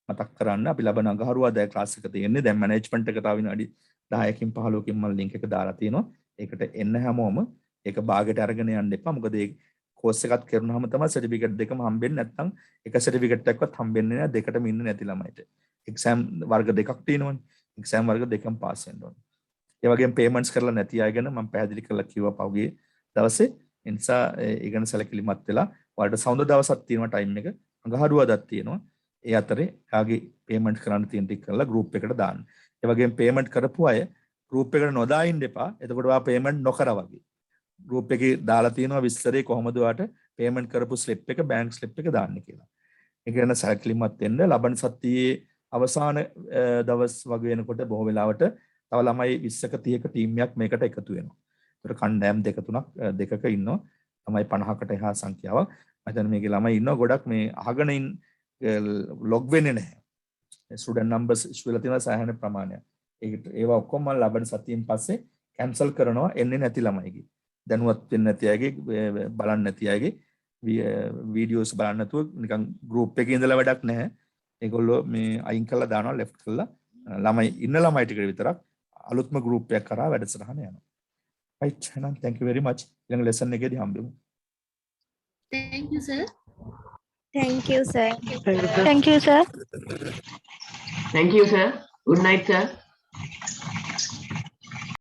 මතක් කරන්න අපි ලබන අඟහරුවාදා ක්ලාස් එක තියෙන්නේ. දැන් මැනේජ්මන්ට් එක තව විනාඩි 10කින් 15කින් මම ලින්ක් එක දාලා තියෙනවා. ඒකට එන්න හැමෝම ඒක භාගයට අරගෙන යන්න එපා. මොකද ඒ කෝස් එකත් කරනවාම තමයි සර්ටිෆිකේට් දෙකම හම්බෙන්නේ. නැත්නම් එක සර්ටිෆිකේට් එකක්වත් හම්බෙන්නේ නැහැ. දෙකටම ඉන්න නැති ළමයිට. එක්සෑම් වර්ග දෙකක් තියෙනවනේ. එක්සෑම් වර්ග දෙකම පාස් වෙන්න ඕනේ. ඒ වගේම පේමන්ට්ස් කරලා නැති අය ගැන මම පැහැදිලි කරලා කිව්වා පහුගිය දවසේ. ඒ නිසා ඒ ගැන සැලකිලිමත් වෙලා ඔයාලට සවුන්ද දවසක් තියෙනවා ටයිම් එක. අඟහරුවාදක් තියෙනවා. ඒ අතරේ එයාගේ පේමන්ට් කරන්න තියෙන ටික කරලා ගෲප් එකට දාන්න. ඒ වගේම පේමන්ට් කරපු අය ගෲප් එකට නොදා ඉන්න එපා. එතකොට ඔයා පේමන්ට් නොකර වගේ. ගෲප් එකේ දාලා තියෙනවා විස්තරේ කොහොමද ඔයාට පේමන්ට් කරපු ස්ලිප් එක බැංක් ස්ලිප් එක දාන්න කියලා. ඒක ගැන සැලකිලිමත් වෙන්න ලබන සතියේ අවසාන දවස් වගේ වෙනකොට බොහෝ වෙලාවට තව ළමයි 20ක 30ක ටීම් එකක් මේකට එකතු වෙනවා. ඒතර කණ්ඩායම් දෙකක ඉන්නවා. ළමයි 50කට එහා සංඛ්‍යාවක්. මම හිතන්නේ මේකේ ළමයි ඉන්නවා ගොඩක් මේ අහගෙන ලොග් වෙන්නේ නැහැ. ස්ටුඩන්ට් නම්බර්ස් ඉෂු වෙලා තියෙනවා සෑහෙන ප්‍රමාණයක්. ඒවා ඔක්කොම මම ලබන සතියෙන් පස්සේ කැන්සල් කරනවා එන්නේ නැති ළමයිගේ. දැනුවත් වෙන්නේ නැති අයගේ බලන්න නැති අයගේ වීඩියෝස් බලන්න නැතුව නිකන් ගෲප් එකේ ඉඳලා වැඩක් නැහැ. ඒගොල්ලෝ මේ අයින් කරලා දානවා ලෙෆ්ට් කරලා ළමයි ඉන්න ළමයි ටිකට විතරක් අලුත්ම ගෲප් එකක් කරා වැඩසටහන යනවා. right එහෙනම් thank you very much. ඊළඟ lesson එකේදී හම්බෙමු. Thank you, sir. Thank you, sir. Thank you, sir. Thank you, sir. Thank you, sir. Good night, sir.